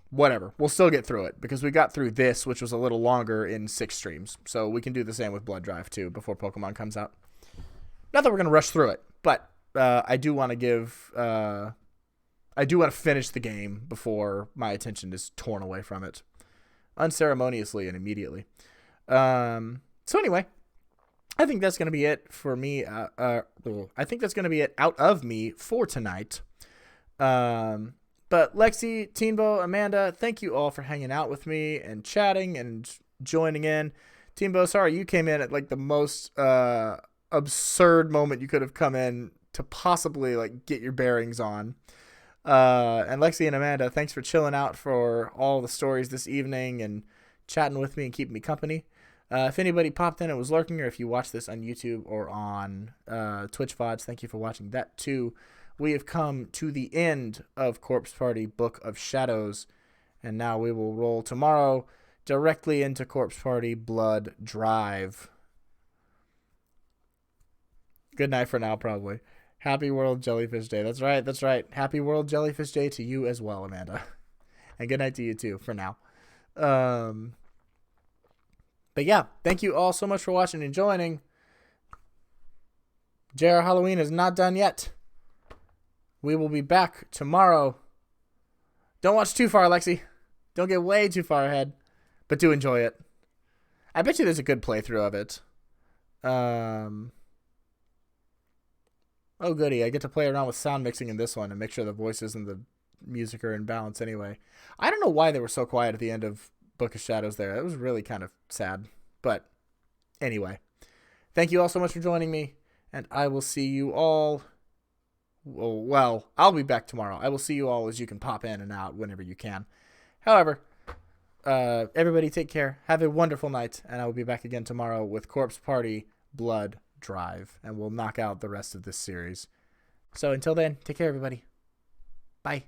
whatever. We'll still get through it because we got through this, which was a little longer, in 6 streams. So we can do the same with Blood Drive too before Pokemon comes out. Not that we're going to rush through it, but I do want to finish the game before my attention is torn away from it unceremoniously and immediately. So anyway, I think that's going to be it for me. I think that's going to be it out of me for tonight. But Lexi, Teenbo, Amanda, thank you all for hanging out with me and chatting and joining in. Teenbo, sorry you came in at like the most absurd moment you could have come in to possibly like get your bearings on. And Lexi and Amanda, thanks for chilling out for all the stories this evening and chatting with me and keeping me company. If anybody popped in and was lurking, or if you watch this on YouTube or on Twitch VODs, thank you for watching that too. We have come to the end of Corpse Party Book of Shadows, And now we will roll tomorrow directly into Corpse Party Blood Drive. Good night for now, probably. Happy World Jellyfish Day. That's right, that's right. Happy World Jellyfish Day to you as well, Amanda. And good night to you too, for now. But yeah, thank you all so much for watching and joining. Jrhalloween is not done yet. We will be back tomorrow. Don't watch too far, Lexi. Don't get way too far ahead. But do enjoy it. I bet you there's a good playthrough of it. Oh, goody. I get to play around with sound mixing in this one and make sure the voices and the music are in balance anyway. I don't know why they were so quiet at the end of Book of Shadows there. It was really kind of sad. But anyway. Thank you all so much for joining me. And I will see you all... Well, I'll be back tomorrow. I will see you all as you can pop in and out whenever you can. However, everybody take care. Have a wonderful night. And I will be back again tomorrow with Corpse Party Blood Drive. And we'll knock out the rest of this series. So until then, take care, everybody. Bye.